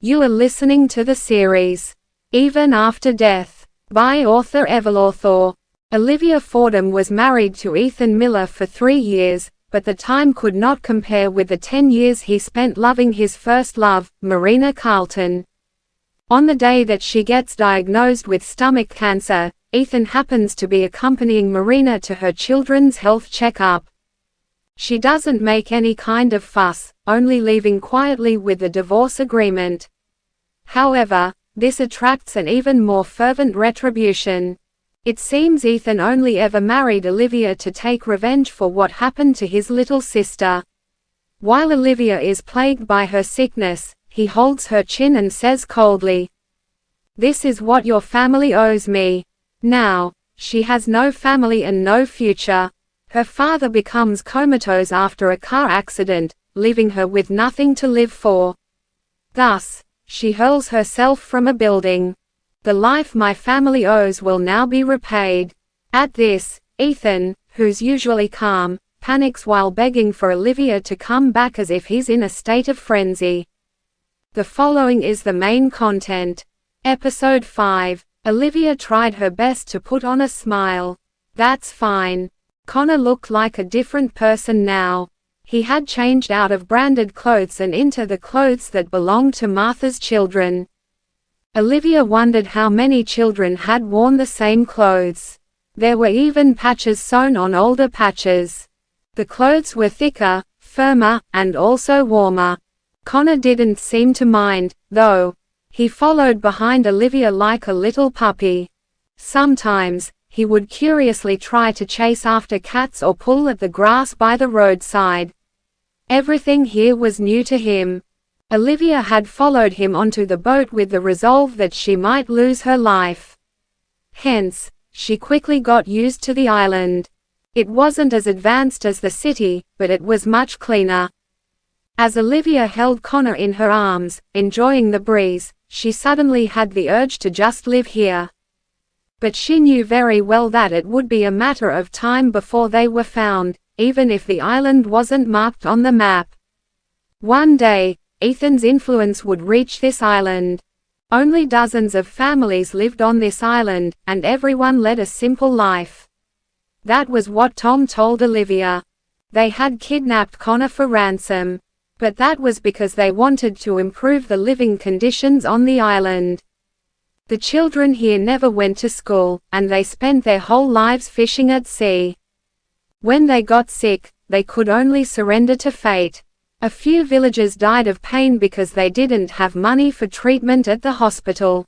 You are listening to the series, Even After Death, by author EvilAuthor. Olivia Fordham was married to Ethan Miller for 3 years, but the time could not compare with the 10 years he spent loving his first love, Marina Carlton. On the day that she gets diagnosed with stomach cancer, Ethan happens to be accompanying Marina to her children's health checkup. She doesn't make any kind of fuss, only leaving quietly with the divorce agreement. However, this attracts an even more fervent retribution. It seems Ethan only ever married Olivia to take revenge for what happened to his little sister. While Olivia is plagued by her sickness, he holds her chin and says coldly, "This is what your family owes me." Now, she has no family and no future. Her father becomes comatose after a car accident, leaving her with nothing to live for. Thus, she hurls herself from a building. The life my family owes will now be repaid. At this, Ethan, who's usually calm, panics while begging for Olivia to come back as if he's in a state of frenzy. The following is the main content. Episode 5. Olivia tried her best to put on a smile. That's fine. Connor looked like a different person now. He had changed out of branded clothes and into the clothes that belonged to Martha's children. Olivia wondered how many children had worn the same clothes. There were even patches sewn on older patches. The clothes were thicker, firmer, and also warmer. Connor didn't seem to mind, though. He followed behind Olivia like a little puppy. Sometimes, he would curiously try to chase after cats or pull at the grass by the roadside. Everything here was new to him. Olivia had followed him onto the boat with the resolve that she might lose her life. Hence, she quickly got used to the island. It wasn't as advanced as the city, but it was much cleaner. As Olivia held Connor in her arms, enjoying the breeze, she suddenly had the urge to just live here. But she knew very well that it would be a matter of time before they were found, even if the island wasn't marked on the map. One day, Ethan's influence would reach this island. Only dozens of families lived on this island, and everyone led a simple life. That was what Tom told Olivia. They had kidnapped Connor for ransom. But that was because they wanted to improve the living conditions on the island. The children here never went to school, and they spent their whole lives fishing at sea. When they got sick, they could only surrender to fate. A few villagers died of pain because they didn't have money for treatment at the hospital.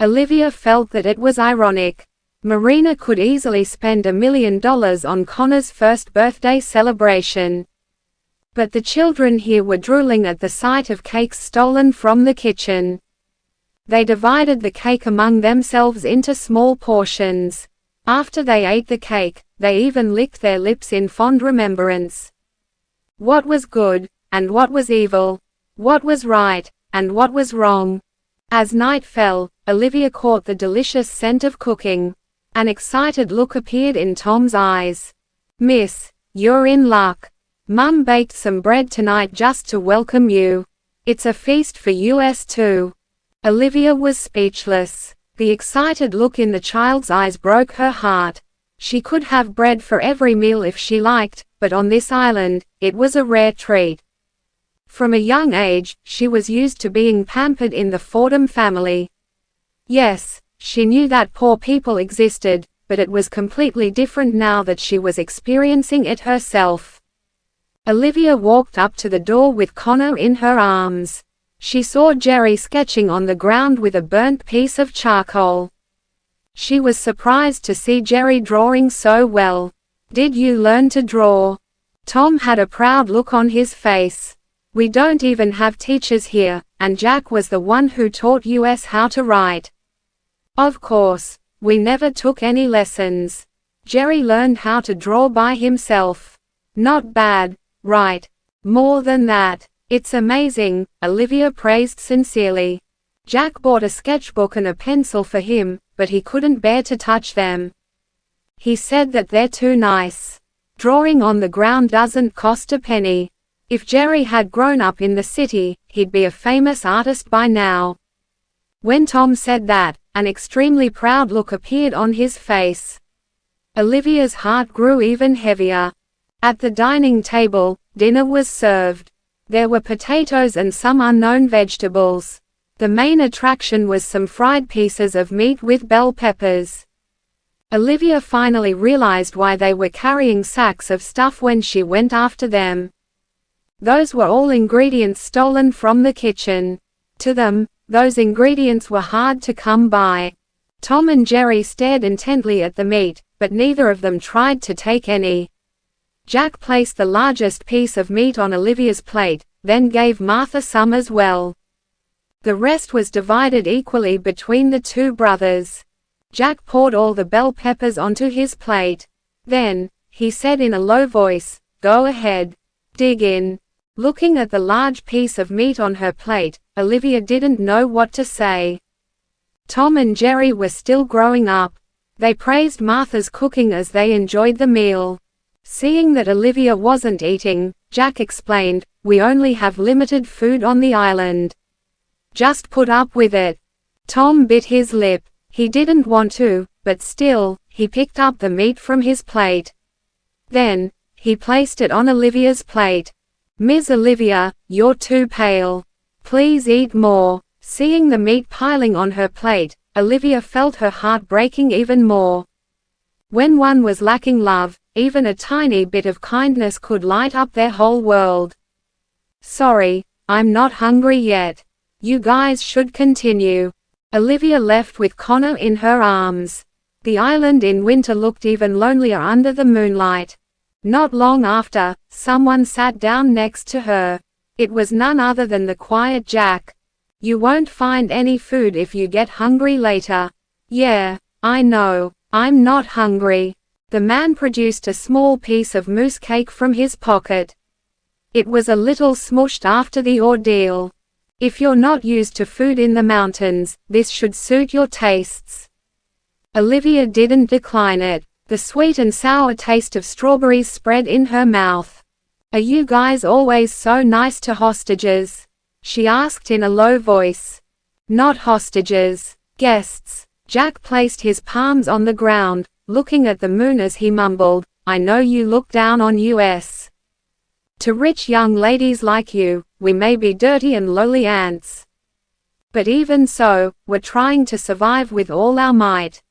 Olivia felt that it was ironic. Marina could easily spend $1 million on Connor's first birthday celebration. But the children here were drooling at the sight of cakes stolen from the kitchen. They divided the cake among themselves into small portions. After they ate the cake, they even licked their lips in fond remembrance. What was good, and what was evil? What was right, and what was wrong? As night fell, Olivia caught the delicious scent of cooking. An excited look appeared in Tom's eyes. "Miss, you're in luck. Mum baked some bread tonight just to welcome you. It's a feast for us too." Olivia was speechless. The excited look in the child's eyes broke her heart. She could have bread for every meal if she liked, but on this island, it was a rare treat. From a young age, she was used to being pampered in the Fordham family. Yes, she knew that poor people existed, but it was completely different now that she was experiencing it herself. Olivia walked up to the door with Connor in her arms. She saw Jerry sketching on the ground with a burnt piece of charcoal. She was surprised to see Jerry drawing so well. "Did you learn to draw?" Tom had a proud look on his face. "We don't even have teachers here, and Jack was the one who taught us how to write." "Of course, we never took any lessons. Jerry learned how to draw by himself." "Not bad, right? More than that. It's amazing," Olivia praised sincerely. Jack bought a sketchbook and a pencil for him, but he couldn't bear to touch them. He said that they're too nice. Drawing on the ground doesn't cost a penny. If Jerry had grown up in the city, he'd be a famous artist by now. When Tom said that, an extremely proud look appeared on his face. Olivia's heart grew even heavier. At the dining table, dinner was served. There were potatoes and some unknown vegetables. The main attraction was some fried pieces of meat with bell peppers. Olivia finally realized why they were carrying sacks of stuff when she went after them. Those were all ingredients stolen from the kitchen. To them, those ingredients were hard to come by. Tom and Jerry stared intently at the meat, but neither of them tried to take any. Jack placed the largest piece of meat on Olivia's plate, then gave Martha some as well. The rest was divided equally between the two brothers. Jack poured all the bell peppers onto his plate. Then, he said in a low voice, "Go ahead. Dig in." Looking at the large piece of meat on her plate, Olivia didn't know what to say. Tom and Jerry were still growing up. They praised Martha's cooking as they enjoyed the meal. Seeing that Olivia wasn't eating, Jack explained, "We only have limited food on the island. Just put up with it." Tom bit his lip. He didn't want to, but still, he picked up the meat from his plate. Then, he placed it on Olivia's plate. "Miss Olivia, you're too pale. Please eat more." Seeing the meat piling on her plate, Olivia felt her heart breaking even more. When one was lacking love, even a tiny bit of kindness could light up their whole world. "Sorry, I'm not hungry yet. You guys should continue." Olivia left with Connor in her arms. The island in winter looked even lonelier under the moonlight. Not long after, someone sat down next to her. It was none other than the quiet Jack. "You won't find any food if you get hungry later." "Yeah, I know. I'm not hungry." The man produced a small piece of mousse cake from his pocket. It was a little smushed after the ordeal. "If you're not used to food in the mountains, this should suit your tastes." Olivia didn't decline it. The sweet and sour taste of strawberries spread in her mouth. "Are you guys always so nice to hostages?" she asked in a low voice. "Not hostages. Guests." Jack placed his palms on the ground, looking at the moon as he mumbled, "I know you look down on us. To rich young ladies like you, we may be dirty and lowly ants. But even so, we're trying to survive with all our might."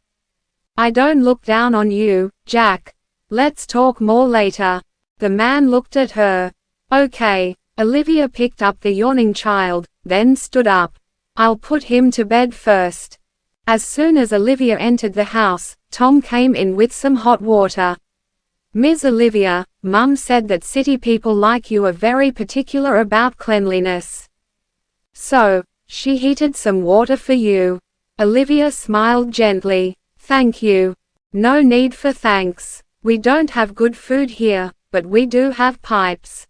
"I don't look down on you, Jack. Let's talk more later." The man looked at her. "Okay." Olivia picked up the yawning child, then stood up. "I'll put him to bed first." As soon as Olivia entered the house, Tom came in with some hot water. "Miss Olivia, Mum said that city people like you are very particular about cleanliness. So, she heated some water for you." Olivia smiled gently. "Thank you." "No need for thanks. We don't have good food here, but we do have pipes."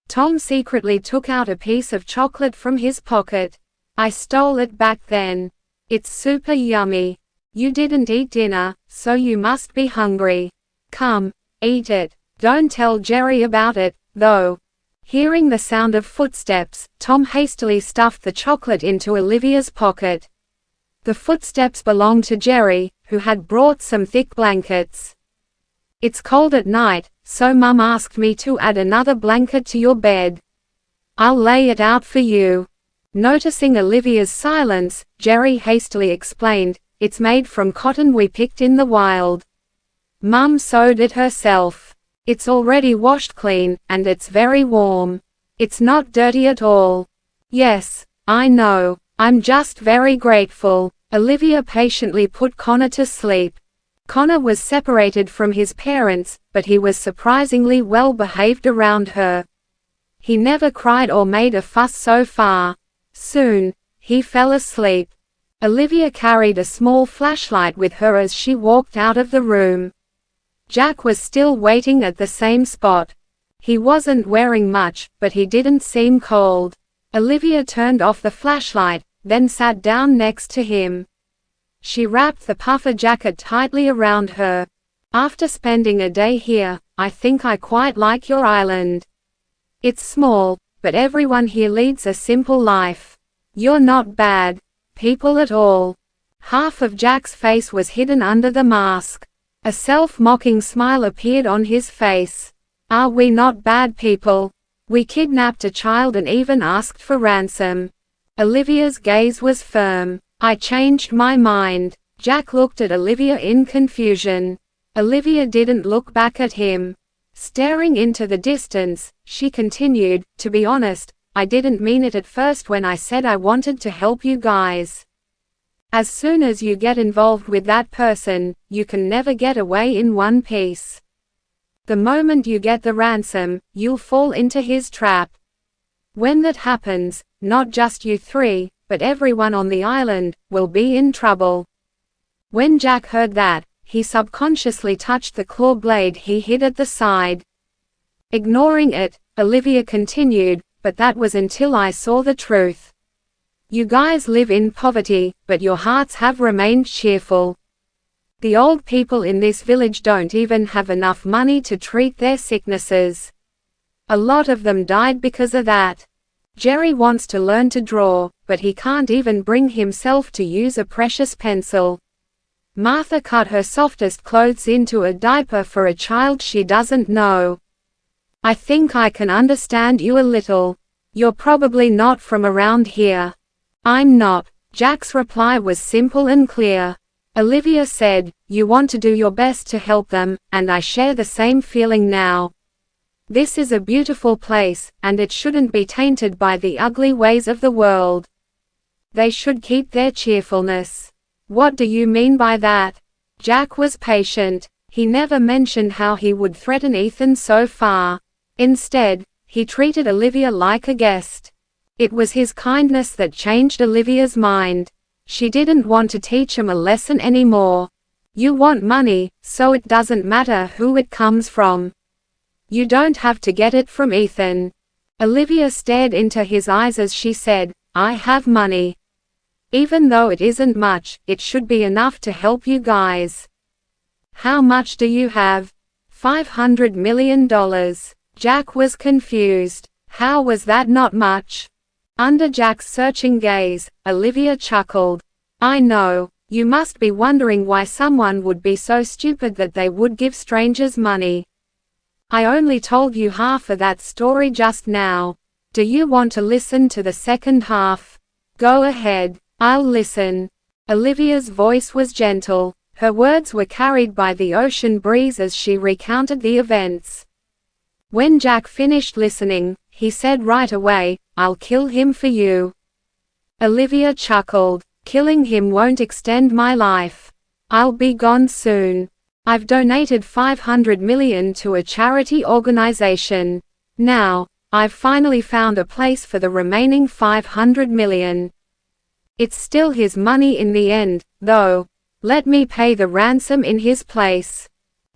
Tom secretly took out a piece of chocolate from his pocket. "I stole it back then. It's super yummy. You didn't eat dinner, so you must be hungry. Come, eat it. Don't tell Jerry about it, though." Hearing the sound of footsteps, Tom hastily stuffed the chocolate into Olivia's pocket. The footsteps belonged to Jerry, who had brought some thick blankets. "It's cold at night, so Mum asked me to add another blanket to your bed. I'll lay it out for you." Noticing Olivia's silence, Jerry hastily explained, "It's made from cotton we picked in the wild. Mum sewed it herself. It's already washed clean, and it's very warm. It's not dirty at all." "Yes, I know. I'm just very grateful." Olivia patiently put Connor to sleep. Connor was separated from his parents, but he was surprisingly well behaved around her. He never cried or made a fuss so far. Soon, he fell asleep. Olivia carried a small flashlight with her as she walked out of the room. Jack was still waiting at the same spot. He wasn't wearing much, but he didn't seem cold. Olivia turned off the flashlight, then sat down next to him. She wrapped the puffer jacket tightly around her. "After spending a day here, I think I quite like your island. It's small, but everyone here leads a simple life. You're not bad people at all." Half of Jack's face was hidden under the mask. A self-mocking smile appeared on his face. "Are we not bad people? We kidnapped a child and even asked for ransom." Olivia's gaze was firm. "I changed my mind." Jack looked at Olivia in confusion. Olivia didn't look back at him. Staring into the distance, she continued, "To be honest, I didn't mean it at first when I said I wanted to help you guys. As soon as you get involved with that person, you can never get away in one piece. The moment you get the ransom, you'll fall into his trap. When that happens, not just you three, but everyone on the island, will be in trouble." When Jack heard that, he subconsciously touched the claw blade he hid at the side. Ignoring it, Olivia continued, "But that was until I saw the truth. You guys live in poverty, but your hearts have remained cheerful. The old people in this village don't even have enough money to treat their sicknesses. A lot of them died because of that. Jerry wants to learn to draw, but he can't even bring himself to use a precious pencil. Martha cut her softest clothes into a diaper for a child she doesn't know. I think I can understand you a little. You're probably not from around here." "I'm not." Jack's reply was simple and clear. Olivia said, "You want to do your best to help them, and I share the same feeling now. This is a beautiful place, and it shouldn't be tainted by the ugly ways of the world. They should keep their cheerfulness." "What do you mean by that?" Jack was patient. He never mentioned how he would threaten Ethan so far. Instead, he treated Olivia like a guest. It was his kindness that changed Olivia's mind. She didn't want to teach him a lesson anymore. "You want money, so it doesn't matter who it comes from. You don't have to get it from Ethan." Olivia stared into his eyes as she said, "I have money. Even though it isn't much, it should be enough to help you guys." "How much do you have?" $500 million. Jack was confused. How was that not much? Under Jack's searching gaze, Olivia chuckled. "I know. You must be wondering why someone would be so stupid that they would give strangers money. I only told you half of that story just now. Do you want to listen to the second half?" "Go ahead. I'll listen." Olivia's voice was gentle. Her words were carried by the ocean breeze as she recounted the events. When Jack finished listening, he said right away, "I'll kill him for you." Olivia chuckled. "Killing him won't extend my life. I'll be gone soon. I've donated $500 million to a charity organization. Now, I've finally found a place for the remaining $500 million. It's still his money in the end, though. Let me pay the ransom in his place."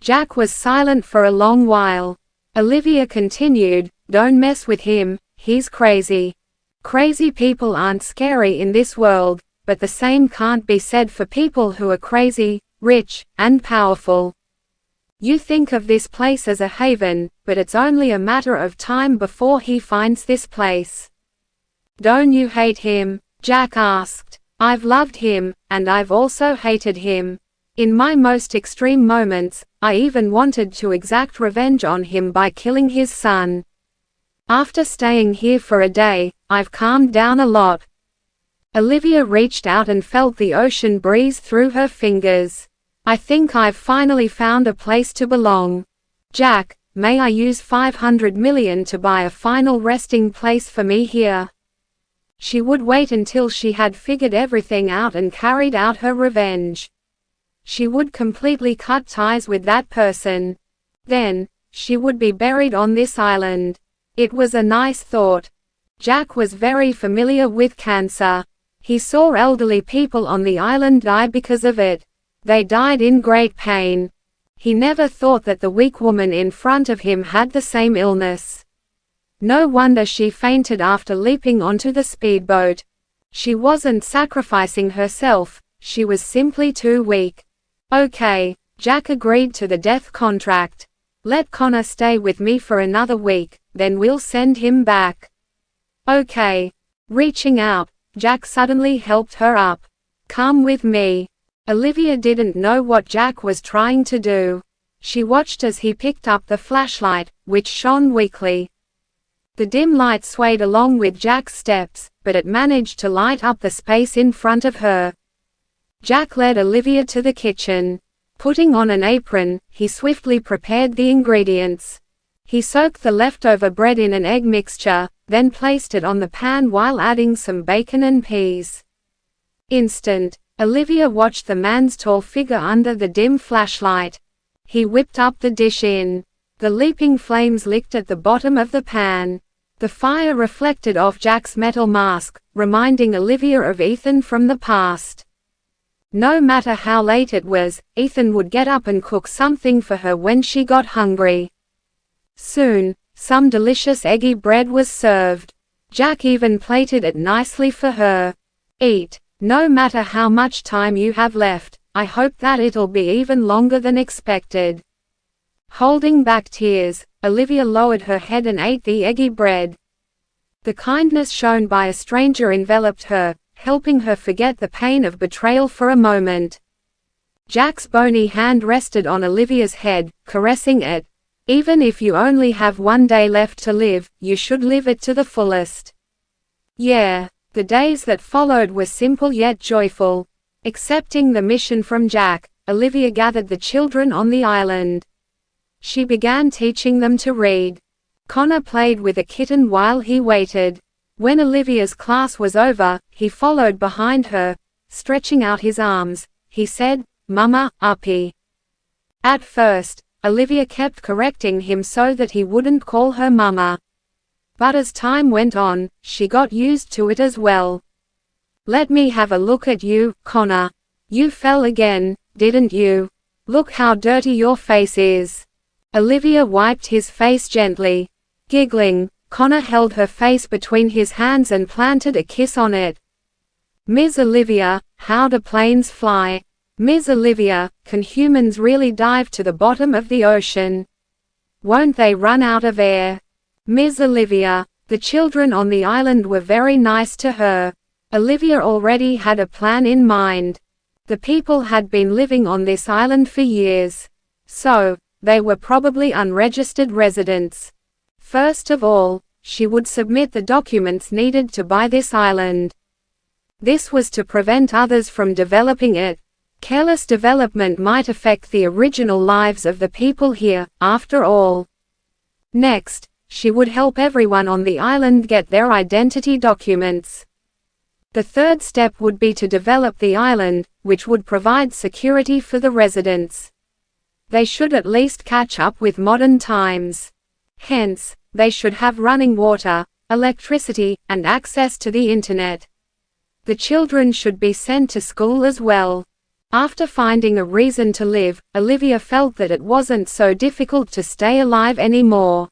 Jack was silent for a long while. Olivia continued, "Don't mess with him, he's crazy. Crazy people aren't scary in this world, but the same can't be said for people who are crazy, rich, and powerful. You think of this place as a haven, but it's only a matter of time before he finds this place." "Don't you hate him?" Jack asked. "I've loved him, and I've also hated him. In my most extreme moments, I even wanted to exact revenge on him by killing his son. After staying here for a day, I've calmed down a lot." Olivia reached out and felt the ocean breeze through her fingers. "I think I've finally found a place to belong. Jack, may I use $500 million to buy a final resting place for me here?" She would wait until she had figured everything out and carried out her revenge. She would completely cut ties with that person. Then, she would be buried on this island. It was a nice thought. Jack was very familiar with cancer. He saw elderly people on the island die because of it. They died in great pain. He never thought that the weak woman in front of him had the same illness. No wonder she fainted after leaping onto the speedboat. She wasn't sacrificing herself, she was simply too weak. "Okay." Jack agreed to the death contract. "Let Connor stay with me for another week, then we'll send him back." "Okay." Reaching out, Jack suddenly helped her up. "Come with me." Olivia didn't know what Jack was trying to do. She watched as he picked up the flashlight, which shone weakly. The dim light swayed along with Jack's steps, but it managed to light up the space in front of her. Jack led Olivia to the kitchen. Putting on an apron, he swiftly prepared the ingredients. He soaked the leftover bread in an egg mixture, then placed it on the pan while adding some bacon and peas. Instant. Olivia watched the man's tall figure under the dim flashlight. He whipped up the dish in. The leaping flames licked at the bottom of the pan. The fire reflected off Jack's metal mask, reminding Olivia of Ethan from the past. No matter how late it was, Ethan would get up and cook something for her when she got hungry. Soon, some delicious eggy bread was served. Jack even plated it nicely for her. "Eat. No matter how much time you have left, I hope that it'll be even longer than expected." Holding back tears, Olivia lowered her head and ate the eggy bread. The kindness shown by a stranger enveloped her, helping her forget the pain of betrayal for a moment. Jack's bony hand rested on Olivia's head, caressing it. "Even if you only have one day left to live, you should live it to the fullest." Yeah. The days that followed were simple yet joyful. Accepting the mission from Jack, Olivia gathered the children on the island. She began teaching them to read. Connor played with a kitten while he waited. When Olivia's class was over, he followed behind her. Stretching out his arms, he said, "Mama, uppy." At first, Olivia kept correcting him so that he wouldn't call her Mama. But as time went on, she got used to it as well. "Let me have a look at you, Connor. You fell again, didn't you? Look how dirty your face is." Olivia wiped his face gently. Giggling, Connor held her face between his hands and planted a kiss on it. "Miss Olivia, how do planes fly? Miss Olivia, can humans really dive to the bottom of the ocean? Won't they run out of air? Miss Olivia." The children on the island were very nice to her. Olivia already had a plan in mind. The people had been living on this island for years. So, they were probably unregistered residents. First of all, she would submit the documents needed to buy this island. This was to prevent others from developing it. Careless development might affect the original lives of the people here, after all. Next, she would help everyone on the island get their identity documents. The third step would be to develop the island, which would provide security for the residents. They should at least catch up with modern times. Hence, they should have running water, electricity, and access to the internet. The children should be sent to school as well. After finding a reason to live, Olivia felt that it wasn't so difficult to stay alive anymore.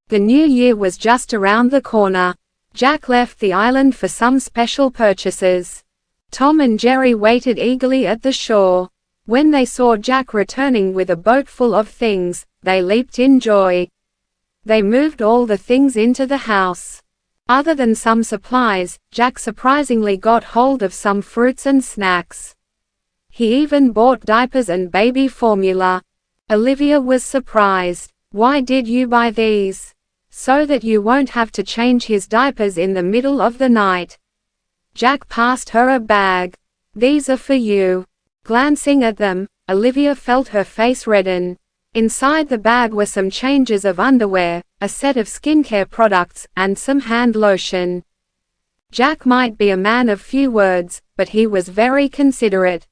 The new year was just around the corner. Jack left the island for some special purchases. Tom and Jerry waited eagerly at the shore. When they saw Jack returning with a boat full of things, they leaped in joy. They moved all the things into the house. Other than some supplies, Jack surprisingly got hold of some fruits and snacks. He even bought diapers and baby formula. Olivia was surprised. "Why did you buy these?" "So that you won't have to change his diapers in the middle of the night." Jack passed her a bag. "These are for you." Glancing at them, Olivia felt her face redden. Inside the bag were some changes of underwear, a set of skincare products, and some hand lotion. Jack might be a man of few words, but he was very considerate.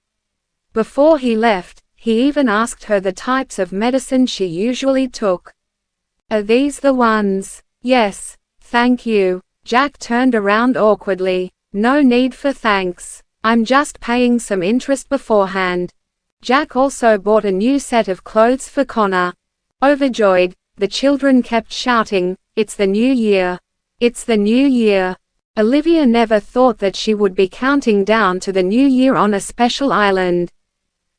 Before he left, he even asked her the types of medicine she usually took. "Are these the ones?" "Yes, thank you." Jack turned around awkwardly. "No need for thanks. I'm just paying some interest beforehand." Jack also bought a new set of clothes for Connor. Overjoyed, the children kept shouting, "It's the new year! It's the new year!" Olivia never thought that she would be counting down to the new year on a special island.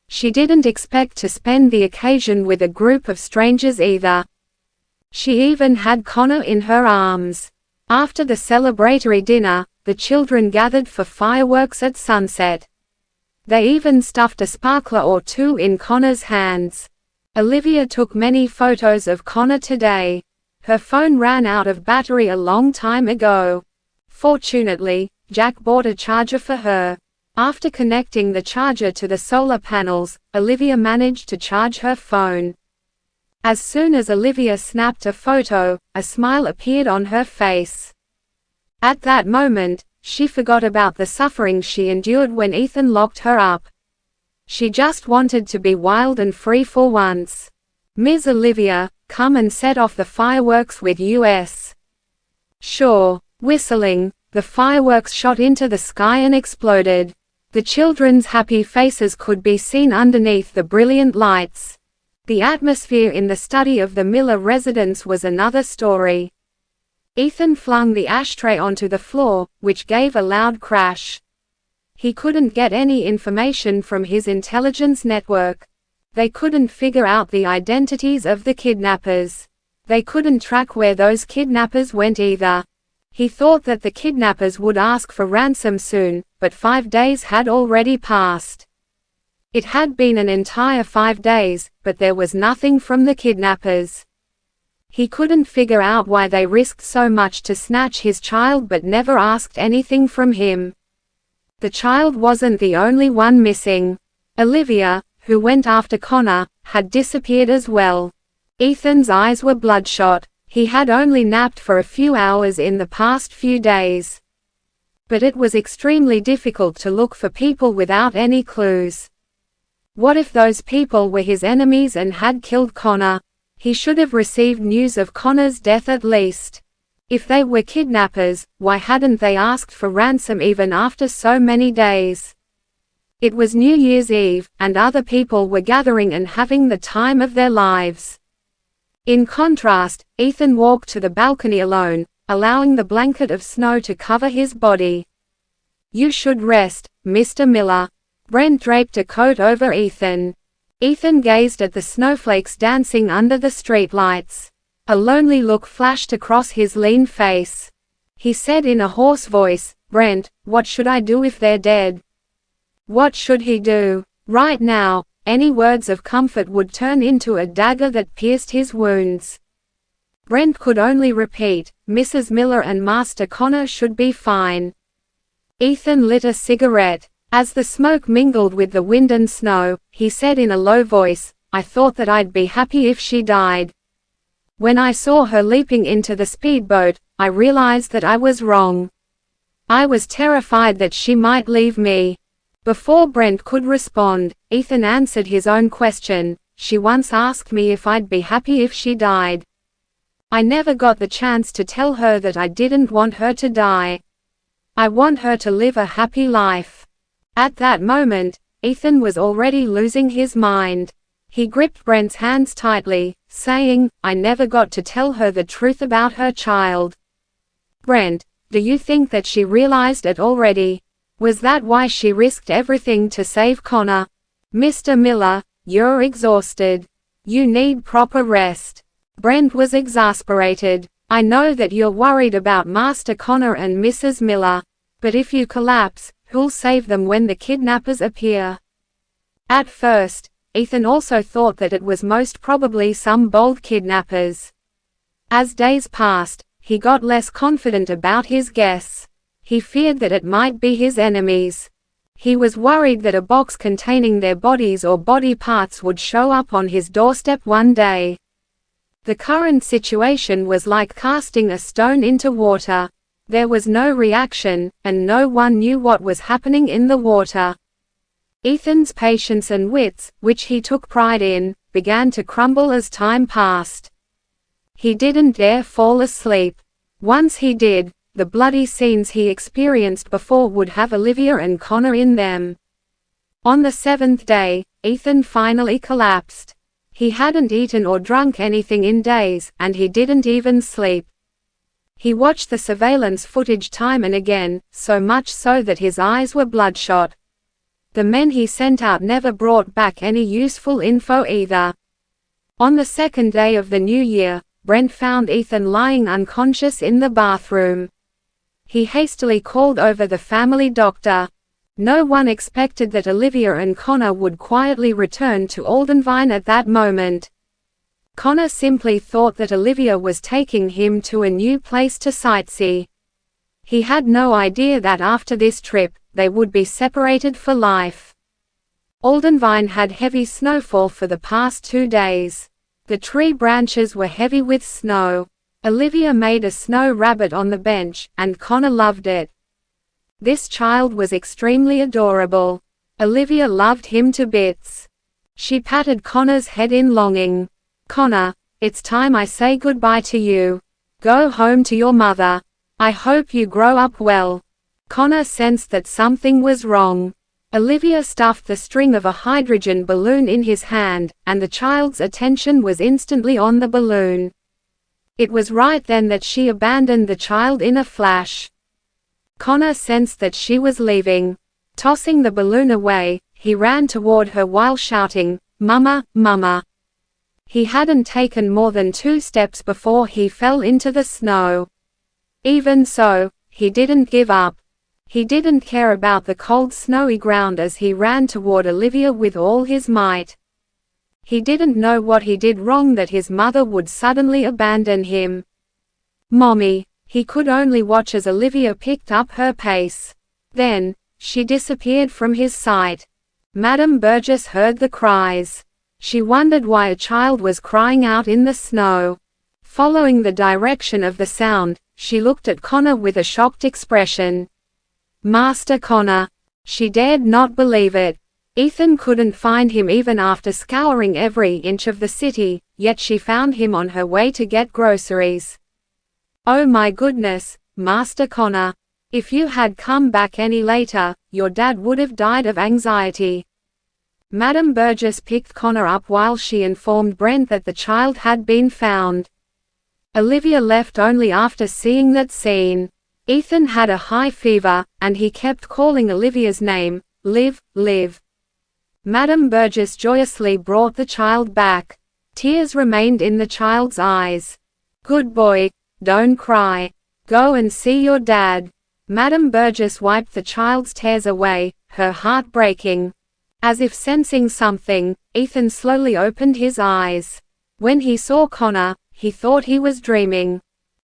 She didn't expect to spend the occasion with a group of strangers either. She even had Connor in her arms. After the celebratory dinner, the children gathered for fireworks at sunset. They even stuffed a sparkler or two in Connor's hands. Olivia took many photos of Connor today. Her phone ran out of battery a long time ago. Fortunately, Jack bought a charger for her. After connecting the charger to the solar panels, Olivia managed to charge her phone. As soon as Olivia snapped a photo, a smile appeared on her face. At that moment, she forgot about the suffering she endured when Ethan locked her up. She just wanted to be wild and free for once. Ms. Olivia, come and set off the fireworks with us. Sure. Whistling, the fireworks shot into the sky and exploded. The children's happy faces could be seen underneath the brilliant lights. The atmosphere in the study of the Miller residence was another story. Ethan flung the ashtray onto the floor, which gave a loud crash. He couldn't get any information from his intelligence network. They couldn't figure out the identities of the kidnappers. They couldn't track where those kidnappers went either. He thought that the kidnappers would ask for ransom soon, but 5 days had already passed. It had been an entire 5 days, but there was nothing from the kidnappers. He couldn't figure out why they risked so much to snatch his child but never asked anything from him. The child wasn't the only one missing. Olivia, who went after Connor, had disappeared as well. Ethan's eyes were bloodshot. He had only napped for a few hours in the past few days. But it was extremely difficult to look for people without any clues. What if those people were his enemies and had killed Connor? He should have received news of Connor's death at least. If they were kidnappers, why hadn't they asked for ransom even after so many days? It was New Year's Eve, and other people were gathering and having the time of their lives. In contrast, Ethan walked to the balcony alone, allowing the blanket of snow to cover his body. You should rest, Mr. Miller. Brent draped a coat over Ethan. Ethan gazed at the snowflakes dancing under the streetlights. A lonely look flashed across his lean face. He said in a hoarse voice, Brent, what should I do if they're dead? What should he do? Right now, any words of comfort would turn into a dagger that pierced his wounds. Brent could only repeat, Mrs. Miller and Master Connor should be fine. Ethan lit a cigarette. As the smoke mingled with the wind and snow, he said in a low voice, I thought that I'd be happy if she died. When I saw her leaping into the speedboat, I realized that I was wrong. I was terrified that she might leave me. Before Brent could respond, Ethan answered his own question. She once asked me if I'd be happy if she died. I never got the chance to tell her that I didn't want her to die. I want her to live a happy life. At that moment, Ethan was already losing his mind. He gripped Brent's hands tightly, saying, I never got to tell her the truth about her child. Brent, do you think that she realized it already? Was that why she risked everything to save Connor? Mr. Miller, you're exhausted. You need proper rest. Brent was exasperated. I know that you're worried about Master Connor and Mrs. Miller. But if you collapse, who'll save them when the kidnappers appear? At first, Ethan also thought that it was most probably some bold kidnappers. As days passed, he got less confident about his guess. He feared that it might be his enemies. He was worried that a box containing their bodies or body parts would show up on his doorstep one day. The current situation was like casting a stone into water. There was no reaction, and no one knew what was happening in the water. Ethan's patience and wits, which he took pride in, began to crumble as time passed. He didn't dare fall asleep. Once he did, the bloody scenes he experienced before would have Olivia and Connor in them. On the 7th day, Ethan finally collapsed. He hadn't eaten or drunk anything in days, and he didn't even sleep. He watched the surveillance footage time and again, so much so that his eyes were bloodshot. The men he sent out never brought back any useful info either. On the 2nd day of the new year, Brent found Ethan lying unconscious in the bathroom. He hastily called over the family doctor. No one expected that Olivia and Connor would quietly return to Aldenvine at that moment. Connor simply thought that Olivia was taking him to a new place to sightsee. He had no idea that after this trip, they would be separated for life. Aldenvine had heavy snowfall for the past 2 days. The tree branches were heavy with snow. Olivia made a snow rabbit on the bench, and Connor loved it. This child was extremely adorable. Olivia loved him to bits. She patted Connor's head in longing. "Connor, it's time I say goodbye to you. Go home to your mother. I hope you grow up well." Connor sensed that something was wrong. Olivia stuffed the string of a hydrogen balloon in his hand, and the child's attention was instantly on the balloon. It was right then that she abandoned the child in a flash. Connor sensed that she was leaving. Tossing the balloon away, he ran toward her while shouting, "Mama, Mama." He hadn't taken more than 2 steps before he fell into the snow. Even so, he didn't give up. He didn't care about the cold snowy ground as he ran toward Olivia with all his might. He didn't know what he did wrong that his mother would suddenly abandon him. "Mommy," he could only watch as Olivia picked up her pace. Then, she disappeared from his sight. Madame Burgess heard the cries. She wondered why a child was crying out in the snow. Following the direction of the sound, she looked at Connor with a shocked expression. "Master Connor." She dared not believe it. Ethan couldn't find him even after scouring every inch of the city, yet she found him on her way to get groceries. "Oh my goodness, Master Connor. If you had come back any later, your dad would have died of anxiety." Madame Burgess picked Connor up while she informed Brent that the child had been found. Olivia left only after seeing that scene. Ethan had a high fever, and he kept calling Olivia's name, "Liv, Liv." Madame Burgess joyously brought the child back. Tears remained in the child's eyes. "Good boy, don't cry. Go and see your dad." Madame Burgess wiped the child's tears away, her heart breaking. As if sensing something, Ethan slowly opened his eyes. When he saw Connor, he thought he was dreaming.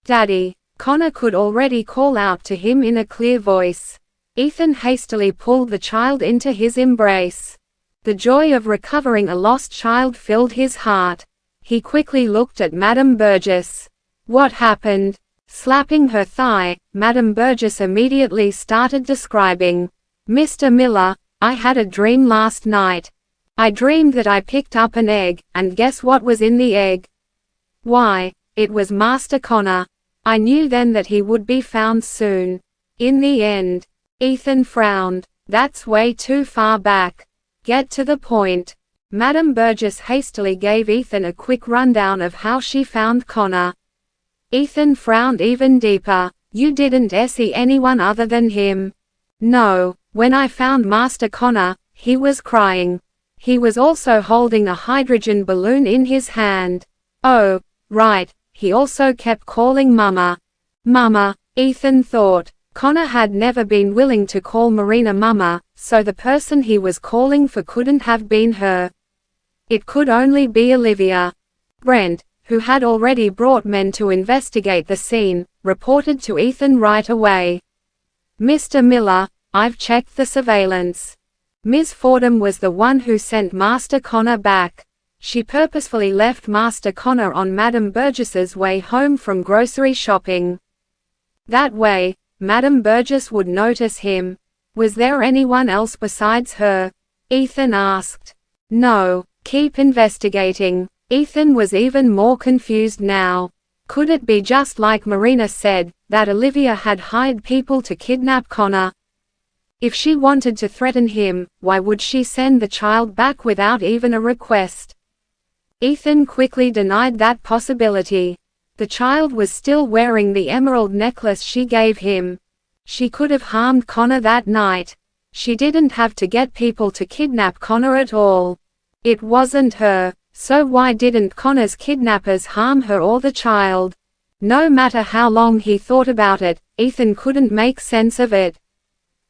"Daddy." Connor could already call out to him in a clear voice. Ethan hastily pulled the child into his embrace. The joy of recovering a lost child filled his heart. He quickly looked at Madame Burgess. "What happened?" Slapping her thigh, Madame Burgess immediately started describing. "Mr. Miller, I had a dream last night. I dreamed that I picked up an egg, and guess what was in the egg? Why, it was Master Connor. I knew then that he would be found soon. In the end." Ethan frowned. "That's way too far back. Get to the point." Madame Burgess hastily gave Ethan a quick rundown of how she found Connor. Ethan frowned even deeper. "You didn't see anyone other than him?" "No. When I found Master Connor, he was crying. He was also holding a hydrogen balloon in his hand. Oh, right, he also kept calling Mama. Mama." Ethan thought. Connor had never been willing to call Marina Mama, so the person he was calling for couldn't have been her. It could only be Olivia. Brent, who had already brought men to investigate the scene, reported to Ethan right away. "Mr. Miller, I've checked the surveillance. Ms. Fordham was the one who sent Master Connor back. She purposefully left Master Connor on Madame Burgess's way home from grocery shopping. That way, Madame Burgess would notice him." "Was there anyone else besides her?" Ethan asked. "No. Keep investigating." Ethan was even more confused now. Could it be just like Marina said, that Olivia had hired people to kidnap Connor? If she wanted to threaten him, why would she send the child back without even a request? Ethan quickly denied that possibility. The child was still wearing the emerald necklace she gave him. She could have harmed Connor that night. She didn't have to get people to kidnap Connor at all. It wasn't her. So why didn't Connor's kidnappers harm her or the child? No matter how long he thought about it, Ethan couldn't make sense of it.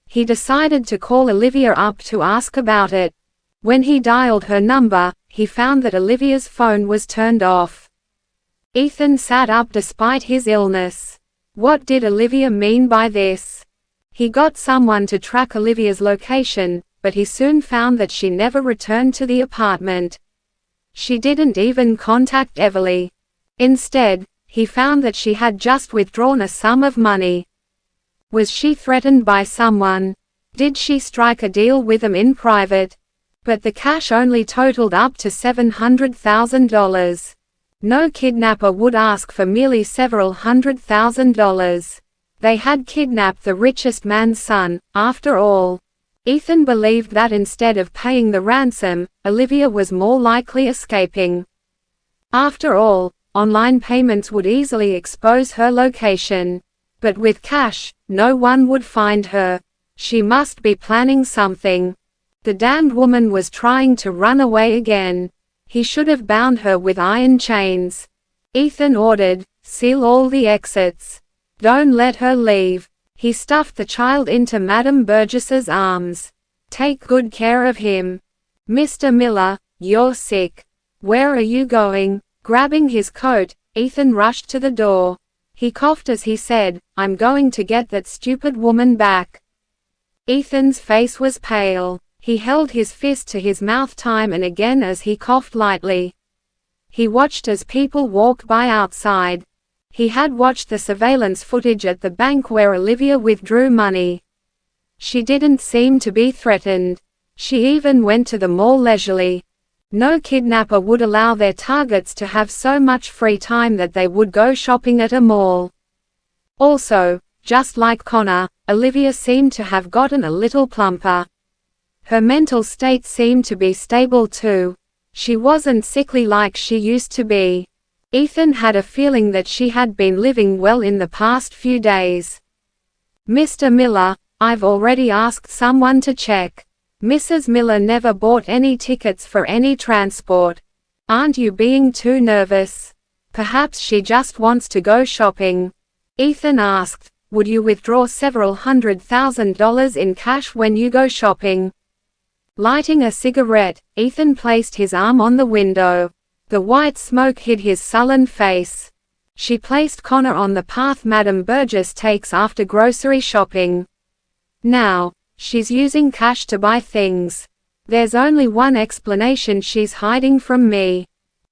He decided to call Olivia up to ask about it. When he dialed her number, he found that Olivia's phone was turned off. Ethan sat up despite his illness. What did Olivia mean by this? He got someone to track Olivia's location, but he soon found that she never returned to the apartment. She didn't even contact Everly. Instead, he found that she had just withdrawn a sum of money. Was she threatened by someone? Did she strike a deal with them in private? But the cash only totaled up to $700,000. No kidnapper would ask for merely several $100,000. They had kidnapped the richest man's son, after all. Ethan believed that instead of paying the ransom, Olivia was more likely escaping. After all, online payments would easily expose her location. But with cash, no one would find her. She must be planning something. The damned woman was trying to run away again. He should have bound her with iron chains. Ethan ordered, "Seal all the exits. Don't let her leave." He stuffed the child into Madame Burgess's arms. "Take good care of him. Mr. Miller, you're sick. Where are you going?" Grabbing his coat, Ethan rushed to the door. He coughed as he said, "I'm going to get that stupid woman back." Ethan's face was pale. He held his fist to his mouth time and again as he coughed lightly. He watched as people walked by outside. He had watched the surveillance footage at the bank where Olivia withdrew money. She didn't seem to be threatened. She even went to the mall leisurely. No kidnapper would allow their targets to have so much free time that they would go shopping at a mall. Also, just like Connor, Olivia seemed to have gotten a little plumper. Her mental state seemed to be stable too. She wasn't sickly like she used to be. Ethan had a feeling that she had been living well in the past few days. "Mr. Miller, I've already asked someone to check. Mrs. Miller never bought any tickets for any transport. Aren't you being too nervous? Perhaps she just wants to go shopping." Ethan asked, "Would you withdraw several $100,000 in cash when you go shopping?" Lighting a cigarette, Ethan placed his arm on the window. The white smoke hid his sullen face. "She placed Connor on the path Madame Burgess takes after grocery shopping. Now, she's using cash to buy things. There's only one explanation: she's hiding from me."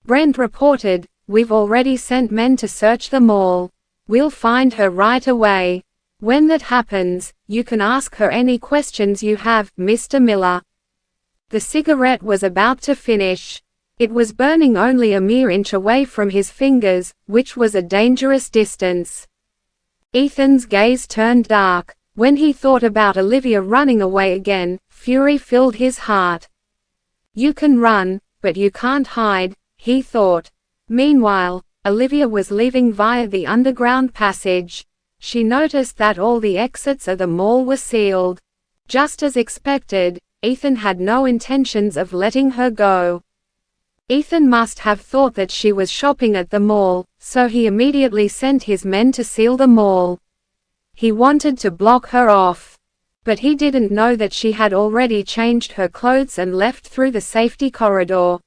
Brent reported, "We've already sent men to search the mall. We'll find her right away. When that happens, you can ask her any questions you have, Mr. Miller." The cigarette was about to finish. It was burning only a mere inch away from his fingers, which was a dangerous distance. Ethan's gaze turned dark. When he thought about Olivia running away again, fury filled his heart. "You can run, but you can't hide," he thought. Meanwhile, Olivia was leaving via the underground passage. She noticed that all the exits of the mall were sealed. Just as expected, Ethan had no intentions of letting her go. Ethan must have thought that she was shopping at the mall, so he immediately sent his men to seal the mall. He wanted to block her off. But he didn't know that she had already changed her clothes and left through the safety corridor.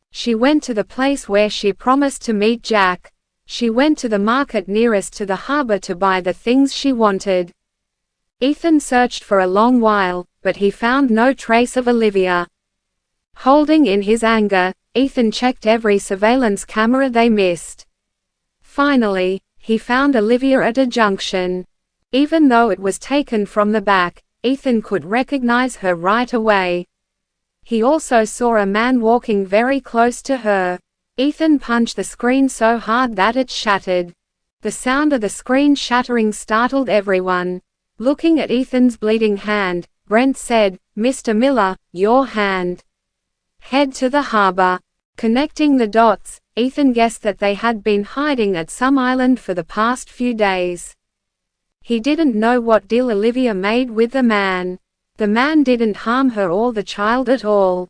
She went to the place where she promised to meet Jack. She went to the market nearest to the harbor to buy the things she wanted. Ethan searched for a long while, but he found no trace of Olivia. Holding in his anger, Ethan checked every surveillance camera they missed. Finally, he found Olivia at a junction. Even though it was taken from the back, Ethan could recognize her right away. He also saw a man walking very close to her. Ethan punched the screen so hard that it shattered. The sound of the screen shattering startled everyone. Looking at Ethan's bleeding hand, Brent said, "Mr. Miller, your hand. Head to the harbor." Connecting the dots, Ethan guessed that they had been hiding at some island for the past few days. He didn't know what deal Olivia made with the man. The man didn't harm her or the child at all.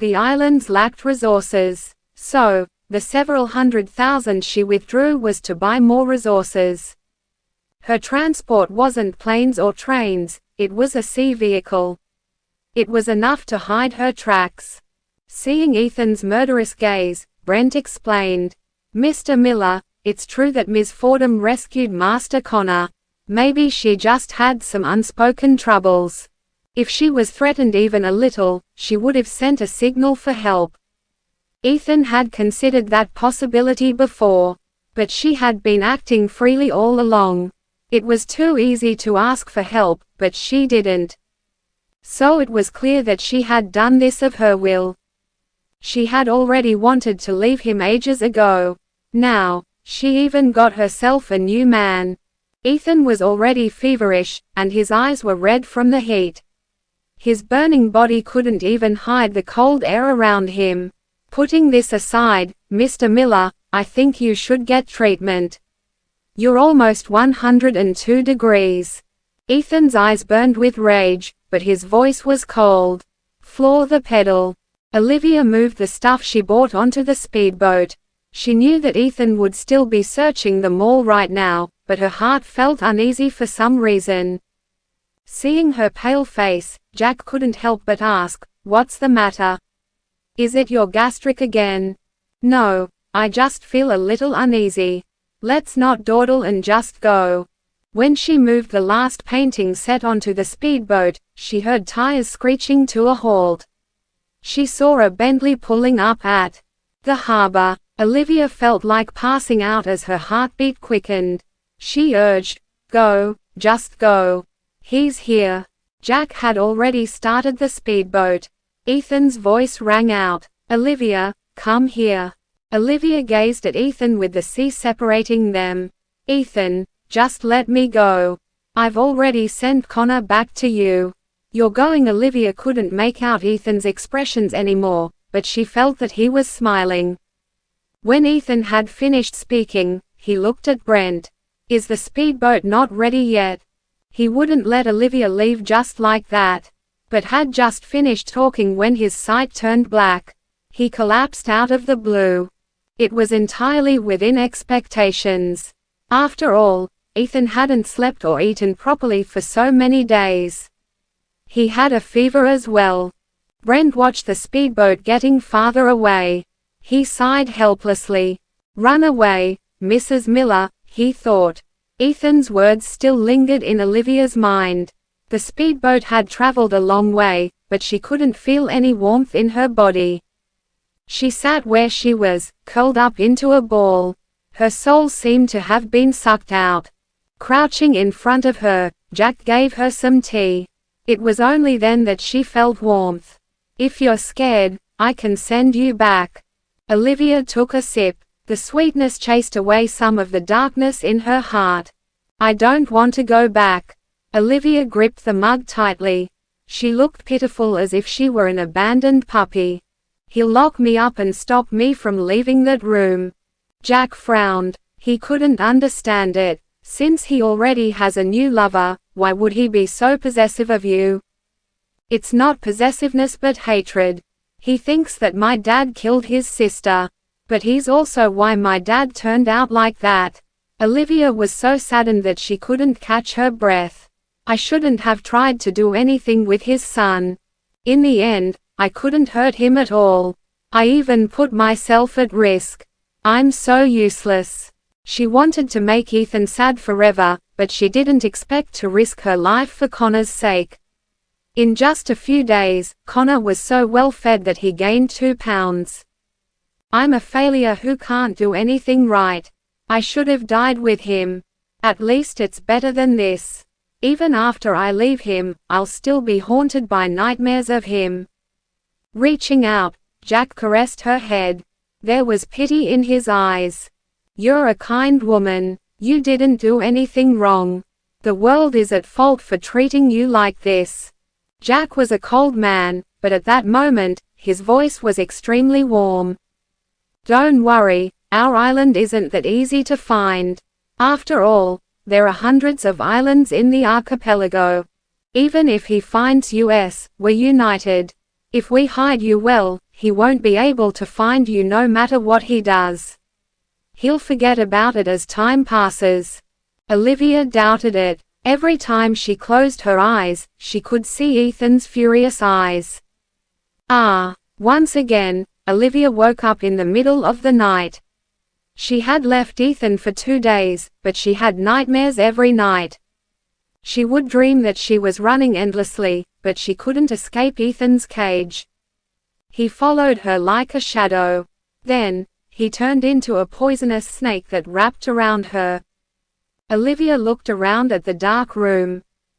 The islands lacked resources. So, the several 100,000 she withdrew was to buy more resources. Her transport wasn't planes or trains, it was a sea vehicle. It was enough to hide her tracks. Seeing Ethan's murderous gaze, Brent explained. Mr. Miller, it's true that Ms. Fordham rescued Master Connor. Maybe she just had some unspoken troubles. If she was threatened even a little, she would have sent a signal for help. Ethan had considered that possibility before. But she had been acting freely all along. It was too easy to ask for help, but she didn't. So it was clear that she had done this of her will. She had already wanted to leave him ages ago. Now, she even got herself a new man. Ethan was already feverish, and his eyes were red from the heat. His burning body couldn't even hide the cold air around him. Putting this aside, Mr. Miller, I think you should get treatment. You're almost 102 degrees. Ethan's eyes burned with rage, but his voice was cold. Floor the pedal. Olivia moved the stuff she bought onto the speedboat. She knew that Ethan would still be searching the mall right now, but her heart felt uneasy for some reason. Seeing her pale face, Jack couldn't help but ask, "What's the matter? Is it your gastric again?" "No, I just feel a little uneasy. Let's not dawdle and just go." When she moved the last painting set onto the speedboat, she heard tires screeching to a halt. She saw a Bentley pulling up at the harbor. Olivia felt like passing out as her heartbeat quickened. She urged, "Go, just go. He's here." Jack had already started the speedboat. Ethan's voice rang out, "Olivia, come here." Olivia gazed at Ethan with the sea separating them. "Ethan, just let me go. I've already sent Connor back to you." "You're going." Olivia couldn't make out Ethan's expressions anymore, but she felt that he was smiling. When Ethan had finished speaking, he looked at Brent. "Is the speedboat not ready yet?" He wouldn't let Olivia leave just like that, but had just finished talking when his sight turned black. He collapsed out of the blue. It was entirely within expectations. After all, Ethan hadn't slept or eaten properly for so many days. He had a fever as well. Brent watched the speedboat getting farther away. He sighed helplessly. "Run away, Mrs. Miller," he thought. Ethan's words still lingered in Olivia's mind. The speedboat had traveled a long way, but she couldn't feel any warmth in her body. She sat where she was, curled up into a ball. Her soul seemed to have been sucked out. Crouching in front of her, Jack gave her some tea. It was only then that she felt warmth. "If you're scared, I can send you back." Olivia took a sip. The sweetness chased away some of the darkness in her heart. "I don't want to go back." Olivia gripped the mug tightly. She looked pitiful, as if she were an abandoned puppy. "He'll lock me up and stop me from leaving that room." Jack frowned. He couldn't understand it. Since he already has a new lover, why would he be so possessive of you? "It's not possessiveness but hatred. He thinks that my dad killed his sister. But he's also why my dad turned out like that." Olivia was so saddened that she couldn't catch her breath. "I shouldn't have tried to do anything with his son. In the end, I couldn't hurt him at all. I even put myself at risk. I'm so useless." She wanted to make Ethan sad forever, but she didn't expect to risk her life for Connor's sake. In just a few days, Connor was so well fed that he gained 2 pounds. "I'm a failure who can't do anything right. I should have died with him. At least it's better than this. Even after I leave him, I'll still be haunted by nightmares of him." Reaching out, Jack caressed her head. There was pity in his eyes. "You're a kind woman. You didn't do anything wrong. The world is at fault for treating you like this." Jack was a cold man, but at that moment, his voice was extremely warm. "Don't worry, our island isn't that easy to find. After all, there are hundreds of islands in the archipelago. Even if he finds us, we're united. If we hide you well, he won't be able to find you no matter what he does. He'll forget about it as time passes." Olivia doubted it. Every time she closed her eyes, she could see Ethan's furious eyes. Once again, Olivia woke up in the middle of the night. She had left Ethan for 2 days, but she had nightmares every night. She would dream that she was running endlessly, but she couldn't escape Ethan's cage. He followed her like a shadow. Then, he turned into a poisonous snake that wrapped around her. Olivia looked around at the dark room.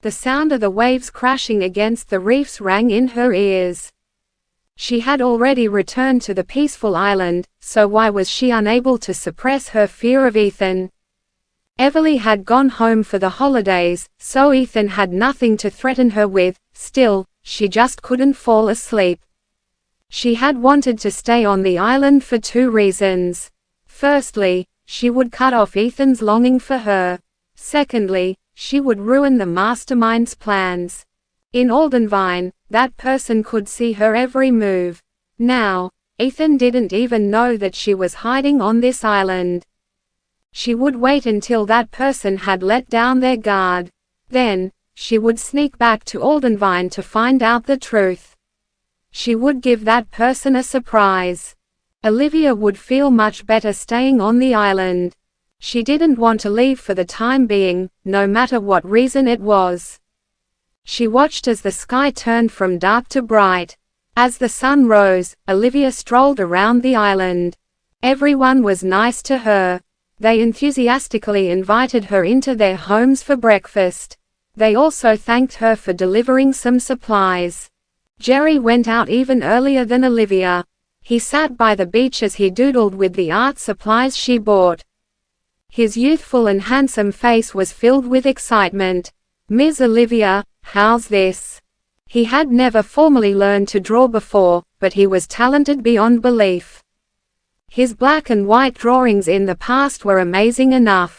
The sound of the waves crashing against the reefs rang in her ears. She had already returned to the peaceful island, so why was she unable to suppress her fear of Ethan? Everly had gone home for the holidays, so Ethan had nothing to threaten her with. Still, she just couldn't fall asleep. She had wanted to stay on the island for 2 reasons. Firstly, she would cut off Ethan's longing for her. Secondly, she would ruin the mastermind's plans. In Aldenvine, that person could see her every move. Now, Ethan didn't even know that she was hiding on this island. She would wait until that person had let down their guard. Then, she would sneak back to Aldenvine to find out the truth. She would give that person a surprise. Olivia would feel much better staying on the island. She didn't want to leave for the time being, no matter what reason it was. She watched as the sky turned from dark to bright. As the sun rose, Olivia strolled around the island. Everyone was nice to her. They enthusiastically invited her into their homes for breakfast. They also thanked her for delivering some supplies. Jerry went out even earlier than Olivia. He sat by the beach as he doodled with the art supplies she bought. His youthful and handsome face was filled with excitement. "Miss Olivia, how's this?" He had never formally learned to draw before, but he was talented beyond belief. His black and white drawings in the past were amazing enough.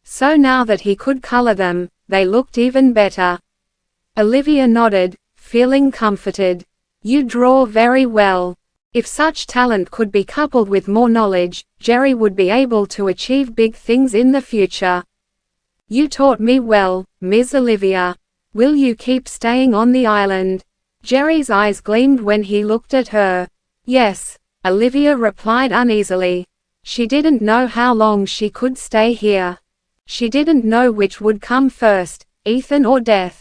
So now that he could color them, they looked even better. Olivia nodded, feeling comforted. "You draw very well." If such talent could be coupled with more knowledge, Jerry would be able to achieve big things in the future. "You taught me well, Miss Olivia. Will you keep staying on the island?" Jerry's eyes gleamed when he looked at her. "Yes," Olivia replied uneasily. She didn't know how long she could stay here. She didn't know which would come first, Ethan or death.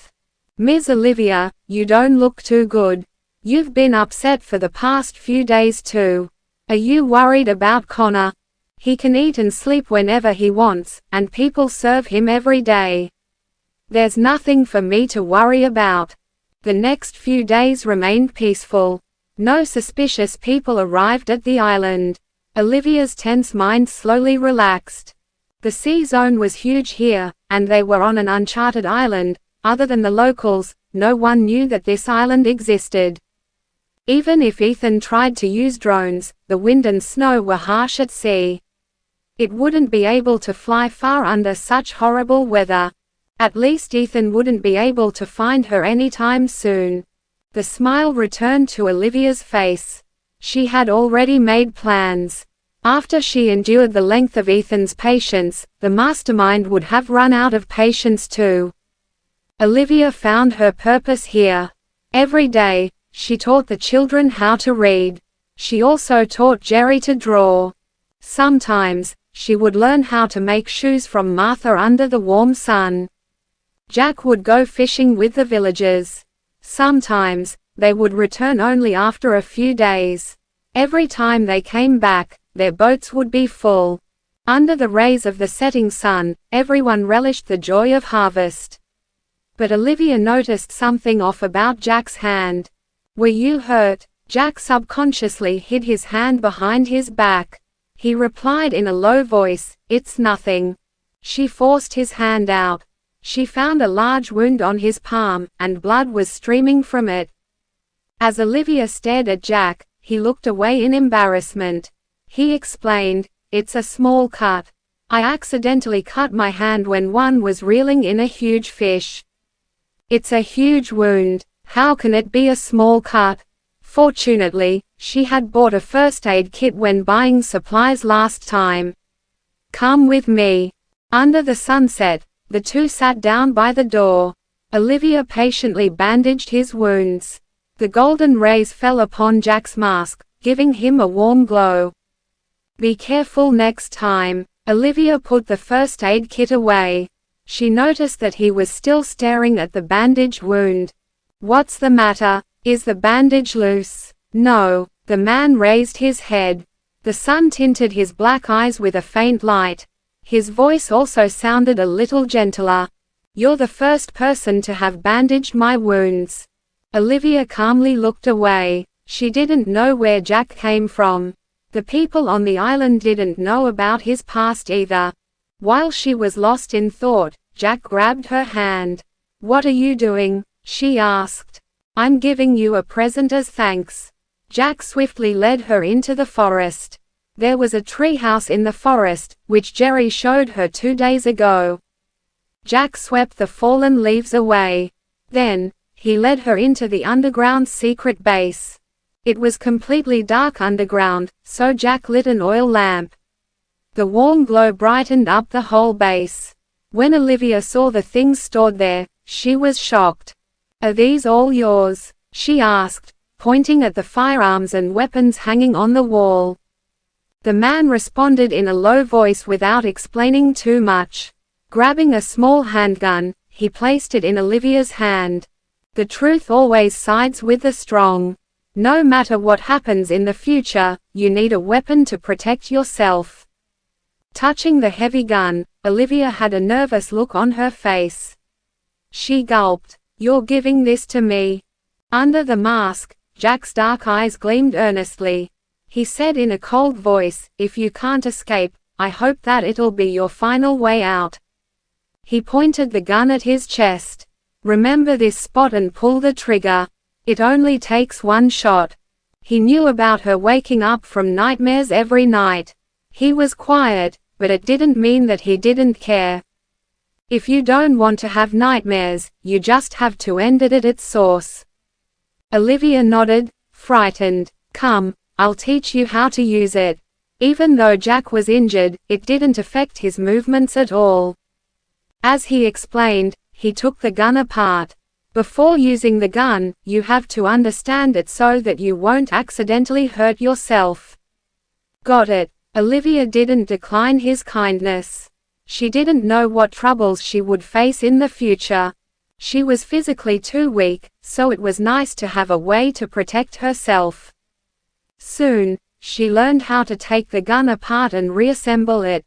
"Miss Olivia, you don't look too good. You've been upset for the past few days too. Are you worried about Connor? He can eat and sleep whenever he wants, and people serve him every day. There's nothing for me to worry about." The next few days remained peaceful. No suspicious people arrived at the island. Olivia's tense mind slowly relaxed. The sea zone was huge here, and they were on an uncharted island. Other than the locals, no one knew that this island existed. Even if Ethan tried to use drones, the wind and snow were harsh at sea. It wouldn't be able to fly far under such horrible weather. At least Ethan wouldn't be able to find her anytime soon. The smile returned to Olivia's face. She had already made plans. After she endured the length of Ethan's patience, the mastermind would have run out of patience too. Olivia found her purpose here. Every day, she taught the children how to read. She also taught Jerry to draw. Sometimes, she would learn how to make shoes from Martha under the warm sun. Jack would go fishing with the villagers. Sometimes, they would return only after a few days. Every time they came back, their boats would be full. Under the rays of the setting sun, everyone relished the joy of harvest. But Olivia noticed something off about Jack's hand. "Were you hurt?" Jack subconsciously hid his hand behind his back. He replied in a low voice, "It's nothing." She forced his hand out. She found a large wound on his palm, and blood was streaming from it. As Olivia stared at Jack, he looked away in embarrassment. He explained, "It's a small cut. I accidentally cut my hand when one was reeling in a huge fish." "It's a huge wound. How can it be a small cut?" Fortunately, she had bought a first aid kit when buying supplies last time. "Come with me." Under the sunset, the two sat down by the door. Olivia patiently bandaged his wounds. The golden rays fell upon Jack's mask, giving him a warm glow. "Be careful next time." Olivia put the first aid kit away. She noticed that he was still staring at the bandaged wound. "What's the matter? Is the bandage loose?" "No." The man raised his head. The sun tinted his black eyes with a faint light. His voice also sounded a little gentler. "You're the first person to have bandaged my wounds." Olivia calmly looked away. She didn't know where Jack came from. The people on the island didn't know about his past either. While she was lost in thought, Jack grabbed her hand. "What are you doing?" she asked. "I'm giving you a present as thanks." Jack swiftly led her into the forest. There was a treehouse in the forest, which Jerry showed her 2 days ago. Jack swept the fallen leaves away. Then, he led her into the underground secret base. It was completely dark underground, so Jack lit an oil lamp. The warm glow brightened up the whole base. When Olivia saw the things stored there, she was shocked. "Are these all yours?" she asked, pointing at the firearms and weapons hanging on the wall. The man responded in a low voice without explaining too much. Grabbing a small handgun, he placed it in Olivia's hand. "The truth always sides with the strong. No matter what happens in the future, you need a weapon to protect yourself." Touching the heavy gun, Olivia had a nervous look on her face. She gulped. "You're giving this to me?" Under the mask, Jack's dark eyes gleamed earnestly. He said in a cold voice, "If you can't escape, I hope that it'll be your final way out." He pointed the gun at his chest. "Remember this spot and pull the trigger. It only takes one shot." He knew about her waking up from nightmares every night. He was quiet, but it didn't mean that he didn't care. "If you don't want to have nightmares, you just have to end it at its source." Olivia nodded, frightened. "Come, I'll teach you how to use it." Even though Jack was injured, it didn't affect his movements at all. As he explained, he took the gun apart. "Before using the gun, you have to understand it so that you won't accidentally hurt yourself." "Got it." Olivia didn't decline his kindness. She didn't know what troubles she would face in the future. She was physically too weak, so it was nice to have a way to protect herself. Soon, she learned how to take the gun apart and reassemble it.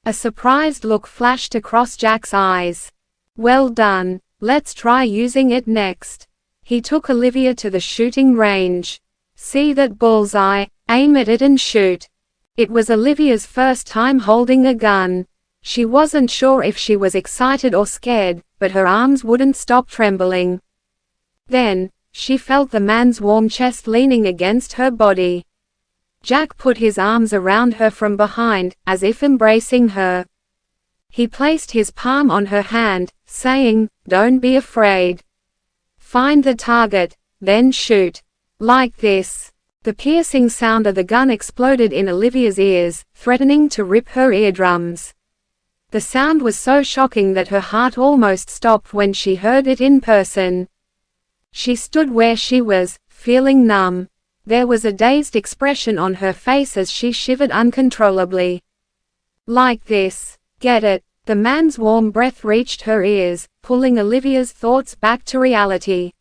A surprised look flashed across Jack's eyes. "Well done. Let's try using it next." He took Olivia to the shooting range. "See that bullseye, aim at it and shoot." It was Olivia's first time holding a gun. She wasn't sure if she was excited or scared, but her arms wouldn't stop trembling. Then, she felt the man's warm chest leaning against her body. Jack put his arms around her from behind, as if embracing her. He placed his palm on her hand, saying, "Don't be afraid. Find the target, then shoot. Like this." The piercing sound of the gun exploded in Olivia's ears, threatening to rip her eardrums. The sound was so shocking that her heart almost stopped when she heard it in person. She stood where she was, feeling numb. There was a dazed expression on her face as she shivered uncontrollably. "Like this. Get it?" The man's warm breath reached her ears, pulling Olivia's thoughts back to reality.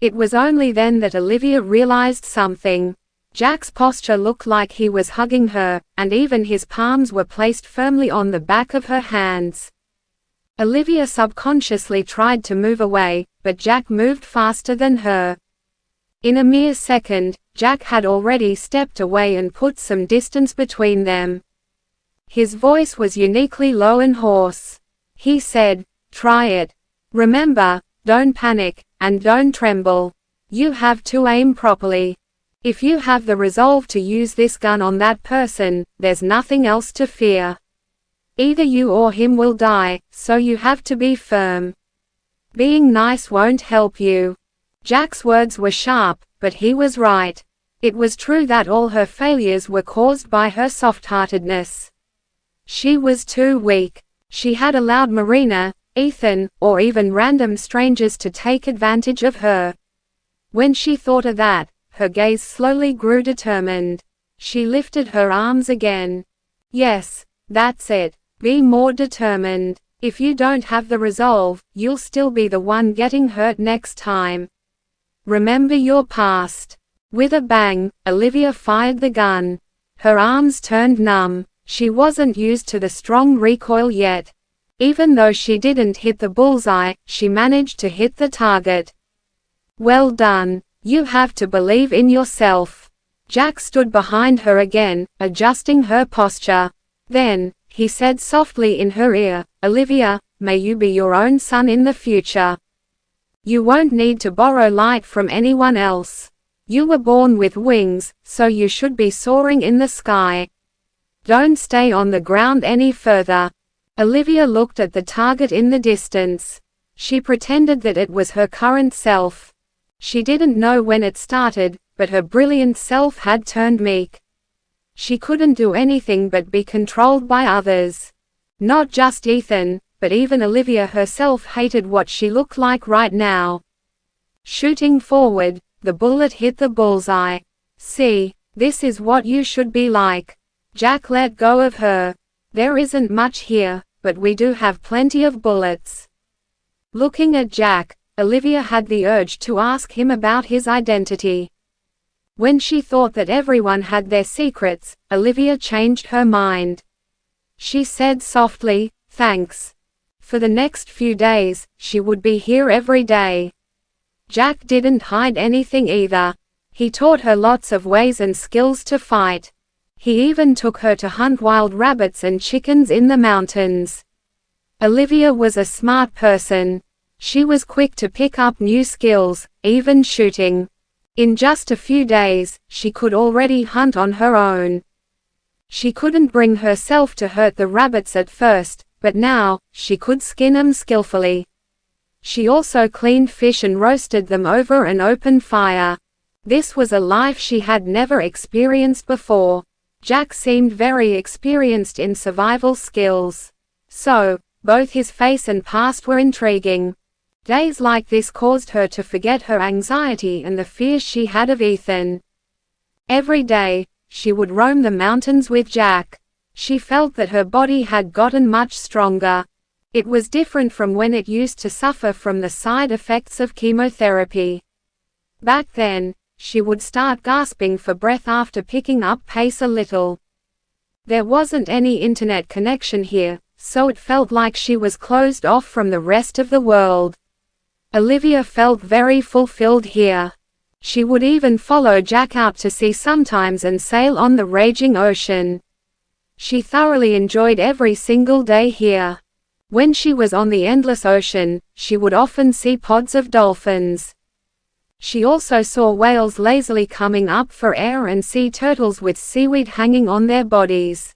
It was only then that Olivia realized something. Jack's posture looked like he was hugging her, and even his palms were placed firmly on the back of her hands. Olivia subconsciously tried to move away, but Jack moved faster than her. In a mere second, Jack had already stepped away and put some distance between them. His voice was uniquely low and hoarse. He said, "Try it. Remember, don't panic, and don't tremble. You have to aim properly. If you have the resolve to use this gun on that person, there's nothing else to fear. Either you or him will die, so you have to be firm. Being nice won't help you." Jack's words were sharp, but he was right. It was true that all her failures were caused by her soft-heartedness. She was too weak. She had allowed Marina, Ethan, or even random strangers to take advantage of her. When she thought of that, her gaze slowly grew determined. She lifted her arms again. Yes, that's it. Be more determined. If you don't have the resolve, you'll still be the one getting hurt next time. Remember your past. With a bang, Olivia fired the gun. Her arms turned numb. She wasn't used to the strong recoil yet. Even though she didn't hit the bullseye, she managed to hit the target. Well done. You have to believe in yourself. Jack stood behind her again, adjusting her posture. Then, he said softly in her ear, Olivia, may you be your own sun in the future. You won't need to borrow light from anyone else. You were born with wings, so you should be soaring in the sky. Don't stay on the ground any further. Olivia looked at the target in the distance. She pretended that it was her current self. She didn't know when it started, but her brilliant self had turned meek. She couldn't do anything but be controlled by others. Not just Ethan, but even Olivia herself hated what she looked like right now. Shooting forward, the bullet hit the bullseye. See, this is what you should be like. Jack let go of her. There isn't much here, but we do have plenty of bullets. Looking at Jack, Olivia had the urge to ask him about his identity. When she thought that everyone had their secrets, Olivia changed her mind. She said softly, thanks. For the next few days, she would be here every day. Jack didn't hide anything either. He taught her lots of ways and skills to fight. He even took her to hunt wild rabbits and chickens in the mountains. Olivia was a smart person. She was quick to pick up new skills, even shooting. In just a few days, she could already hunt on her own. She couldn't bring herself to hurt the rabbits at first, but now, she could skin them skillfully. She also cleaned fish and roasted them over an open fire. This was a life she had never experienced before. Jack seemed very experienced in survival skills. So, both his face and past were intriguing. Days like this caused her to forget her anxiety and the fears she had of Ethan. Every day, she would roam the mountains with Jack. She felt that her body had gotten much stronger. It was different from when it used to suffer from the side effects of chemotherapy. Back then, she would start gasping for breath after picking up pace a little. There wasn't any internet connection here, so it felt like she was closed off from the rest of the world. Olivia felt very fulfilled here. She would even follow Jack out to sea sometimes and sail on the raging ocean. She thoroughly enjoyed every single day here. When she was on the endless ocean, she would often see pods of dolphins. She also saw whales lazily coming up for air and sea turtles with seaweed hanging on their bodies.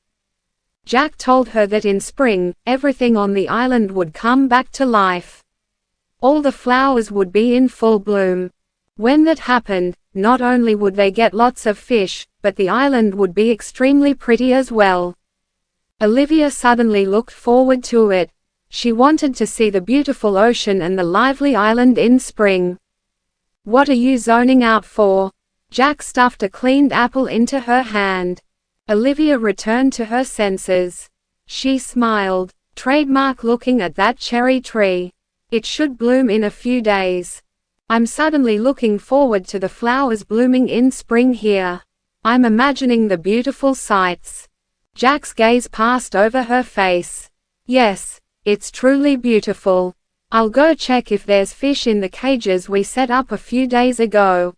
Jack told her that in spring, everything on the island would come back to life. All the flowers would be in full bloom. When that happened, not only would they get lots of fish, but the island would be extremely pretty as well. Olivia suddenly looked forward to it. She wanted to see the beautiful ocean and the lively island in spring. What are you zoning out for? Jack stuffed a cleaned apple into her hand. Olivia returned to her senses. She smiled, trademark looking at that cherry tree. It should bloom in a few days. I'm suddenly looking forward to the flowers blooming in spring here. I'm imagining the beautiful sights. Jack's gaze passed over her face. Yes, it's truly beautiful. I'll go check if there's fish in the cages we set up a few days ago.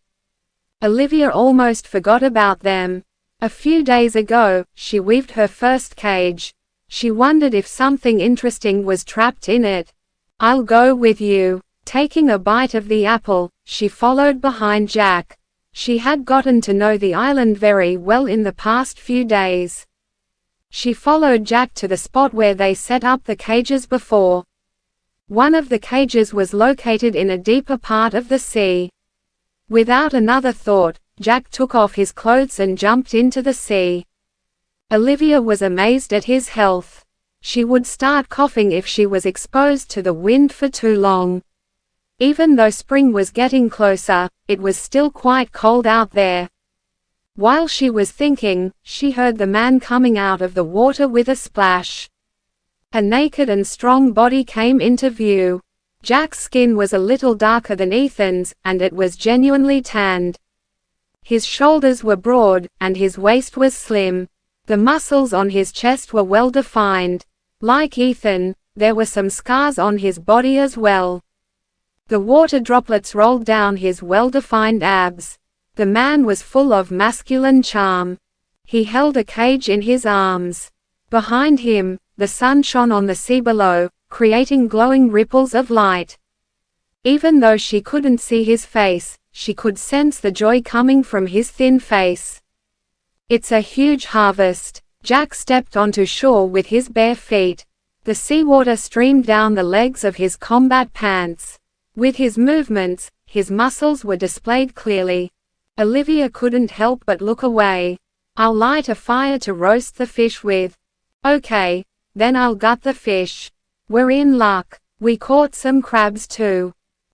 Olivia almost forgot about them. A few days ago, she weaved her first cage. She wondered if something interesting was trapped in it. I'll go with you. Taking a bite of the apple, she followed behind Jack. She had gotten to know the island very well in the past few days. She followed Jack to the spot where they set up the cages before. One of the cages was located in a deeper part of the sea. Without another thought, Jack took off his clothes and jumped into the sea. Olivia was amazed at his health. She would start coughing if she was exposed to the wind for too long. Even though spring was getting closer, it was still quite cold out there. While she was thinking, she heard the man coming out of the water with a splash. A naked and strong body came into view. Jack's skin was a little darker than Ethan's, and it was genuinely tanned. His shoulders were broad, and his waist was slim. The muscles on his chest were well defined. Like Ethan, there were some scars on his body as well. The water droplets rolled down his well-defined abs. The man was full of masculine charm. He held a cage in his arms. Behind him, the sun shone on the sea below, creating glowing ripples of light. Even though she couldn't see his face, she could sense the joy coming from his thin face. It's a huge harvest. Jack stepped onto shore with his bare feet. The seawater streamed down the legs of his combat pants. With his movements, his muscles were displayed clearly. Olivia couldn't help but look away. I'll light a fire to roast the fish with. Okay, then I'll gut the fish. We're in luck. We caught some crabs too.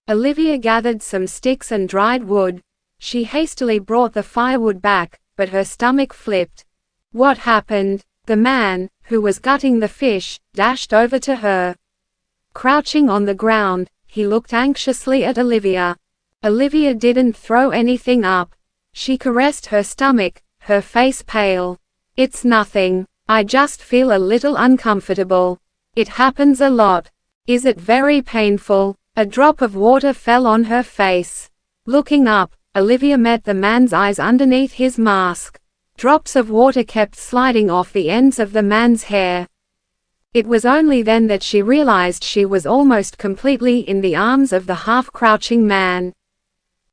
Olivia gathered some sticks and dried wood. She hastily brought the firewood back, but her stomach flipped. What happened? The man, who was gutting the fish, dashed over to her. Crouching on the ground, he looked anxiously at Olivia. Olivia didn't throw anything up. She caressed her stomach, her face pale. It's nothing. I just feel a little uncomfortable. It happens a lot. Is it very painful? A drop of water fell on her face. Looking up, Olivia met the man's eyes underneath his mask. Drops of water kept sliding off the ends of the man's hair. It was only then that she realized she was almost completely in the arms of the half-crouching man.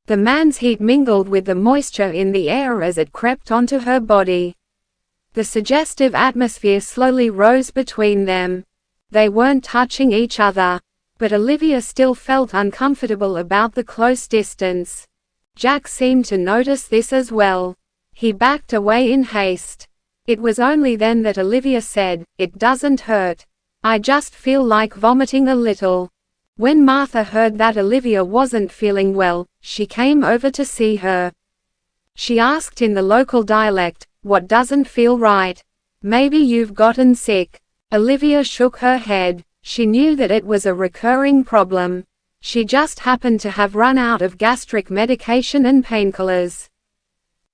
The man's heat mingled with the moisture in the air as it crept onto her body. The suggestive atmosphere slowly rose between them. They weren't touching each other, but Olivia still felt uncomfortable about the close distance. Jack seemed to notice this as well. He backed away in haste. It was only then that Olivia said, "It doesn't hurt. I just feel like vomiting a little." When Martha heard that Olivia wasn't feeling well, she came over to see her. She asked in the local dialect, "What doesn't feel right? Maybe you've gotten sick." Olivia shook her head. She knew that it was a recurring problem. She just happened to have run out of gastric medication and painkillers.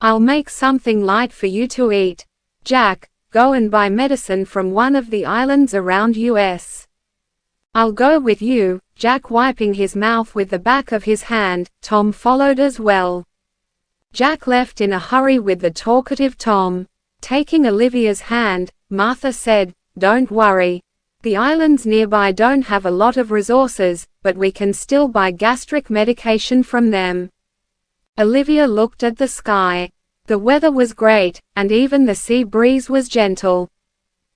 "I'll make something light for you to eat. Jack, go and buy medicine from one of the islands around US. I'll go with you." Jack wiping his mouth with the back of his hand, Tom followed as well. Jack left in a hurry with the talkative Tom. Taking Olivia's hand, Martha said, "Don't worry. The islands nearby don't have a lot of resources, but we can still buy gastric medication from them." Olivia looked at the sky. The weather was great, and even the sea breeze was gentle.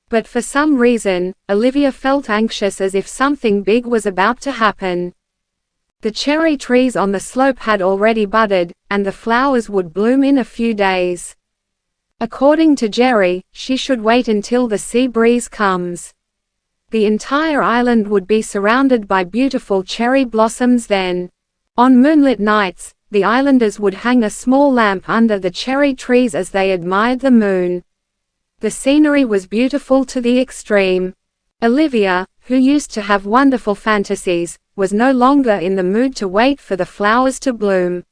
But for some reason, Olivia felt anxious as if something big was about to happen. The cherry trees on the slope had already budded, and the flowers would bloom in a few days. According to Jerry, she should wait until the sea breeze comes. The entire island would be surrounded by beautiful cherry blossoms then. On moonlit nights, the islanders would hang a small lamp under the cherry trees as they admired the moon. The scenery was beautiful to the extreme. Olivia, who used to have wonderful fantasies, was no longer in the mood to wait for the flowers to bloom.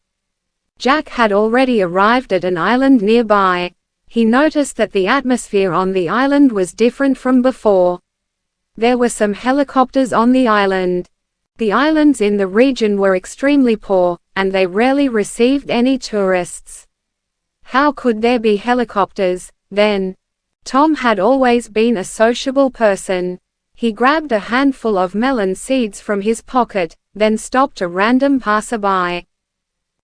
Jack had already arrived at an island nearby. He noticed that the atmosphere on the island was different from before. There were some helicopters on the island. The islands in the region were extremely poor, and they rarely received any tourists. How could there be helicopters, then? Tom had always been a sociable person. He grabbed a handful of melon seeds from his pocket, then stopped a random passerby.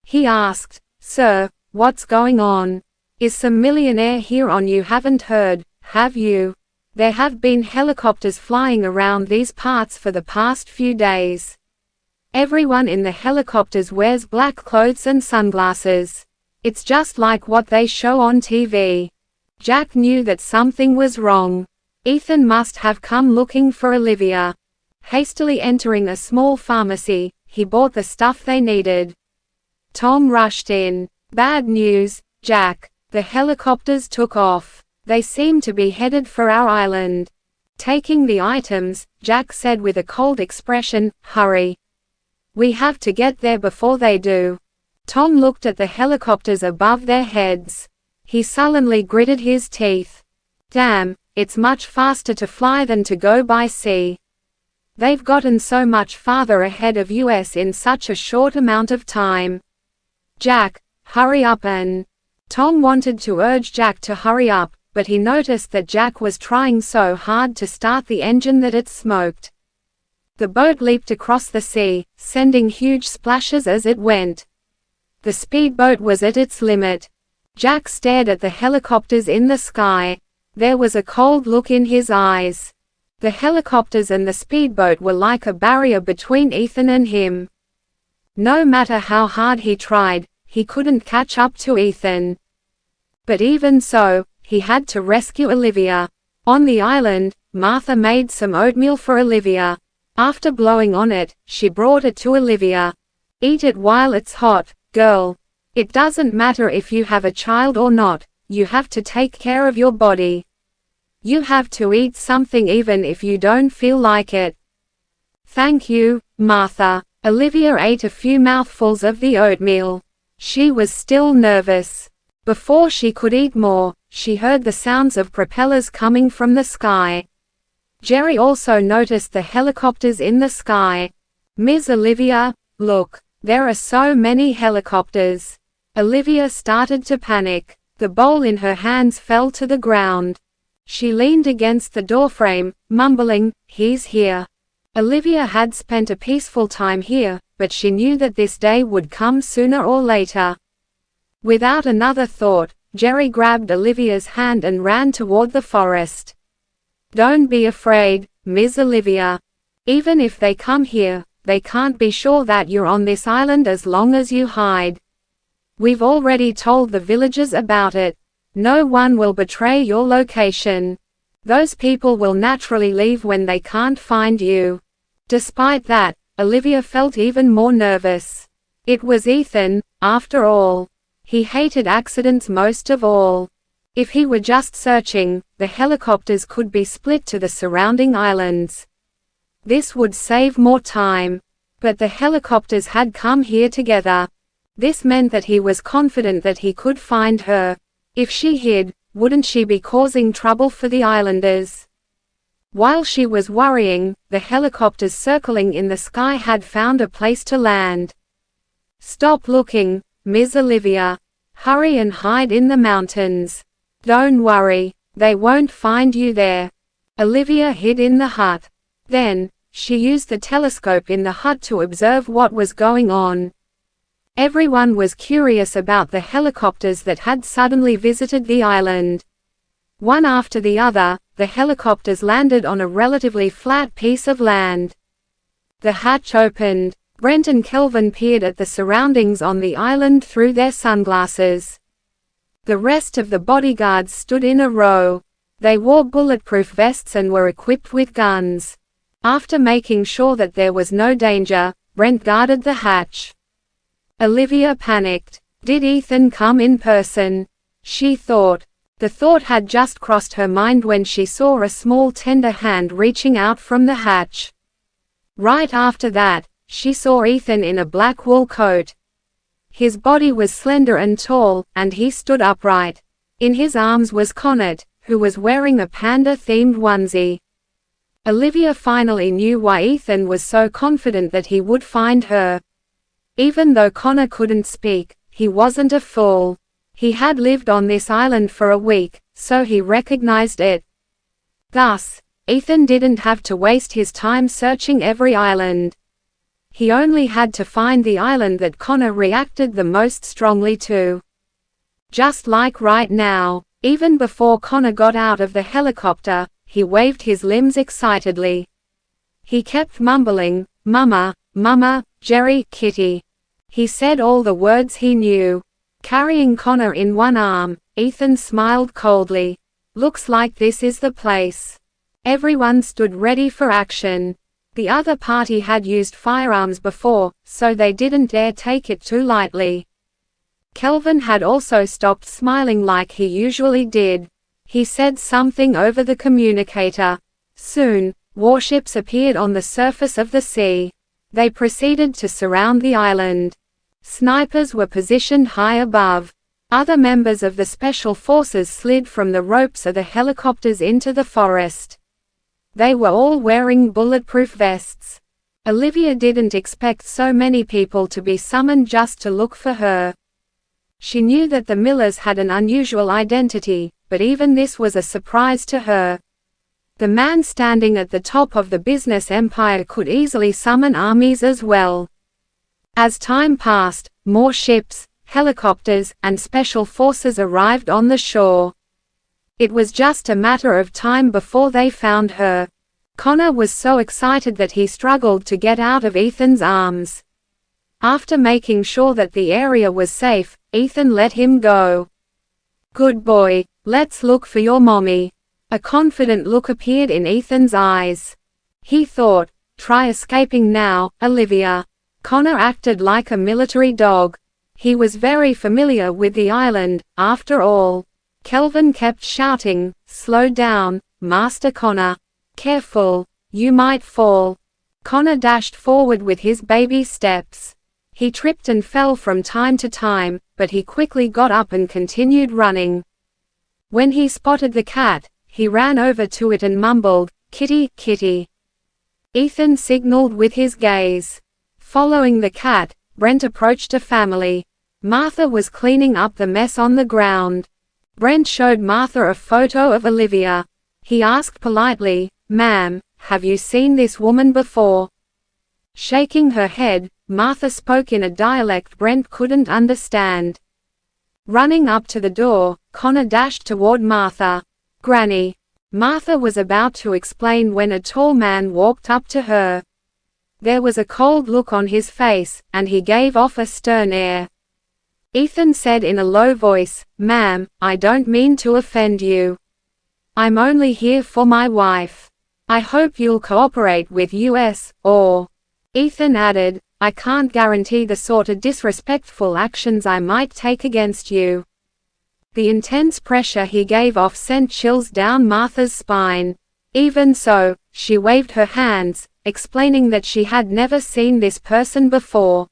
He asked, "Sir, what's going on? Is some millionaire here on you haven't heard, have you? There have been helicopters flying around these parts for the past few days." Everyone in the helicopters wears black clothes and sunglasses. It's just like what they show on TV. Jack knew that something was wrong. Ethan must have come looking for Olivia. Hastily entering a small pharmacy, he bought the stuff they needed. Tom rushed in. Bad news, Jack. The helicopters took off. They seem to be headed for our island. Taking the items, Jack said with a cold expression, "Hurry. We have to get there before they do." Tom looked at the helicopters above their heads. He sullenly gritted his teeth. Damn, it's much faster to fly than to go by sea. They've gotten so much farther ahead of us in such a short amount of time. Jack, hurry up and… Tom wanted to urge Jack to hurry up, but he noticed that Jack was trying so hard to start the engine that it smoked. The boat leaped across the sea, sending huge splashes as it went. The speedboat was at its limit. Jack stared at the helicopters in the sky. There was a cold look in his eyes. The helicopters and the speedboat were like a barrier between Ethan and him. No matter how hard he tried, he couldn't catch up to Ethan. But even so, he had to rescue Olivia. On the island, Martha made some oatmeal for Olivia. After blowing on it, she brought it to Olivia. Eat it while it's hot, girl. It doesn't matter if you have a child or not, you have to take care of your body. You have to eat something even if you don't feel like it. Thank you, Martha. Olivia ate a few mouthfuls of the oatmeal. She was still nervous. Before she could eat more, she heard the sounds of propellers coming from the sky. Jerry also noticed the helicopters in the sky. Miss Olivia, look, there are so many helicopters. Olivia started to panic. The bowl in her hands fell to the ground. She leaned against the doorframe, mumbling, "He's here." Olivia had spent a peaceful time here, but she knew that this day would come sooner or later. Without another thought, Jerry grabbed Olivia's hand and ran toward the forest. Don't be afraid, Miss Olivia. Even if they come here, they can't be sure that you're on this island as long as you hide. We've already told the villagers about it. No one will betray your location. Those people will naturally leave when they can't find you. Despite that, Olivia felt even more nervous. It was Ethan, after all. He hated accidents most of all. If he were just searching, the helicopters could be split to the surrounding islands. This would save more time. But the helicopters had come here together. This meant that he was confident that he could find her. If she hid, wouldn't she be causing trouble for the islanders? While she was worrying, the helicopters circling in the sky had found a place to land. Stop looking, Miss Olivia. Hurry and hide in the mountains. Don't worry, they won't find you there. Olivia hid in the hut. Then, she used the telescope in the hut to observe what was going on. Everyone was curious about the helicopters that had suddenly visited the island. One after the other, the helicopters landed on a relatively flat piece of land. The hatch opened. Brent and Kelvin peered at the surroundings on the island through their sunglasses. The rest of the bodyguards stood in a row. They wore bulletproof vests and were equipped with guns. After making sure that there was no danger, Brent guarded the hatch. Olivia panicked. Did Ethan come in person? She thought. The thought had just crossed her mind when she saw a small tender hand reaching out from the hatch. Right after that, she saw Ethan in a black wool coat. His body was slender and tall, and he stood upright. In his arms was Connett, who was wearing a panda-themed onesie. Olivia finally knew why Ethan was so confident that he would find her. Even though Connor couldn't speak, he wasn't a fool. He had lived on this island for a week, so he recognized it. Thus, Ethan didn't have to waste his time searching every island. He only had to find the island that Connor reacted the most strongly to. Just like right now, even before Connor got out of the helicopter, he waved his limbs excitedly. He kept mumbling, "Mama, Mama, Jerry, Kitty. He said all the words he knew. Carrying Connor in one arm, Ethan smiled coldly. Looks like this is the place. Everyone stood ready for action. The other party had used firearms before, so they didn't dare take it too lightly. Kelvin had also stopped smiling like he usually did. He said something over the communicator. Soon, warships appeared on the surface of the sea. They proceeded to surround the island. Snipers were positioned high above. Other members of the special forces slid from the ropes of the helicopters into the forest. They were all wearing bulletproof vests. Olivia didn't expect so many people to be summoned just to look for her. She knew that the Millers had an unusual identity, but even this was a surprise to her. The man standing at the top of the business empire could easily summon armies as well. As time passed, more ships, helicopters, and special forces arrived on the shore. It was just a matter of time before they found her. Connor was so excited that he struggled to get out of Ethan's arms. After making sure that the area was safe, Ethan let him go. "Good boy, let's look for your mommy." A confident look appeared in Ethan's eyes. He thought, "Try escaping now, Olivia." Connor acted like a military dog. He was very familiar with the island, after all. Kelvin kept shouting, "Slow down, Master Connor. Careful, you might fall." Connor dashed forward with his baby steps. He tripped and fell from time to time, but he quickly got up and continued running. When he spotted the cat, he ran over to it and mumbled, "Kitty, kitty." Ethan signaled with his gaze. Following the cat, Brent approached a family. Martha was cleaning up the mess on the ground. Brent showed Martha a photo of Olivia. He asked politely, "Ma'am, have you seen this woman before?" Shaking her head, Martha spoke in a dialect Brent couldn't understand. Running up to the door, Connor dashed toward Martha. "Granny." Martha was about to explain when a tall man walked up to her. There was a cold look on his face, and he gave off a stern air. Ethan said in a low voice, "Ma'am, I don't mean to offend you. I'm only here for my wife. I hope you'll cooperate with us, or—" Ethan added, "I can't guarantee the sort of disrespectful actions I might take against you." The intense pressure he gave off sent chills down Martha's spine. Even so, she waved her hands, explaining that she had never seen this person before.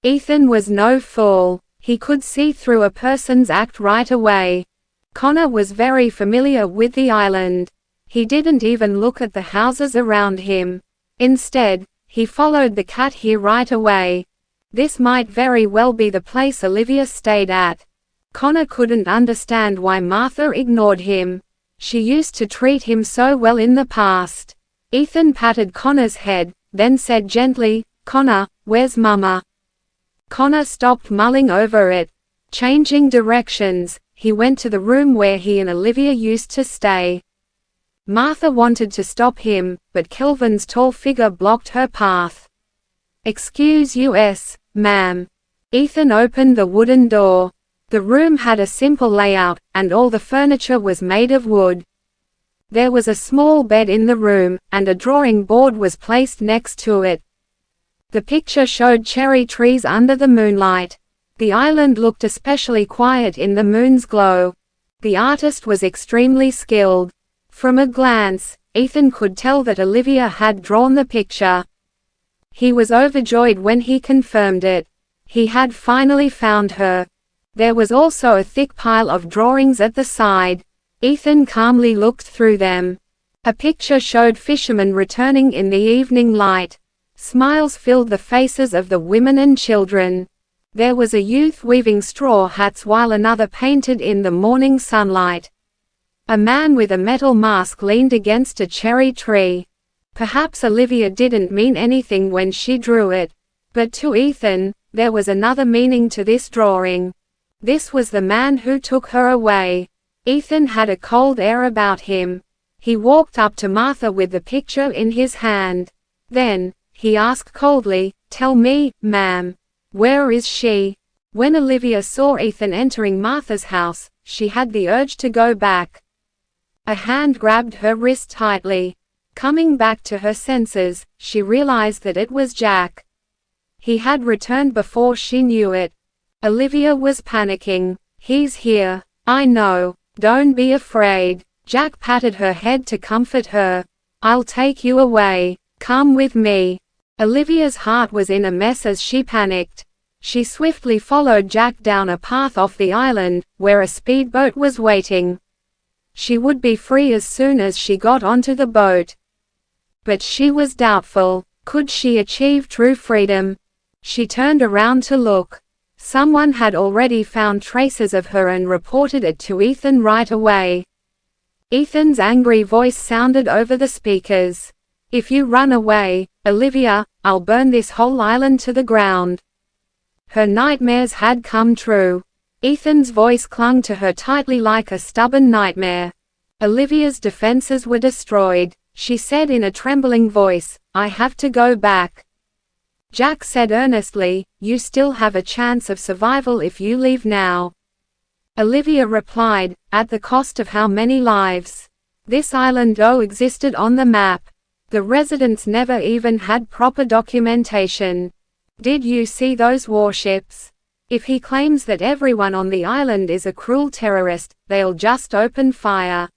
Ethan was no fool. He could see through a person's act right away. Connor was very familiar with the island. He didn't even look at the houses around him. Instead, he followed the cat here right away. This might very well be the place Olivia stayed at. Connor couldn't understand why Martha ignored him. She used to treat him so well in the past. Ethan patted Connor's head, then said gently, "Connor, where's Mama?" Connor stopped mulling over it. Changing directions, he went to the room where he and Olivia used to stay. Martha wanted to stop him, but Kelvin's tall figure blocked her path. "Excuse us, ma'am." Ethan opened the wooden door. The room had a simple layout, and all the furniture was made of wood. There was a small bed in the room, and a drawing board was placed next to it. The picture showed cherry trees under the moonlight. The island looked especially quiet in the moon's glow. The artist was extremely skilled. From a glance, Ethan could tell that Olivia had drawn the picture. He was overjoyed when he confirmed it. He had finally found her. There was also a thick pile of drawings at the side. Ethan calmly looked through them. A picture showed fishermen returning in the evening light. Smiles filled the faces of the women and children. There was a youth weaving straw hats while another painted in the morning sunlight. A man with a metal mask leaned against a cherry tree. Perhaps Olivia didn't mean anything when she drew it. But to Ethan, there was another meaning to this drawing. This was the man who took her away. Ethan had a cold air about him. He walked up to Martha with the picture in his hand. Then, he asked coldly. "Tell me, ma'am. Where is she?" When Olivia saw Ethan entering Martha's house, she had the urge to go back. A hand grabbed her wrist tightly. Coming back to her senses, she realized that it was Jack. He had returned before she knew it. Olivia was panicking. "He's here. I know. Don't be afraid." Jack patted her head to comfort her. "I'll take you away. Come with me." Olivia's heart was in a mess as she panicked. She swiftly followed Jack down a path off the island, where a speedboat was waiting. She would be free as soon as she got onto the boat. But she was doubtful. Could she achieve true freedom? She turned around to look. Someone had already found traces of her and reported it to Ethan right away. Ethan's angry voice sounded over the speakers. "If you run away, Olivia, I'll burn this whole island to the ground." Her nightmares had come true. Ethan's voice clung to her tightly like a stubborn nightmare. Olivia's defenses were destroyed. She said in a trembling voice, "I have to go back." Jack said earnestly, "You still have a chance of survival if you leave now." Olivia replied, "At the cost of how many lives? This island existed on the map. The residents never even had proper documentation. Did you see those warships? If he claims that everyone on the island is a cruel terrorist, they'll just open fire.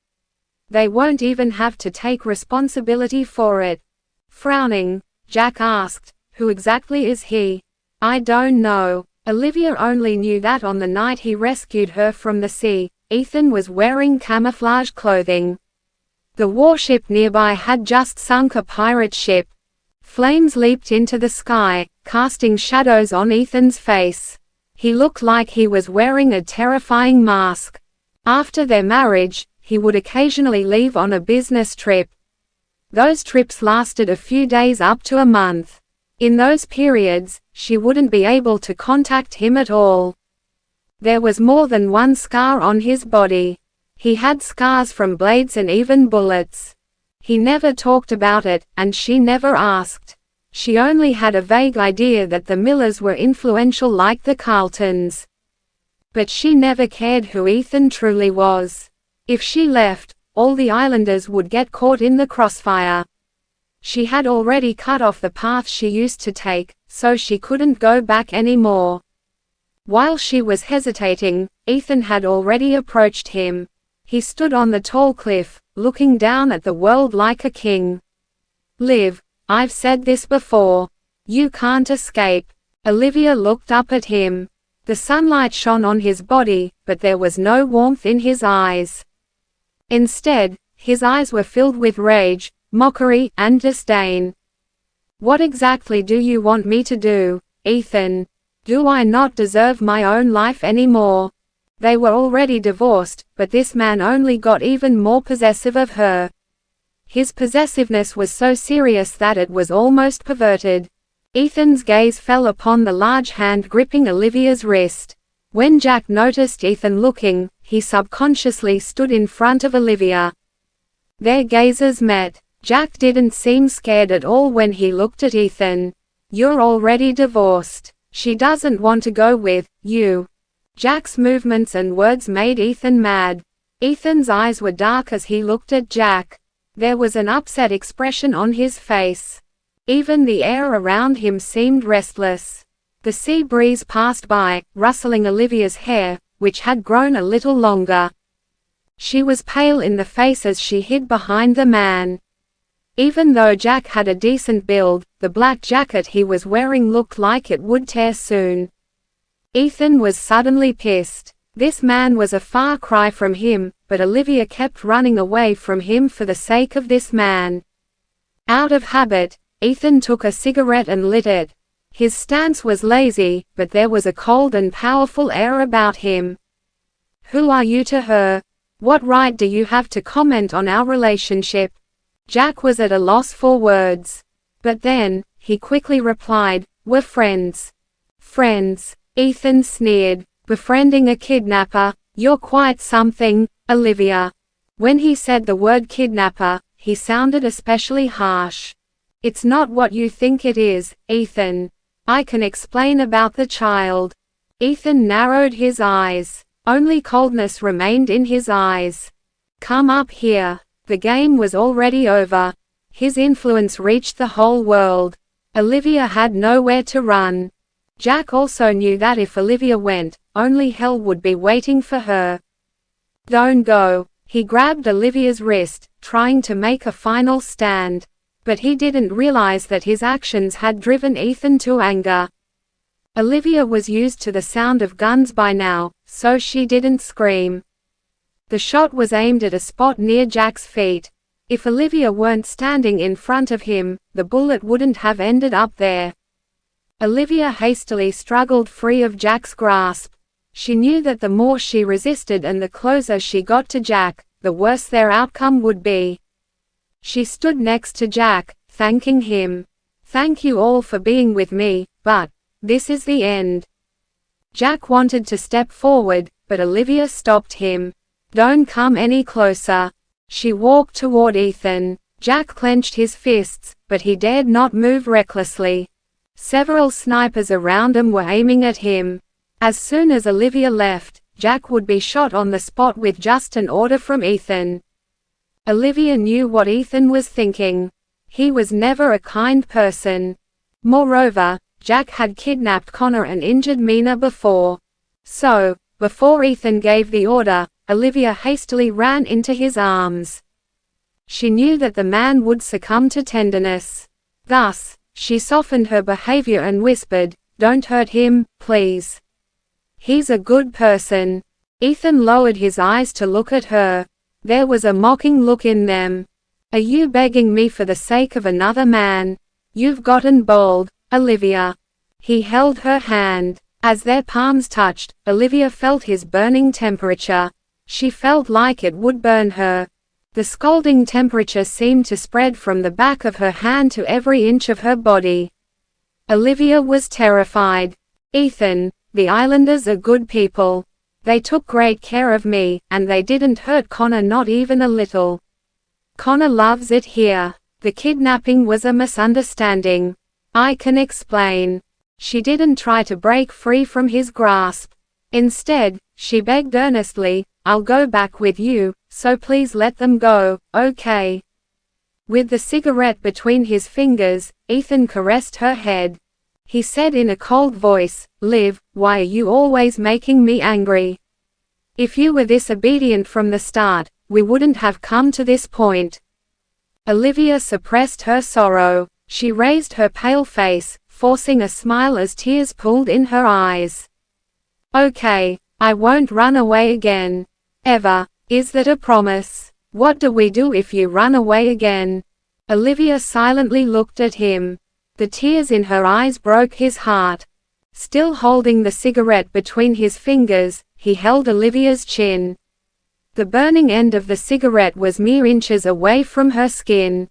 They won't even have to take responsibility for it." Frowning, Jack asked, "Who exactly is he?" "I don't know." Olivia only knew that on the night he rescued her from the sea, Ethan was wearing camouflage clothing. The warship nearby had just sunk a pirate ship. Flames leaped into the sky, casting shadows on Ethan's face. He looked like he was wearing a terrifying mask. After their marriage, he would occasionally leave on a business trip. Those trips lasted a few days up to a month. In those periods, she wouldn't be able to contact him at all. There was more than one scar on his body. He had scars from blades and even bullets. He never talked about it, and she never asked. She only had a vague idea that the Millers were influential like the Carltons. But she never cared who Ethan truly was. If she left, all the islanders would get caught in the crossfire. She had already cut off the path she used to take, so she couldn't go back anymore. While she was hesitating, Ethan had already approached him. He stood on the tall cliff, looking down at the world like a king. "Liv, I've said this before. You can't escape." Olivia looked up at him. The sunlight shone on his body, but there was no warmth in his eyes. Instead, his eyes were filled with rage, mockery, and disdain. "What exactly do you want me to do, Ethan? Do I not deserve my own life anymore?" They were already divorced, but this man only got even more possessive of her. His possessiveness was so serious that it was almost perverted. Ethan's gaze fell upon the large hand gripping Olivia's wrist. When Jack noticed Ethan looking, he subconsciously stood in front of Olivia. Their gazes met. Jack didn't seem scared at all when he looked at Ethan. "You're already divorced. She doesn't want to go with you." Jack's movements and words made Ethan mad. Ethan's eyes were dark as he looked at Jack. There was an upset expression on his face. Even the air around him seemed restless. The sea breeze passed by, rustling Olivia's hair, which had grown a little longer. She was pale in the face as she hid behind the man. Even though Jack had a decent build, the black jacket he was wearing looked like it would tear soon. Ethan was suddenly pissed. This man was a far cry from him, but Olivia kept running away from him for the sake of this man. Out of habit, Ethan took a cigarette and lit it. His stance was lazy, but there was a cold and powerful air about him. "Who are you to her? What right do you have to comment on our relationship?" Jack was at a loss for words. But then, he quickly replied, "We're friends." "Friends?" Ethan sneered. "Befriending a kidnapper? You're quite something, Olivia." When he said the word kidnapper, he sounded especially harsh. It's not what you think it is, Ethan. I can explain about the child. Ethan narrowed his eyes. Only coldness remained in his eyes. Come up here. The game was already over. His influence reached the whole world. Olivia had nowhere to run. Jack also knew that if Olivia went, only hell would be waiting for her. Don't go. He grabbed Olivia's wrist, trying to make a final stand. But he didn't realize that his actions had driven Ethan to anger. Olivia was used to the sound of guns by now, so she didn't scream. The shot was aimed at a spot near Jack's feet. If Olivia weren't standing in front of him, the bullet wouldn't have ended up there. Olivia hastily struggled free of Jack's grasp. She knew that the more she resisted and the closer she got to Jack, the worse their outcome would be. She stood next to Jack, thanking him. Thank you all for being with me, but this is the end. Jack wanted to step forward, but Olivia stopped him. Don't come any closer. She walked toward Ethan. Jack clenched his fists, but he dared not move recklessly. Several snipers around him were aiming at him. As soon as Olivia left, Jack would be shot on the spot with just an order from Ethan. Olivia knew what Ethan was thinking. He was never a kind person. Moreover, Jack had kidnapped Connor and injured Mina before. So, before Ethan gave the order, Olivia hastily ran into his arms. She knew that the man would succumb to tenderness. Thus, she softened her behavior and whispered, "Don't hurt him, please. He's a good person." Ethan lowered his eyes to look at her. There was a mocking look in them. "Are you begging me for the sake of another man? You've gotten bold, Olivia." He held her hand. As their palms touched, Olivia felt his burning temperature. She felt like it would burn her. The scalding temperature seemed to spread from the back of her hand to every inch of her body. Olivia was terrified. "Ethan, the islanders are good people. They took great care of me, and they didn't hurt Connor, not even a little. Connor loves it here. The kidnapping was a misunderstanding. I can explain." She didn't try to break free from his grasp. Instead, she begged earnestly, "I'll go back with you, so please let them go, okay?" With the cigarette between his fingers, Ethan caressed her head. He said in a cold voice, "Liv, why are you always making me angry? If you were this obedient from the start, we wouldn't have come to this point." Olivia suppressed her sorrow. She raised her pale face, forcing a smile as tears pooled in her eyes. "Okay, I won't run away again. Ever. Is that a promise? What do we do if you run away again?" Olivia silently looked at him. The tears in her eyes broke his heart. Still holding the cigarette between his fingers, he held Olivia's chin. The burning end of the cigarette was mere inches away from her skin.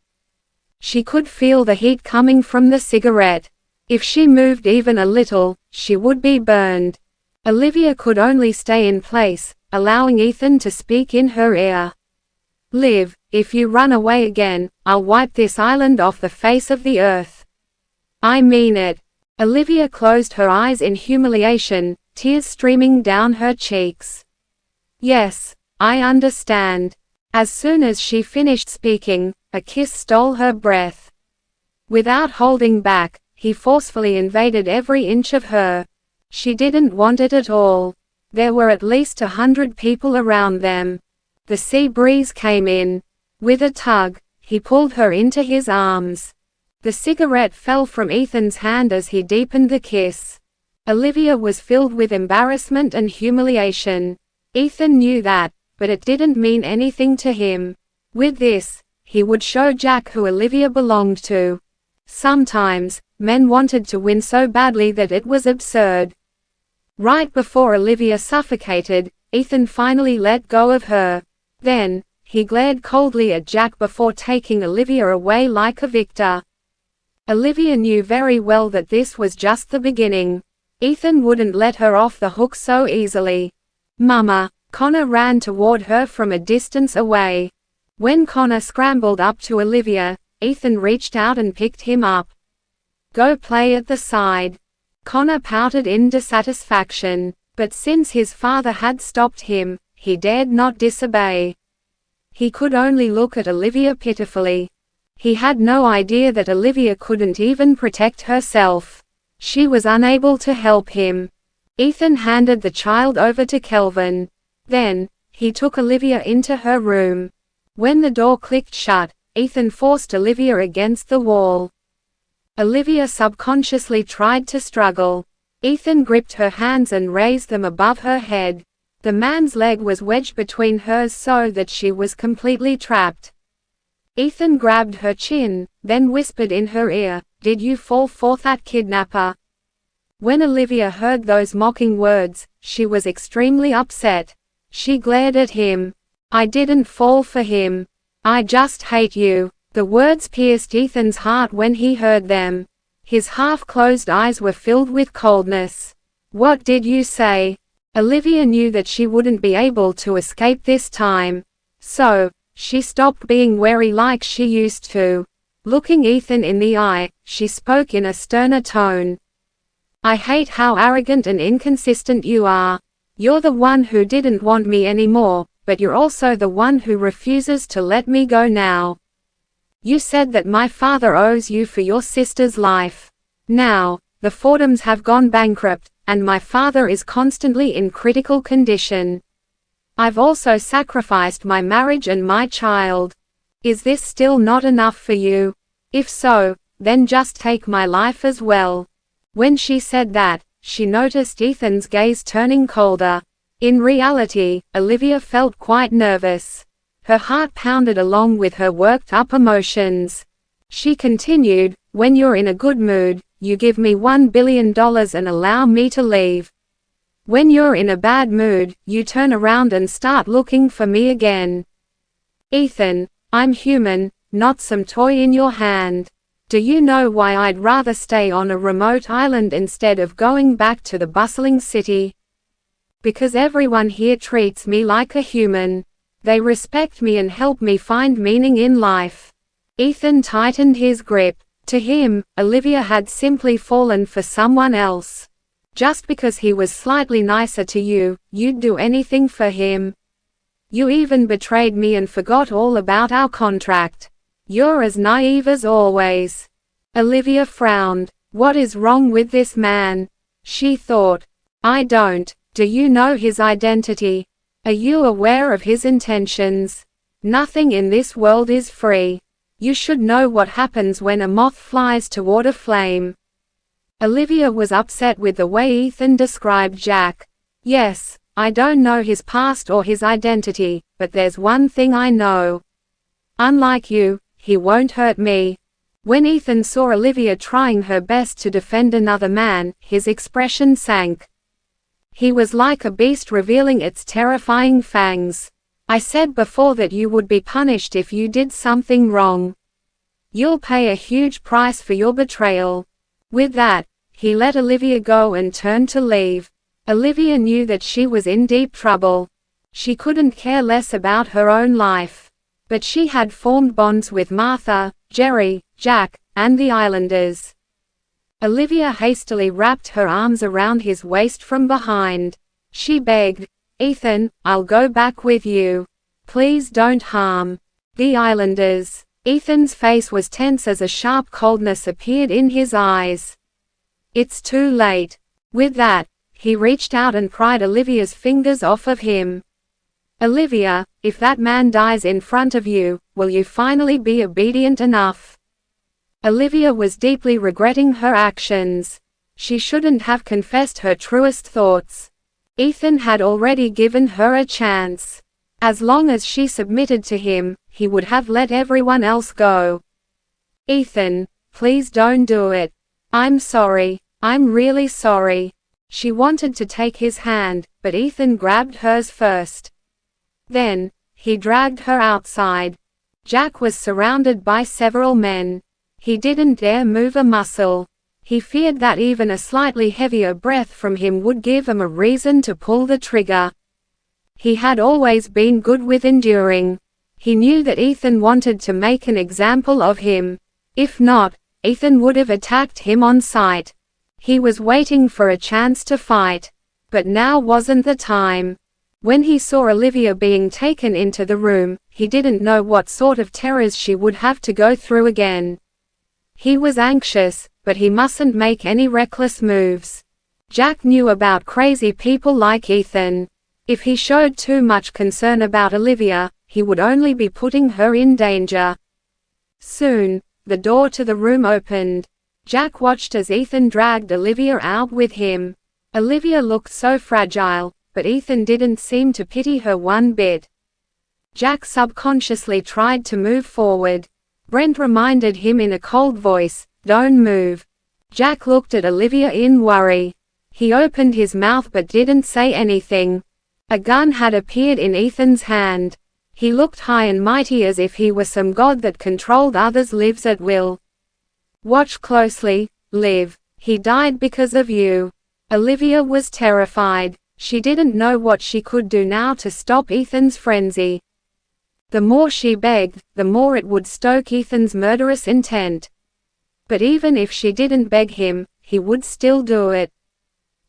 She could feel the heat coming from the cigarette. If she moved even a little, she would be burned. Olivia could only stay in place, allowing Ethan to speak in her ear. "Liv, if you run away again, I'll wipe this island off the face of the earth. I mean it." Olivia closed her eyes in humiliation, tears streaming down her cheeks. "Yes, I understand." As soon as she finished speaking, a kiss stole her breath. Without holding back, he forcefully invaded every inch of her. She didn't want it at all. There were at least 100 people around them. The sea breeze came in. With a tug, he pulled her into his arms. The cigarette fell from Ethan's hand as he deepened the kiss. Olivia was filled with embarrassment and humiliation. Ethan knew that, but it didn't mean anything to him. With this, he would show Jack who Olivia belonged to. Sometimes, men wanted to win so badly that it was absurd. Right before Olivia suffocated, Ethan finally let go of her. Then, he glared coldly at Jack before taking Olivia away like a victor. Olivia knew very well that this was just the beginning. Ethan wouldn't let her off the hook so easily. "Mama!" Connor ran toward her from a distance away. When Connor scrambled up to Olivia, Ethan reached out and picked him up. "Go play at the side." Connor pouted in dissatisfaction, but since his father had stopped him, he dared not disobey. He could only look at Olivia pitifully. He had no idea that Olivia couldn't even protect herself. She was unable to help him. Ethan handed the child over to Kelvin. Then, he took Olivia into her room. When the door clicked shut, Ethan forced Olivia against the wall. Olivia subconsciously tried to struggle. Ethan gripped her hands and raised them above her head. The man's leg was wedged between hers so that she was completely trapped. Ethan grabbed her chin, then whispered in her ear, "Did you fall for that kidnapper?" When Olivia heard those mocking words, she was extremely upset. She glared at him. "I didn't fall for him. I just hate you." The words pierced Ethan's heart when he heard them. His half-closed eyes were filled with coldness. "What did you say?" Olivia knew that she wouldn't be able to escape this time. So, she stopped being wary like she used to. Looking Ethan in the eye, she spoke in a sterner tone. "I hate how arrogant and inconsistent you are. You're the one who didn't want me anymore, but you're also the one who refuses to let me go now. You said that my father owes you for your sister's life. Now, the Fordhams have gone bankrupt, and my father is constantly in critical condition. I've also sacrificed my marriage and my child. Is this still not enough for you? If so, then just take my life as well." When she said that, she noticed Ethan's gaze turning colder. In reality, Olivia felt quite nervous. Her heart pounded along with her worked-up emotions. She continued, "When you're in a good mood, you give me $1 billion and allow me to leave. When you're in a bad mood, you turn around and start looking for me again. Ethan, I'm human, not some toy in your hand. Do you know why I'd rather stay on a remote island instead of going back to the bustling city? Because everyone here treats me like a human. They respect me and help me find meaning in life." Ethan tightened his grip. To him, Olivia had simply fallen for someone else. Just because he was slightly nicer to you, you'd do anything for him. You even betrayed me and forgot all about our contract. You're as naive as always. Olivia frowned. What is wrong with this man? She thought. I don't. Do you know his identity? Are you aware of his intentions? Nothing in this world is free. You should know what happens when a moth flies toward a flame. Olivia was upset with the way Ethan described Jack. Yes, I don't know his past or his identity, but there's one thing I know. Unlike you, he won't hurt me. When Ethan saw Olivia trying her best to defend another man, his expression sank. He was like a beast revealing its terrifying fangs. I said before that you would be punished if you did something wrong. You'll pay a huge price for your betrayal. With that, he let Olivia go and turned to leave. Olivia knew that she was in deep trouble. She couldn't care less about her own life. But she had formed bonds with Martha, Jerry, Jack, and the Islanders. Olivia hastily wrapped her arms around his waist from behind. She begged, Ethan, I'll go back with you. Please don't harm the Islanders. Ethan's face was tense as a sharp coldness appeared in his eyes. It's too late. With that, he reached out and pried Olivia's fingers off of him. Olivia, if that man dies in front of you, will you finally be obedient enough? Olivia was deeply regretting her actions. She shouldn't have confessed her truest thoughts. Ethan had already given her a chance. As long as she submitted to him, he would have let everyone else go. Ethan, please don't do it. I'm sorry. I'm really sorry. She wanted to take his hand, but Ethan grabbed hers first. Then, he dragged her outside. Jack was surrounded by several men. He didn't dare move a muscle. He feared that even a slightly heavier breath from him would give him a reason to pull the trigger. He had always been good with enduring. He knew that Ethan wanted to make an example of him. If not, Ethan would have attacked him on sight. He was waiting for a chance to fight. But now wasn't the time. When he saw Olivia being taken into the room, he didn't know what sort of terrors she would have to go through again. He was anxious, but he mustn't make any reckless moves. Jack knew about crazy people like Ethan. If he showed too much concern about Olivia, he would only be putting her in danger. Soon, the door to the room opened. Jack watched as Ethan dragged Olivia out with him. Olivia looked so fragile, but Ethan didn't seem to pity her one bit. Jack subconsciously tried to move forward. Brent reminded him in a cold voice, "Don't move." Jack looked at Olivia in worry. He opened his mouth but didn't say anything. A gun had appeared in Ethan's hand. He looked high and mighty as if he were some god that controlled others' lives at will. "Watch closely, Liv. He died because of you." Olivia was terrified. She didn't know what she could do now to stop Ethan's frenzy. The more she begged, the more it would stoke Ethan's murderous intent. But even if she didn't beg him, he would still do it.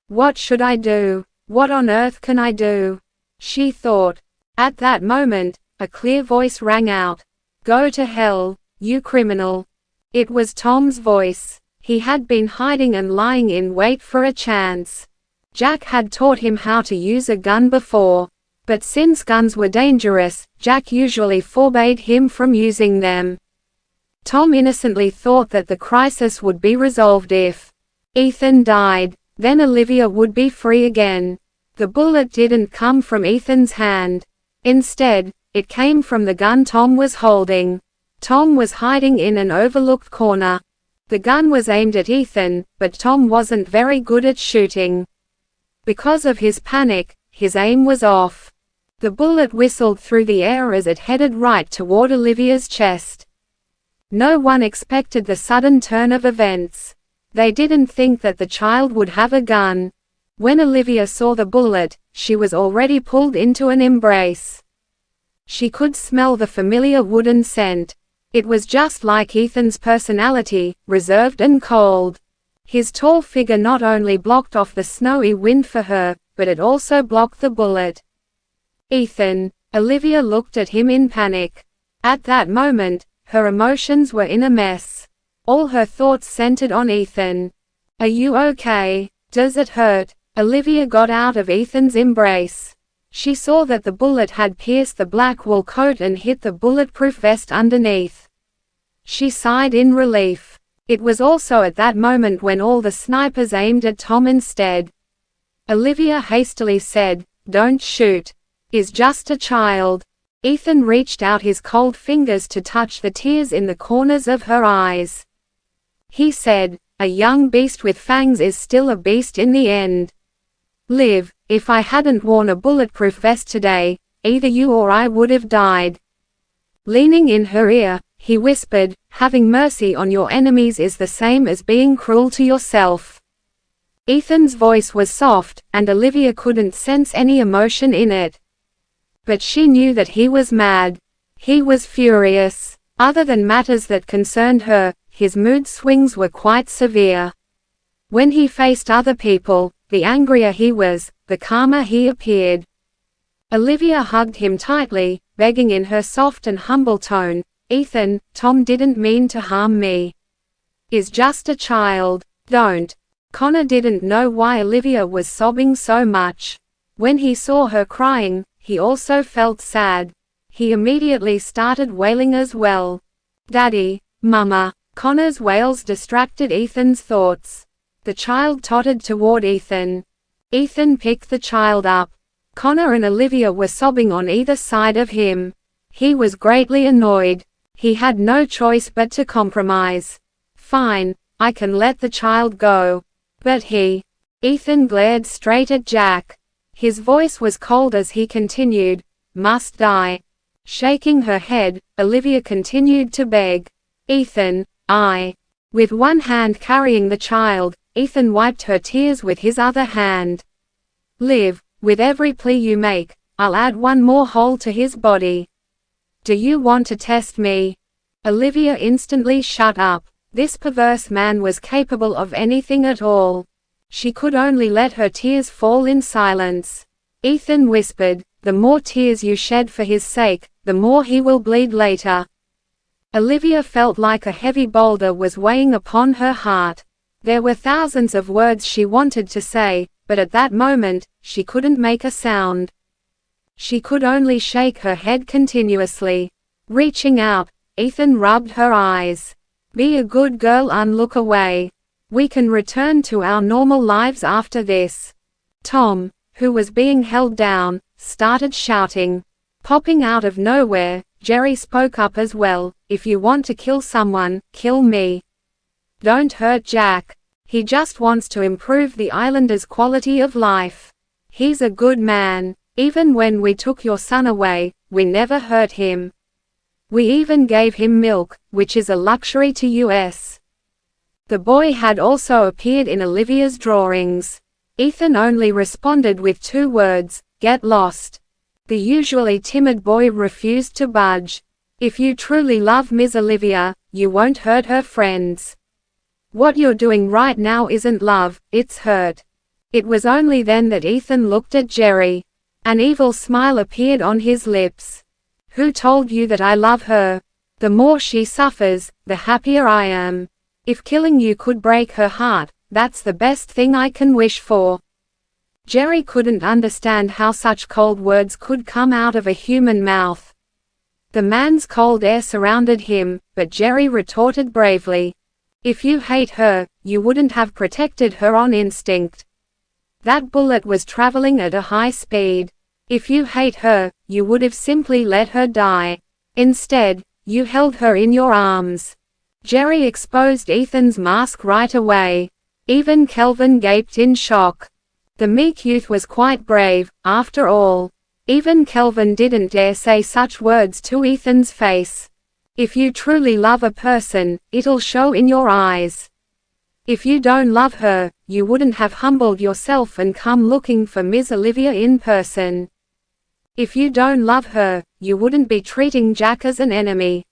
"What should I do? What on earth can I do?" she thought. At that moment, a clear voice rang out. "Go to hell, you criminal." It was Tom's voice. He had been hiding and lying in wait for a chance. Jack had taught him how to use a gun before. But since guns were dangerous, Jack usually forbade him from using them. Tom innocently thought that the crisis would be resolved if Ethan died. Then Olivia would be free again. The bullet didn't come from Ethan's hand. Instead, it came from the gun Tom was holding. Tom was hiding in an overlooked corner. The gun was aimed at Ethan, but Tom wasn't very good at shooting. Because of his panic, his aim was off. The bullet whistled through the air as it headed right toward Olivia's chest. No one expected the sudden turn of events. They didn't think that the child would have a gun. When Olivia saw the bullet, she was already pulled into an embrace. She could smell the familiar wooden scent. It was just like Ethan's personality, reserved and cold. His tall figure not only blocked off the snowy wind for her, but it also blocked the bullet. "Ethan." Olivia looked at him in panic. At that moment, her emotions were in a mess. All her thoughts centered on Ethan. "Are you okay? Does it hurt?" Olivia got out of Ethan's embrace. She saw that the bullet had pierced the black wool coat and hit the bulletproof vest underneath. She sighed in relief. It was also at that moment when all the snipers aimed at Tom instead. Olivia hastily said, "Don't shoot. Is just a child." Ethan reached out his cold fingers to touch the tears in the corners of her eyes. He said, "A young beast with fangs is still a beast in the end. Liv, if I hadn't worn a bulletproof vest today, either you or I would have died." Leaning in her ear, he whispered, "Having mercy on your enemies is the same as being cruel to yourself." Ethan's voice was soft, and Olivia couldn't sense any emotion in it. But she knew that he was mad. He was furious. Other than matters that concerned her, his mood swings were quite severe. When he faced other people, the angrier he was, the calmer he appeared. Olivia hugged him tightly, begging in her soft and humble tone, "Ethan, Tom didn't mean to harm me. Is just a child. Don't." Connor didn't know why Olivia was sobbing so much. When he saw her crying, he also felt sad. He immediately started wailing as well. "Daddy, Mama." Connor's wails distracted Ethan's thoughts. The child tottered toward Ethan. Ethan picked the child up. Connor and Olivia were sobbing on either side of him. He was greatly annoyed. He had no choice but to compromise. "Fine, I can let the child go. But he..." Ethan glared straight at Jack. His voice was cold as he continued, "Must die." Shaking her head, Olivia continued to beg. "Ethan, I..." With one hand carrying the child, Ethan wiped her tears with his other hand. "Liv, with every plea you make, I'll add one more hole to his body." Do you want to test me? Olivia instantly shut up. This perverse man was capable of anything at all. She could only let her tears fall in silence. Ethan whispered, "The more tears you shed for his sake, the more he will bleed later." Olivia felt like a heavy boulder was weighing upon her heart. There were thousands of words she wanted to say, but at that moment, she couldn't make a sound. She could only shake her head continuously. Reaching out, Ethan rubbed her eyes. "Be a good girl and look away. We can return to our normal lives after this." Tom, who was being held down, started shouting. Popping out of nowhere, Jerry spoke up as well, "If you want to kill someone, kill me. Don't hurt Jack. He just wants to improve the islanders' quality of life. He's a good man. Even when we took your son away, we never hurt him. We even gave him milk, which is a luxury to us." The boy had also appeared in Olivia's drawings. Ethan only responded with 2 words, "Get lost." The usually timid boy refused to budge. "If you truly love Miss Olivia, you won't hurt her friends. What you're doing right now isn't love, it's hurt." It was only then that Ethan looked at Jerry. An evil smile appeared on his lips. "Who told you that I love her? The more she suffers, the happier I am. If killing you could break her heart, that's the best thing I can wish for." Jerry couldn't understand how such cold words could come out of a human mouth. The man's cold air surrounded him, but Jerry retorted bravely. "If you hate her, you wouldn't have protected her on instinct. That bullet was traveling at a high speed. If you hate her, you would have simply let her die. Instead, you held her in your arms." Jerry exposed Ethan's mask right away. Even Kelvin gaped in shock. The meek youth was quite brave, after all. Even Kelvin didn't dare say such words to Ethan's face. "If you truly love a person, it'll show in your eyes. If you don't love her, you wouldn't have humbled yourself and come looking for Miss Olivia in person. If you don't love her, you wouldn't be treating Jack as an enemy.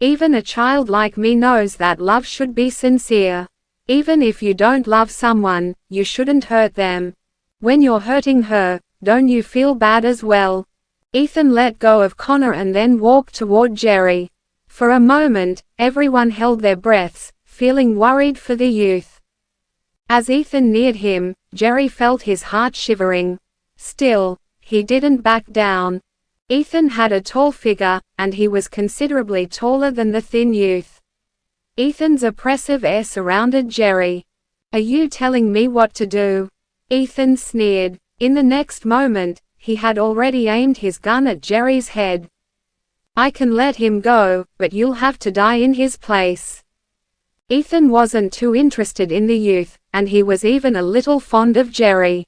Even a child like me knows that love should be sincere. Even if you don't love someone, you shouldn't hurt them. When you're hurting her, don't you feel bad as well?" Ethan let go of Connor and then walked toward Jerry. For a moment, everyone held their breaths, feeling worried for the youth. As Ethan neared him, Jerry felt his heart shivering. Still, he didn't back down. Ethan had a tall figure, and he was considerably taller than the thin youth. Ethan's oppressive air surrounded Jerry. "Are you telling me what to do?" Ethan sneered. In the next moment, he had already aimed his gun at Jerry's head. "I can let him go, but you'll have to die in his place." Ethan wasn't too interested in the youth, and he was even a little fond of Jerry.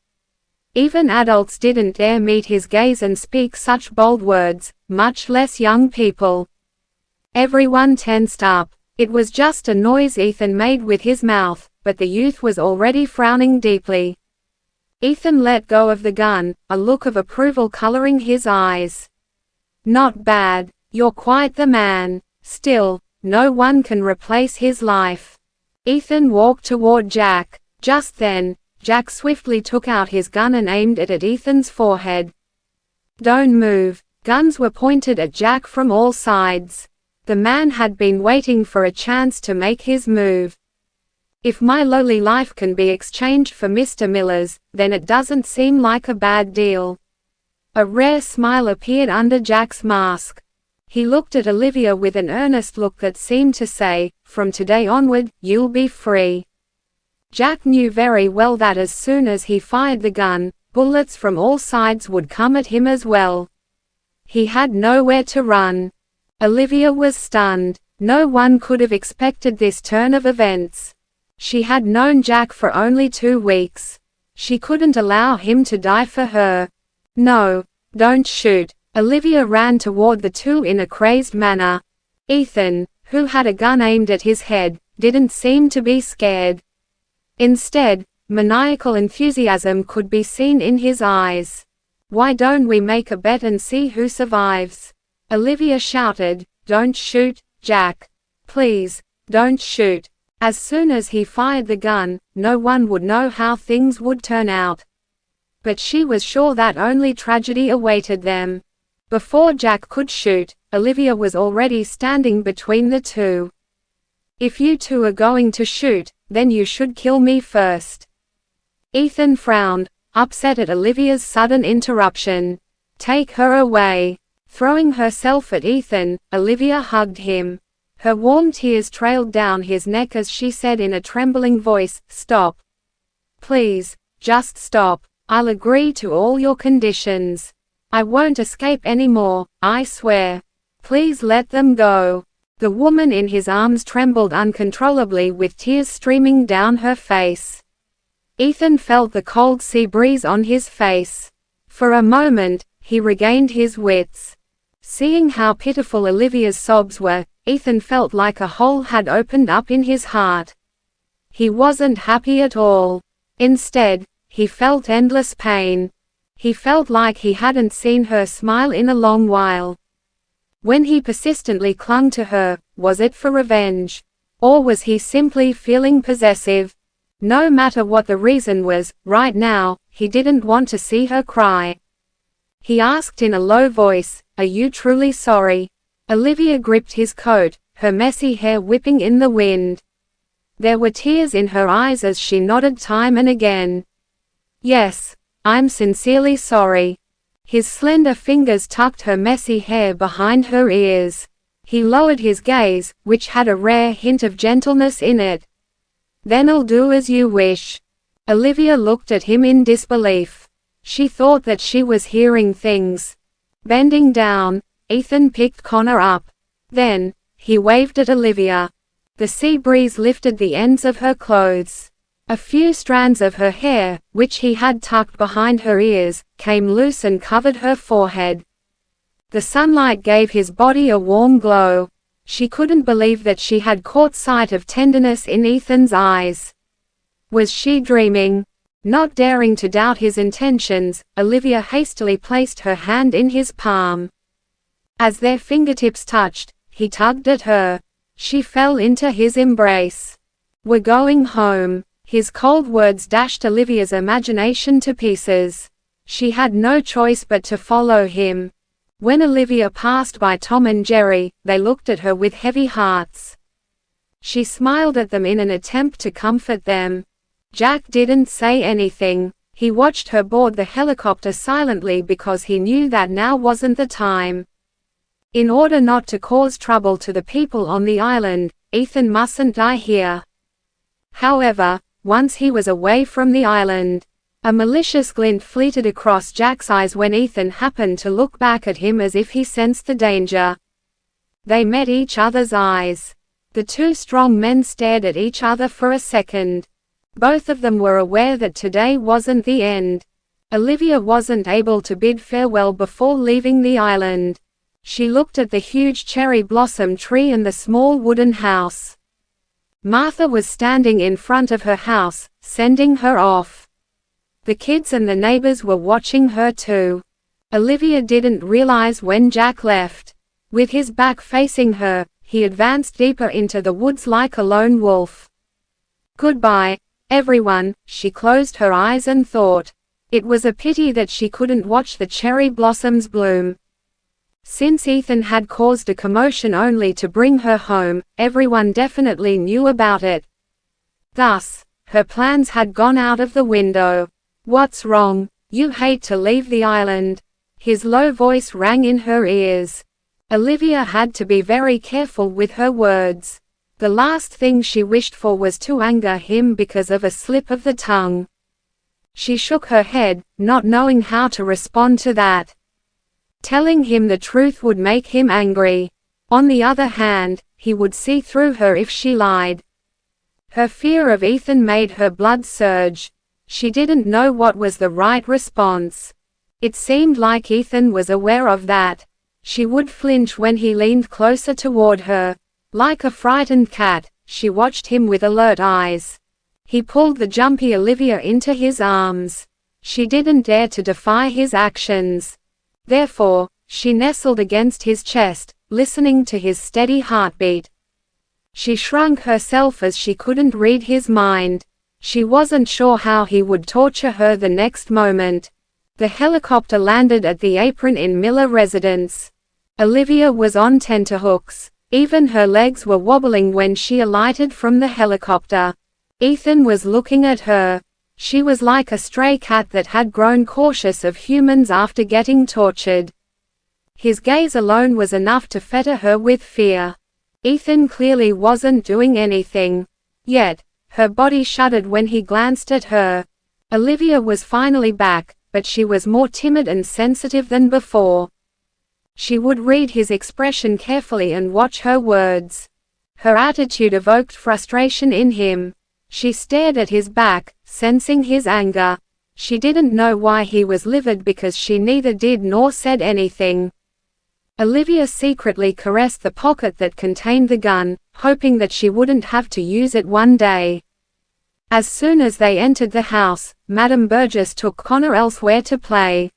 Even adults didn't dare meet his gaze and speak such bold words, much less young people. Everyone tensed up. It was just a noise Ethan made with his mouth, but the youth was already frowning deeply. Ethan let go of the gun, a look of approval coloring his eyes. "Not bad. You're quite the man. Still, no one can replace his life." Ethan walked toward Jack. Just then, Jack swiftly took out his gun and aimed it at Ethan's forehead. "Don't move." Guns were pointed at Jack from all sides. The man had been waiting for a chance to make his move. "If my lowly life can be exchanged for Mr. Miller's, then it doesn't seem like a bad deal." A rare smile appeared under Jack's mask. He looked at Olivia with an earnest look that seemed to say, "From today onward, you'll be free." Jack knew very well that as soon as he fired the gun, bullets from all sides would come at him as well. He had nowhere to run. Olivia was stunned. No one could have expected this turn of events. She had known Jack for only 2 weeks. She couldn't allow him to die for her. "No, don't shoot." Olivia ran toward the two in a crazed manner. Ethan, who had a gun aimed at his head, didn't seem to be scared. Instead, maniacal enthusiasm could be seen in his eyes. "Why don't we make a bet and see who survives?" Olivia shouted, "Don't shoot, Jack. Please, don't shoot." As soon as he fired the gun, no one would know how things would turn out. But she was sure that only tragedy awaited them. Before Jack could shoot, Olivia was already standing between the two. "If you two are going to shoot, then you should kill me first." Ethan frowned, upset at Olivia's sudden interruption. "Take her away." Throwing herself at Ethan, Olivia hugged him. Her warm tears trailed down his neck as she said in a trembling voice, "Stop. Please, just stop. I'll agree to all your conditions. I won't escape anymore, I swear. Please let them go." The woman in his arms trembled uncontrollably with tears streaming down her face. Ethan felt the cold sea breeze on his face. For a moment, he regained his wits. Seeing how pitiful Olivia's sobs were, Ethan felt like a hole had opened up in his heart. He wasn't happy at all. Instead, he felt endless pain. He felt like he hadn't seen her smile in a long while. When he persistently clung to her, was it for revenge? Or was he simply feeling possessive? No matter what the reason was, right now, he didn't want to see her cry. He asked in a low voice, "Are you truly sorry?" Olivia gripped his coat, her messy hair whipping in the wind. There were tears in her eyes as she nodded time and again. "Yes, I'm sincerely sorry." His slender fingers tucked her messy hair behind her ears. He lowered his gaze, which had a rare hint of gentleness in it. "Then I'll do as you wish." Olivia looked at him in disbelief. She thought that she was hearing things. Bending down, Ethan picked Connor up. Then, he waved at Olivia. The sea breeze lifted the ends of her clothes. A few strands of her hair, which he had tucked behind her ears, came loose and covered her forehead. The sunlight gave his body a warm glow. She couldn't believe that she had caught sight of tenderness in Ethan's eyes. Was she dreaming? Not daring to doubt his intentions, Olivia hastily placed her hand in his palm. As their fingertips touched, he tugged at her. She fell into his embrace. "We're going home." His cold words dashed Olivia's imagination to pieces. She had no choice but to follow him. When Olivia passed by Tom and Jerry, they looked at her with heavy hearts. She smiled at them in an attempt to comfort them. Jack didn't say anything. He watched her board the helicopter silently because he knew that now wasn't the time. In order not to cause trouble to the people on the island, Ethan mustn't die here. However, once he was away from the island, a malicious glint fleeted across Jack's eyes when Ethan happened to look back at him as if he sensed the danger. They met each other's eyes. The two strong men stared at each other for a second. Both of them were aware that today wasn't the end. Olivia wasn't able to bid farewell before leaving the island. She looked at the huge cherry blossom tree and the small wooden house. Martha was standing in front of her house, sending her off. The kids and the neighbors were watching her too. Olivia didn't realize when Jack left. With his back facing her, he advanced deeper into the woods like a lone wolf. "Goodbye, everyone," she closed her eyes and thought. It was a pity that she couldn't watch the cherry blossoms bloom. Since Ethan had caused a commotion only to bring her home, everyone definitely knew about it. Thus, her plans had gone out of the window. "What's wrong? You hate to leave the island?" His low voice rang in her ears. Olivia had to be very careful with her words. The last thing she wished for was to anger him because of a slip of the tongue. She shook her head, not knowing how to respond to that. Telling him the truth would make him angry. On the other hand, he would see through her if she lied. Her fear of Ethan made her blood surge. She didn't know what was the right response. It seemed like Ethan was aware of that. She would flinch when he leaned closer toward her. Like a frightened cat, she watched him with alert eyes. He pulled the jumpy Olivia into his arms. She didn't dare to defy his actions. Therefore, She nestled against his chest, listening to his steady heartbeat. She shrunk herself as she couldn't read his mind. She wasn't sure how he would torture her the next moment. The helicopter landed at the Apron Inn Miller residence. Olivia was on tenterhooks. Even her legs were wobbling when she alighted from the helicopter. Ethan was looking at her. She was like a stray cat that had grown cautious of humans after getting tortured. His gaze alone was enough to fetter her with fear. Ethan clearly wasn't doing anything. Yet, her body shuddered when he glanced at her. Olivia was finally back, but she was more timid and sensitive than before. She would read his expression carefully and watch her words. Her attitude evoked frustration in him. She stared at his back, sensing his anger. She didn't know why he was livid because she neither did nor said anything. Olivia secretly caressed the pocket that contained the gun, hoping that she wouldn't have to use it one day. As soon as they entered the house, Madame Burgess took Connor elsewhere to play.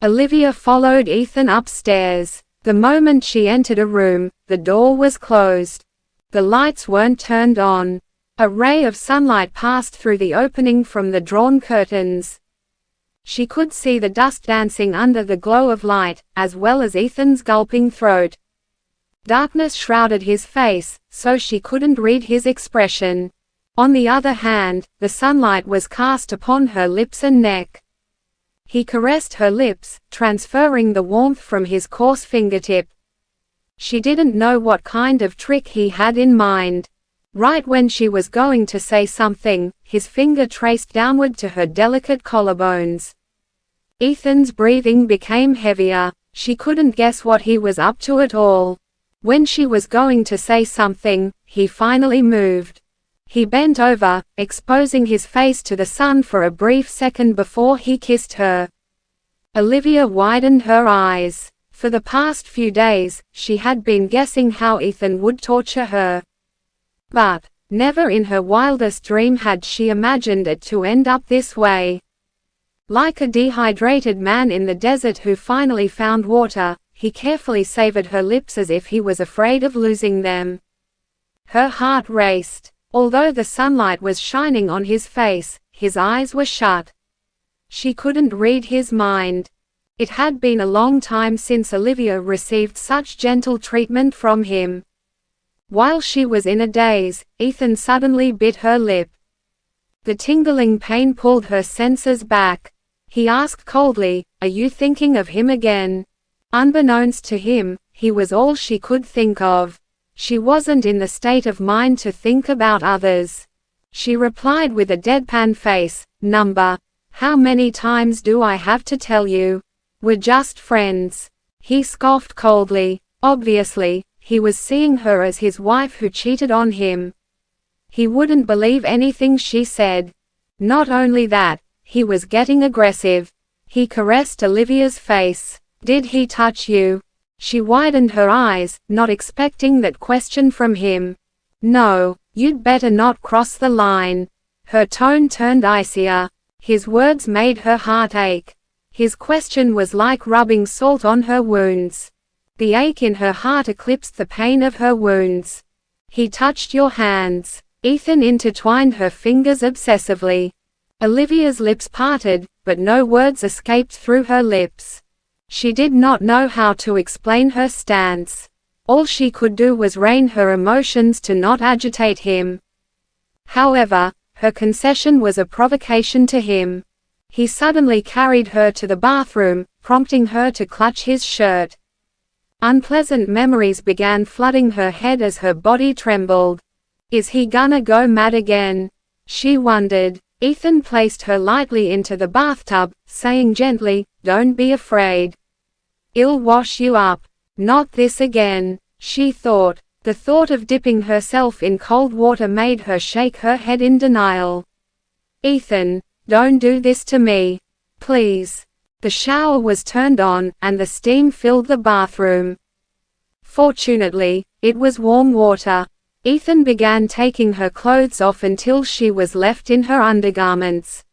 Olivia followed Ethan upstairs. The moment she entered a room, the door was closed. The lights weren't turned on. A ray of sunlight passed through the opening from the drawn curtains. She could see the dust dancing under the glow of light, as well as Ethan's gulping throat. Darkness shrouded his face, so she couldn't read his expression. On the other hand, the sunlight was cast upon her lips and neck. He caressed her lips, transferring the warmth from his coarse fingertip. She didn't know what kind of trick he had in mind. Right when she was going to say something, his finger traced downward to her delicate collarbones. Ethan's breathing became heavier. She couldn't guess what he was up to at all. When she was going to say something, he finally moved. He bent over, exposing his face to the sun for a brief second before he kissed her. Olivia widened her eyes. For the past few days, she had been guessing how Ethan would torture her. But, never in her wildest dream had she imagined it to end up this way. Like a dehydrated man in the desert who finally found water, he carefully savored her lips as if he was afraid of losing them. Her heart raced. Although the sunlight was shining on his face, his eyes were shut. She couldn't read his mind. It had been a long time since Olivia received such gentle treatment from him. While she was in a daze, Ethan suddenly bit her lip. The tingling pain pulled her senses back. He asked coldly, "Are you thinking of him again?" Unbeknownst to him, he was all she could think of. She wasn't in the state of mind to think about others. She replied with a deadpan face, "Number. How many times do I have to tell you? We're just friends." He scoffed coldly. Obviously, he was seeing her as his wife who cheated on him. He wouldn't believe anything she said. Not only that, he was getting aggressive. He caressed Olivia's face. "Did he touch you?" She widened her eyes, not expecting that question from him. "No, you'd better not cross the line." Her tone turned icier. His words made her heart ache. His question was like rubbing salt on her wounds. The ache in her heart eclipsed the pain of her wounds. "He touched your hands." Ethan intertwined her fingers obsessively. Olivia's lips parted, but no words escaped through her lips. She did not know how to explain her stance. All she could do was rein her emotions to not agitate him. However, her concession was a provocation to him. He suddenly carried her to the bathroom, prompting her to clutch his shirt. Unpleasant memories began flooding her head as her body trembled. Is he gonna go mad again? She wondered. Ethan placed her lightly into the bathtub, saying gently, "Don't be afraid. I'll wash you up." Not this again, she thought. The thought of dipping herself in cold water made her shake her head in denial. "Ethan, don't do this to me. Please." The shower was turned on, and the steam filled the bathroom. Fortunately, it was warm water. Ethan began taking her clothes off until she was left in her undergarments.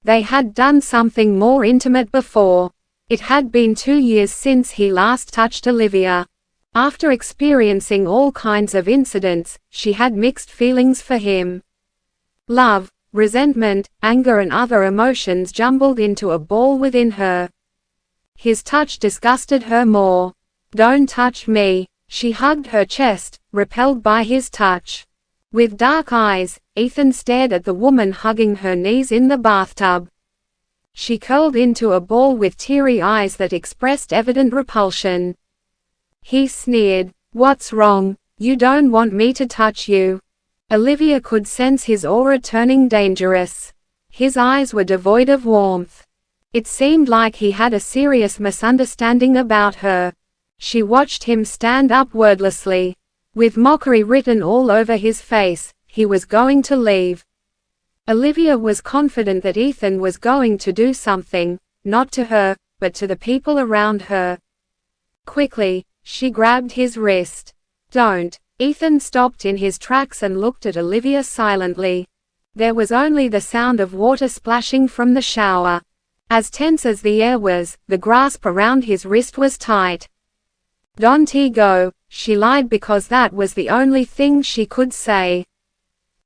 They had done something more intimate before. It had been 2 years since he last touched Olivia. After experiencing all kinds of incidents, she had mixed feelings for him. Love, resentment, anger and other emotions jumbled into a ball within her. His touch disgusted her more. "Don't touch me." She hugged her chest, repelled by his touch. With dark eyes, Ethan stared at the woman hugging her knees in the bathtub. She curled into a ball with teary eyes that expressed evident repulsion. He sneered, "What's wrong? You don't want me to touch you." Olivia could sense his aura turning dangerous. His eyes were devoid of warmth. It seemed like he had a serious misunderstanding about her. She watched him stand up wordlessly. With mockery written all over his face, he was going to leave. Olivia was confident that Ethan was going to do something, not to her, but to the people around her. Quickly, she grabbed his wrist. "Don't." Ethan stopped in his tracks and looked at Olivia silently. There was only the sound of water splashing from the shower. As tense as the air was, the grasp around his wrist was tight. "Don't go," she lied because that was the only thing she could say.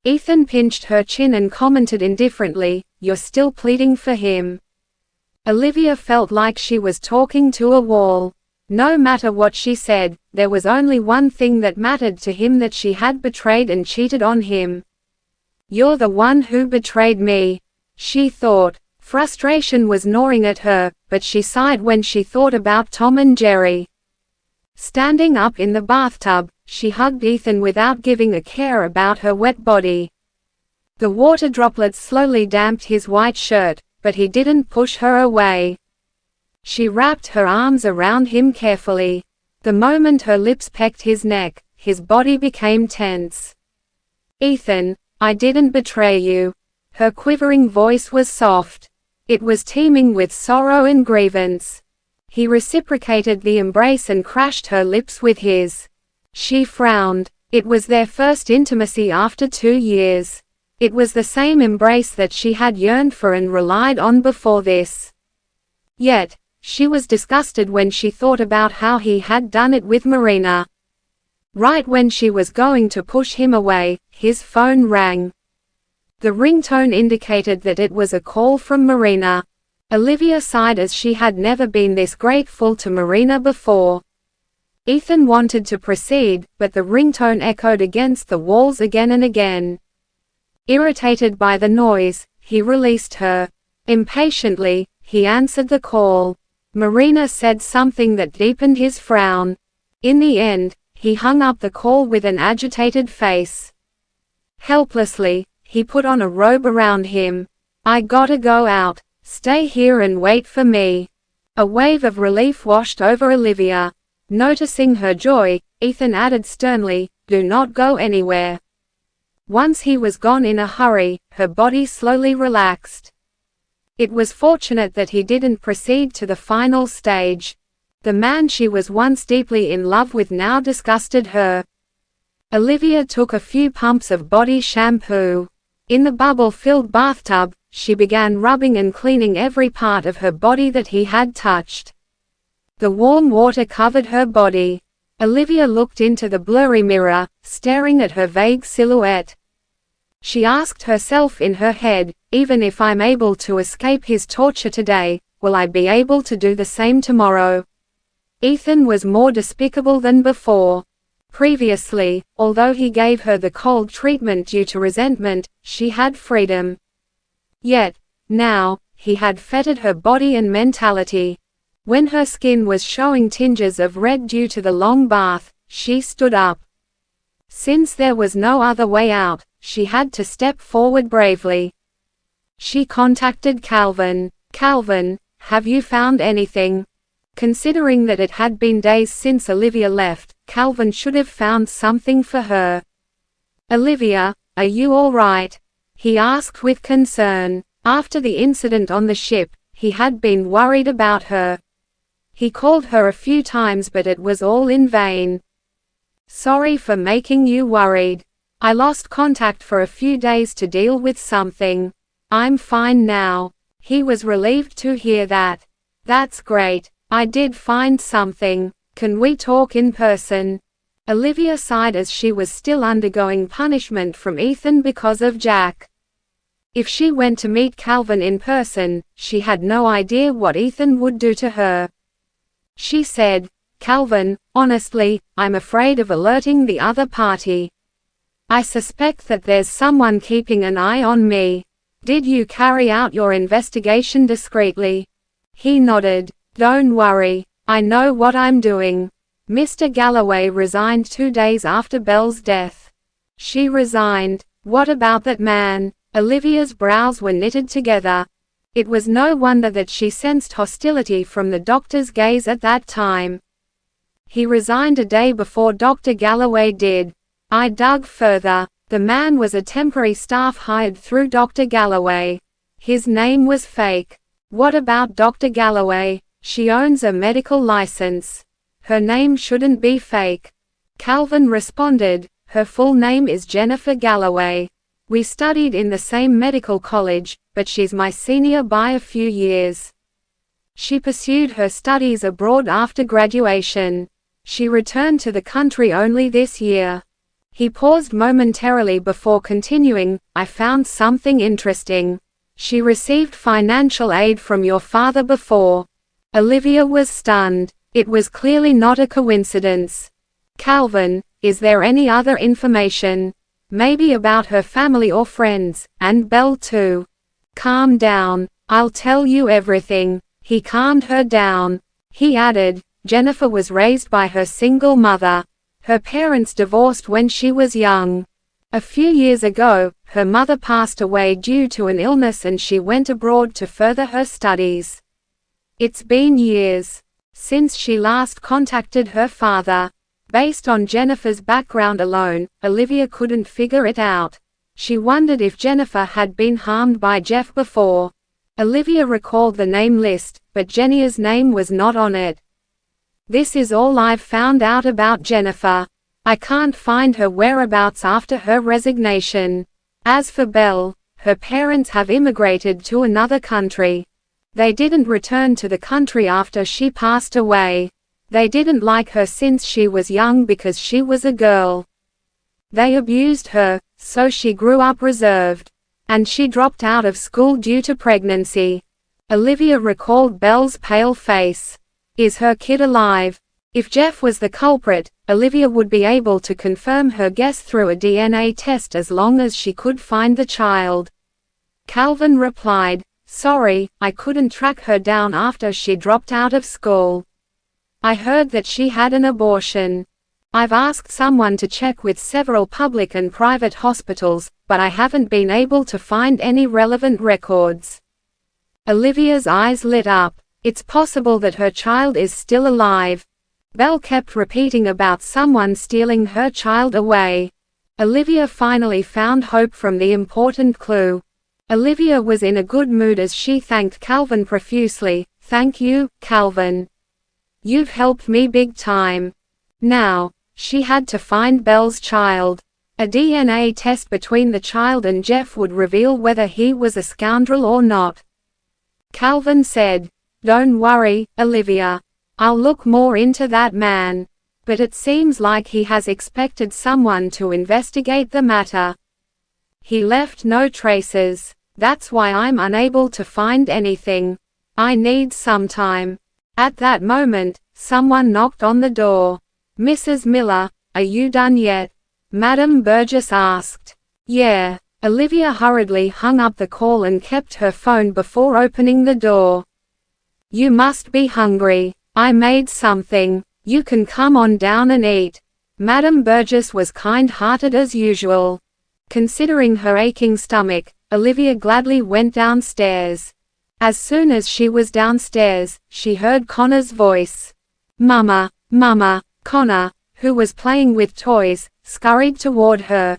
Ethan pinched her chin and commented indifferently, "You're still pleading for him." Olivia felt like she was talking to a wall. No matter what she said, there was only one thing that mattered to him: that she had betrayed and cheated on him. "You're the one who betrayed me," she thought. Frustration was gnawing at her, but she sighed when she thought about Tom and Jerry. Standing up in the bathtub, she hugged Ethan without giving a care about her wet body. The water droplets slowly damped his white shirt, but he didn't push her away. She wrapped her arms around him carefully. The moment her lips pecked his neck, his body became tense. "Ethan, I didn't betray you." Her quivering voice was soft. It was teeming with sorrow and grievance. He reciprocated the embrace and crashed her lips with his. She frowned. It was their first intimacy after 2 years. It was the same embrace that she had yearned for and relied on before this. Yet, she was disgusted when she thought about how he had done it with Marina. Right when she was going to push him away, his phone rang. The ringtone indicated that it was a call from Marina. Olivia sighed as she had never been this grateful to Marina before. Ethan wanted to proceed, but the ringtone echoed against the walls again and again. Irritated by the noise, he released her. Impatiently, he answered the call. Marina said something that deepened his frown. In the end, he hung up the call with an agitated face. Helplessly, he put on a robe around him. "I gotta go out. Stay here and wait for me." A wave of relief washed over Olivia. Noticing her joy, Ethan added sternly, "Do not go anywhere." Once he was gone in a hurry, her body slowly relaxed. It was fortunate that he didn't proceed to the final stage. The man she was once deeply in love with now disgusted her. Olivia took a few pumps of body shampoo. In the bubble-filled bathtub, she began rubbing and cleaning every part of her body that he had touched. The warm water covered her body. Olivia looked into the blurry mirror, staring at her vague silhouette. She asked herself in her head, "Even if I'm able to escape his torture today, will I be able to do the same tomorrow?" Ethan was more despicable than before. Previously, although he gave her the cold treatment due to resentment, she had freedom. Yet, now, he had fettered her body and mentality. When her skin was showing tinges of red due to the long bath, she stood up. Since there was no other way out, she had to step forward bravely. She contacted Calvin. "Calvin, have you found anything?" Considering that it had been days since Olivia left, Calvin should have found something for her. "Olivia, are you all right?" he asked with concern. After the incident on the ship, he had been worried about her. He called her a few times but it was all in vain. "Sorry for making you worried. I lost contact for a few days to deal with something. I'm fine now." He was relieved to hear that. That's great. I did find something. Can we talk in person? Olivia sighed as she was still undergoing punishment from Ethan because of Jack. If she went to meet Calvin in person, she had no idea what Ethan would do to her. She said, "Calvin, honestly, I'm afraid of alerting the other party. I suspect that there's someone keeping an eye on me. Did you carry out your investigation discreetly?" He nodded. "Don't worry, I know what I'm doing." Mr. Galloway resigned 2 days after Belle's death. She resigned. What about that man? Olivia's brows were knitted together. It was no wonder that she sensed hostility from the doctor's gaze at that time. He resigned a day before Dr. Galloway did. I dug further. The man was a temporary staff hired through Dr. Galloway. His name was fake. What about Dr. Galloway? She owns a medical license. Her name shouldn't be fake. Calvin responded, "Her full name is Jennifer Galloway. We studied in the same medical college, but she's my senior by a few years. She pursued her studies abroad after graduation. She returned to the country only this year." He paused momentarily before continuing, "I found something interesting. She received financial aid from your father before." Olivia was stunned. It was clearly not a coincidence. "Calvin, is there any other information? Maybe about her family or friends, and Belle too?" "Calm down. I'll tell you everything." He calmed her down. He added, "Jennifer was raised by her single mother. Her parents divorced when she was young. A few years ago, her mother passed away due to an illness and she went abroad to further her studies. It's been years since she last contacted her father." Based on Jennifer's background alone, Olivia couldn't figure it out. She wondered if Jennifer had been harmed by Jeff before. Olivia recalled the name list, but Jennifer's name was not on it. "This is all I've found out about Jennifer. I can't find her whereabouts after her resignation. As for Belle, her parents have immigrated to another country. They didn't return to the country after she passed away. They didn't like her since she was young because she was a girl. They abused her, so she grew up reserved. And she dropped out of school due to pregnancy." Olivia recalled Belle's pale face. "Is her kid alive?" If Jeff was the culprit, Olivia would be able to confirm her guess through a DNA test as long as she could find the child. Calvin replied, "Sorry, I couldn't track her down after she dropped out of school. I heard that she had an abortion. I've asked someone to check with several public and private hospitals, but I haven't been able to find any relevant records." Olivia's eyes lit up. It's possible that her child is still alive. Belle kept repeating about someone stealing her child away. Olivia finally found hope from the important clue. Olivia was in a good mood as she thanked Calvin profusely. "Thank you, Calvin. You've helped me big time." Now, she had to find Belle's child. A DNA test between the child and Jeff would reveal whether he was a scoundrel or not. Calvin said, "Don't worry, Olivia. I'll look more into that man. But it seems like he has expected someone to investigate the matter. He left no traces. That's why I'm unable to find anything. I need some time." At that moment, someone knocked on the door. "Mrs. Miller, are you done yet?" Madame Burgess asked. "Yeah." Olivia hurriedly hung up the call and kept her phone before opening the door. "You must be hungry. I made something. You can come on down and eat." Madame Burgess was kind-hearted as usual. Considering her aching stomach, Olivia gladly went downstairs. As soon as she was downstairs, she heard Connor's voice. "Mama, Mama." Connor, who was playing with toys, scurried toward her.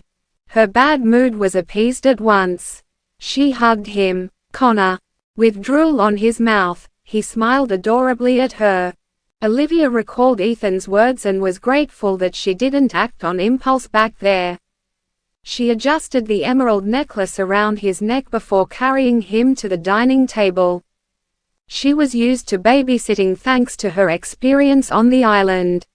Her bad mood was appeased at once. She hugged him. Connor, with drool on his mouth, he smiled adorably at her. Olivia recalled Ethan's words and was grateful that she didn't act on impulse back there. She adjusted the emerald necklace around his neck before carrying him to the dining table. She was used to babysitting thanks to her experience on the island.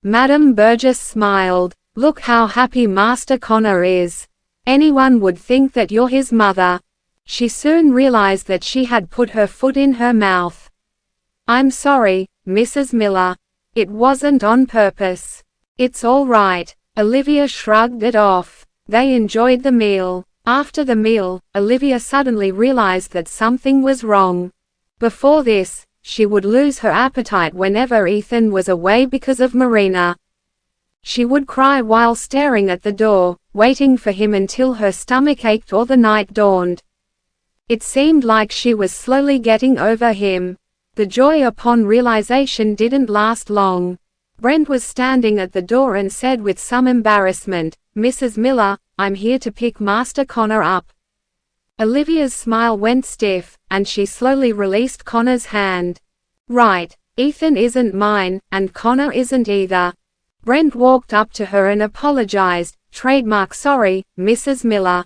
Madame Burgess smiled. "Look how happy Master Connor is. Anyone would think that you're his mother." She soon realized that she had put her foot in her mouth. "I'm sorry, Mrs. Miller. It wasn't on purpose." "It's all right." Olivia shrugged it off. They enjoyed the meal. After the meal, Olivia suddenly realized that something was wrong. Before this, she would lose her appetite whenever Ethan was away because of Marina. She would cry while staring at the door, waiting for him until her stomach ached or the night dawned. It seemed like she was slowly getting over him. The joy upon realization didn't last long. Brent was standing at the door and said with some embarrassment, "Mrs. Miller, I'm here to pick Master Connor up." Olivia's smile went stiff, and she slowly released Connor's hand. "Right, Ethan isn't mine, and Connor isn't either." Brent walked up to her and apologized, trademark "Sorry, Mrs. Miller."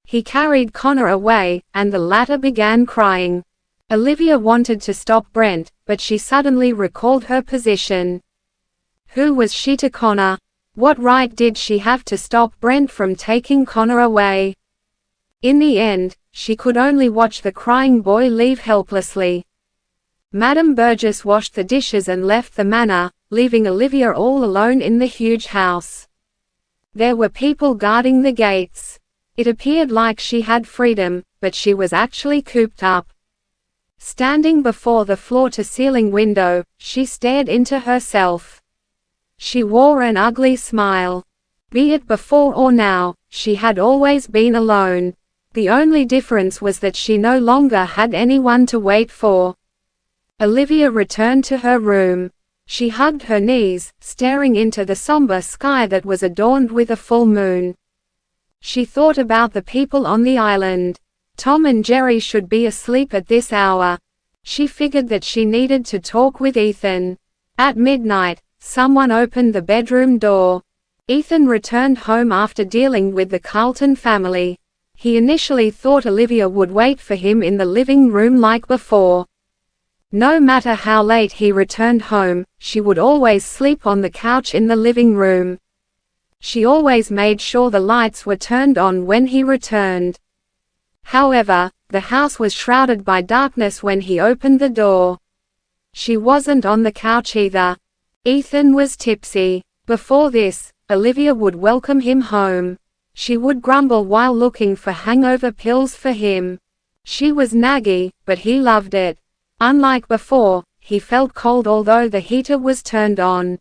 He carried Connor away, and the latter began crying. Olivia wanted to stop Brent, but she suddenly recalled her position. Who was she to Connor? What right did she have to stop Brent from taking Connor away? In the end, she could only watch the crying boy leave helplessly. Madame Burgess washed the dishes and left the manor, leaving Olivia all alone in the huge house. There were people guarding the gates. It appeared like she had freedom, but she was actually cooped up. Standing before the floor-to-ceiling window, she stared into herself. She wore an ugly smile. Be it before or now, she had always been alone. The only difference was that she no longer had anyone to wait for. Olivia returned to her room. She hugged her knees, staring into the somber sky that was adorned with a full moon. She thought about the people on the island. Tom and Jerry should be asleep at this hour. She figured that she needed to talk with Ethan. At midnight, someone opened the bedroom door. Ethan returned home after dealing with the Carlton family. He initially thought Olivia would wait for him in the living room like before. No matter how late he returned home, she would always sleep on the couch in the living room. She always made sure the lights were turned on when he returned. However, the house was shrouded by darkness when he opened the door. She wasn't on the couch either. Ethan was tipsy. Before this, Olivia would welcome him home. She would grumble while looking for hangover pills for him. She was naggy, but he loved it. Unlike before, he felt cold although the heater was turned on.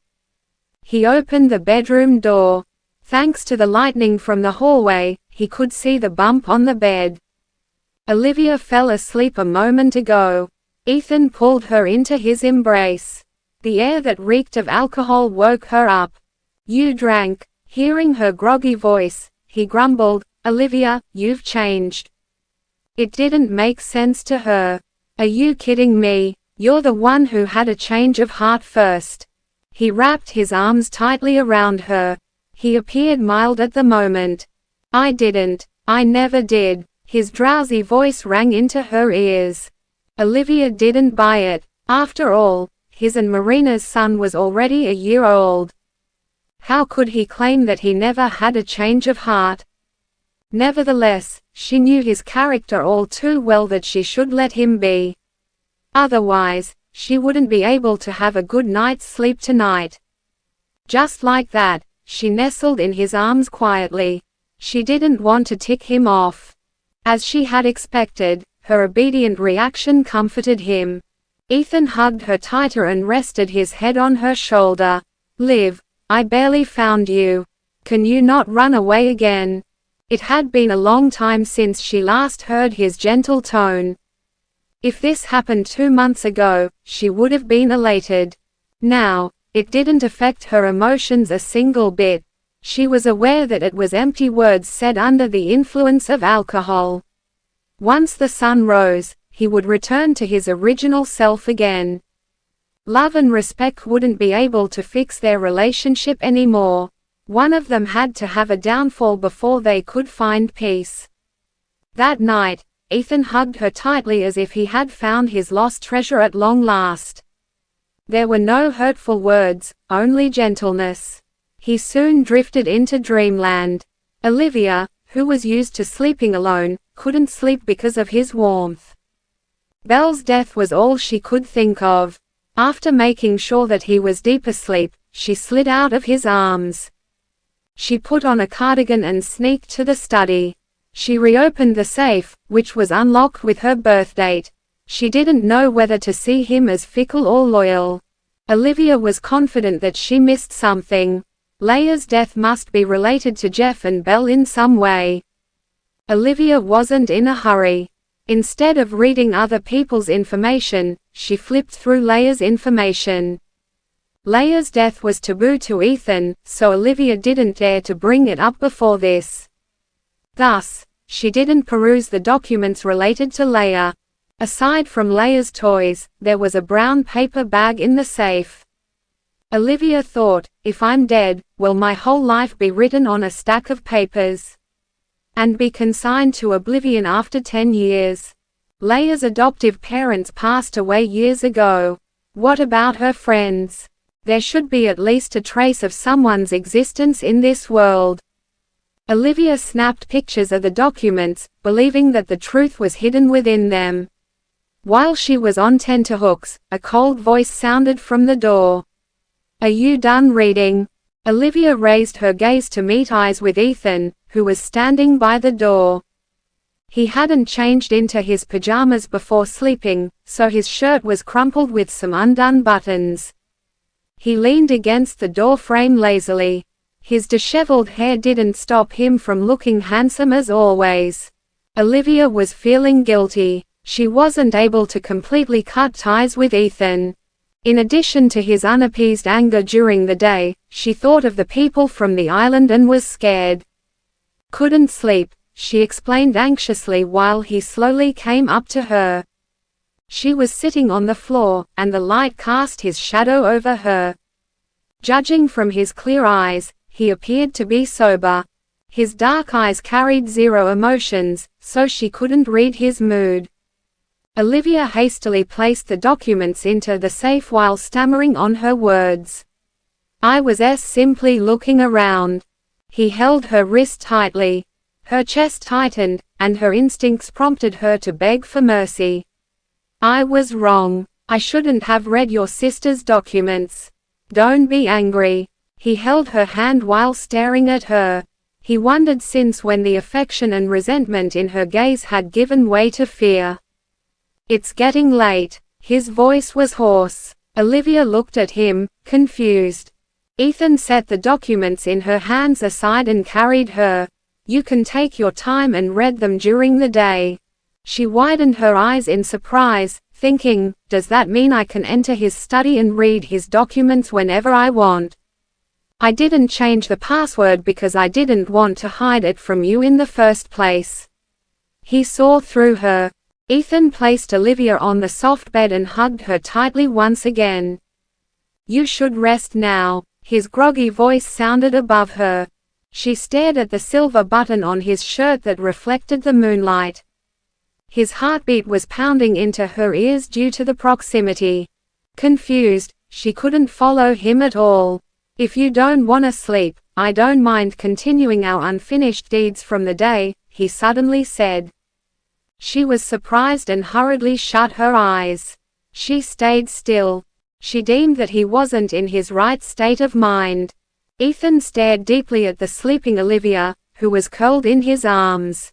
He opened the bedroom door. Thanks to the lightning from the hallway, he could see the bump on the bed. Olivia fell asleep a moment ago. Ethan pulled her into his embrace. The air that reeked of alcohol woke her up. "You drank." Hearing her groggy voice, he grumbled, "Olivia, you've changed." It didn't make sense to her. "Are you kidding me? You're the one who had a change of heart first." He wrapped his arms tightly around her. He appeared mild at the moment. "I didn't. I never did." His drowsy voice rang into her ears. Olivia didn't buy it. After all, his and Marina's son was already a year old. How could he claim that he never had a change of heart? Nevertheless, she knew his character all too well that she should let him be. Otherwise, she wouldn't be able to have a good night's sleep tonight. Just like that, she nestled in his arms quietly. She didn't want to tick him off. As she had expected, her obedient reaction comforted him. Ethan hugged her tighter and rested his head on her shoulder. "Liv, I barely found you. Can you not run away again?" It had been a long time since she last heard his gentle tone. If this happened 2 months ago, she would have been elated. Now, it didn't affect her emotions a single bit. She was aware that it was empty words said under the influence of alcohol. Once the sun rose, he would return to his original self again. Love and respect wouldn't be able to fix their relationship anymore. One of them had to have a downfall before they could find peace. That night, Ethan hugged her tightly as if he had found his lost treasure at long last. There were no hurtful words, only gentleness. He soon drifted into dreamland. Olivia, who was used to sleeping alone, couldn't sleep because of his warmth. Belle's death was all she could think of. After making sure that he was deep asleep, she slid out of his arms. She put on a cardigan and sneaked to the study. She reopened the safe, which was unlocked with her birth date. She didn't know whether to see him as fickle or loyal. Olivia was confident that she missed something. Leia's death must be related to Jeff and Belle in some way. Olivia wasn't in a hurry. Instead of reading other people's information, she flipped through Leia's information. Leia's death was taboo to Ethan, so Olivia didn't dare to bring it up before this. Thus, she didn't peruse the documents related to Leia. Aside from Leia's toys, there was a brown paper bag in the safe. Olivia thought, if I'm dead, will my whole life be written on a stack of papers? And be consigned to oblivion after 10 years. Leia's adoptive parents passed away years ago. What about her friends? There should be at least a trace of someone's existence in this world. Olivia snapped pictures of the documents, believing that the truth was hidden within them. While she was on tenterhooks, a cold voice sounded from the door. "Are you done reading?" Olivia raised her gaze to meet eyes with Ethan, who was standing by the door. He hadn't changed into his pajamas before sleeping, so his shirt was crumpled with some undone buttons. He leaned against the door frame lazily. His disheveled hair didn't stop him from looking handsome as always. Olivia was feeling guilty. She wasn't able to completely cut ties with Ethan. In addition to his unappeased anger during the day, she thought of the people from the island and was scared. "Couldn't sleep," she explained anxiously while he slowly came up to her. She was sitting on the floor, and the light cast his shadow over her. Judging from his clear eyes, he appeared to be sober. His dark eyes carried zero emotions, so she couldn't read his mood. Olivia hastily placed the documents into the safe while stammering on her words. "I was simply looking around." He held her wrist tightly. Her chest tightened, and her instincts prompted her to beg for mercy. "I was wrong. I shouldn't have read your sister's documents. Don't be angry." He held her hand while staring at her. He wondered since when the affection and resentment in her gaze had given way to fear. "It's getting late." His voice was hoarse. Olivia looked at him, confused. Ethan set the documents in her hands aside and carried her. "You can take your time and read them during the day." She widened her eyes in surprise, thinking, does that mean I can enter his study and read his documents whenever I want? "I didn't change the password because I didn't want to hide it from you in the first place." He saw through her. Ethan placed Olivia on the soft bed and hugged her tightly once again. "You should rest now." His groggy voice sounded above her. She stared at the silver button on his shirt that reflected the moonlight. His heartbeat was pounding into her ears due to the proximity. Confused, she couldn't follow him at all. "If you don't wanna sleep, I don't mind continuing our unfinished deeds from the day," he suddenly said. She was surprised and hurriedly shut her eyes. She stayed still. She deemed that he wasn't in his right state of mind. Ethan stared deeply at the sleeping Olivia, who was curled in his arms.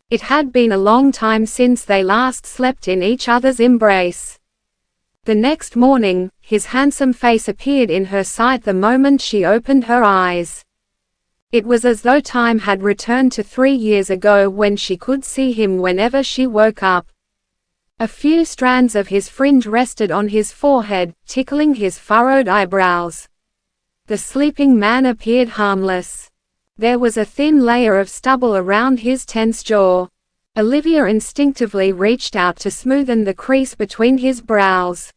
It had been a long time since they last slept in each other's embrace. The next morning, his handsome face appeared in her sight the moment she opened her eyes. It was as though time had returned to 3 years ago when she could see him whenever she woke up. A few strands of his fringe rested on his forehead, tickling his furrowed eyebrows. The sleeping man appeared harmless. There was a thin layer of stubble around his tense jaw. Olivia instinctively reached out to smoothen the crease between his brows.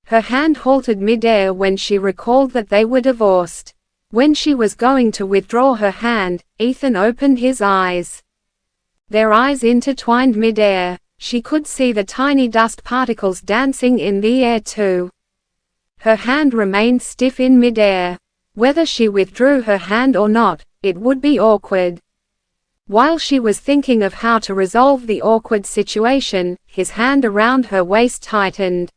Her hand halted mid-air when she recalled that they were divorced. When she was going to withdraw her hand, Ethan opened his eyes. their eyes intertwined mid-air. She could see the tiny dust particles dancing in the air too. Her hand remained stiff in mid-air. Whether she withdrew her hand or not, it would be awkward. While she was thinking of how to resolve the awkward situation, his hand around her waist tightened.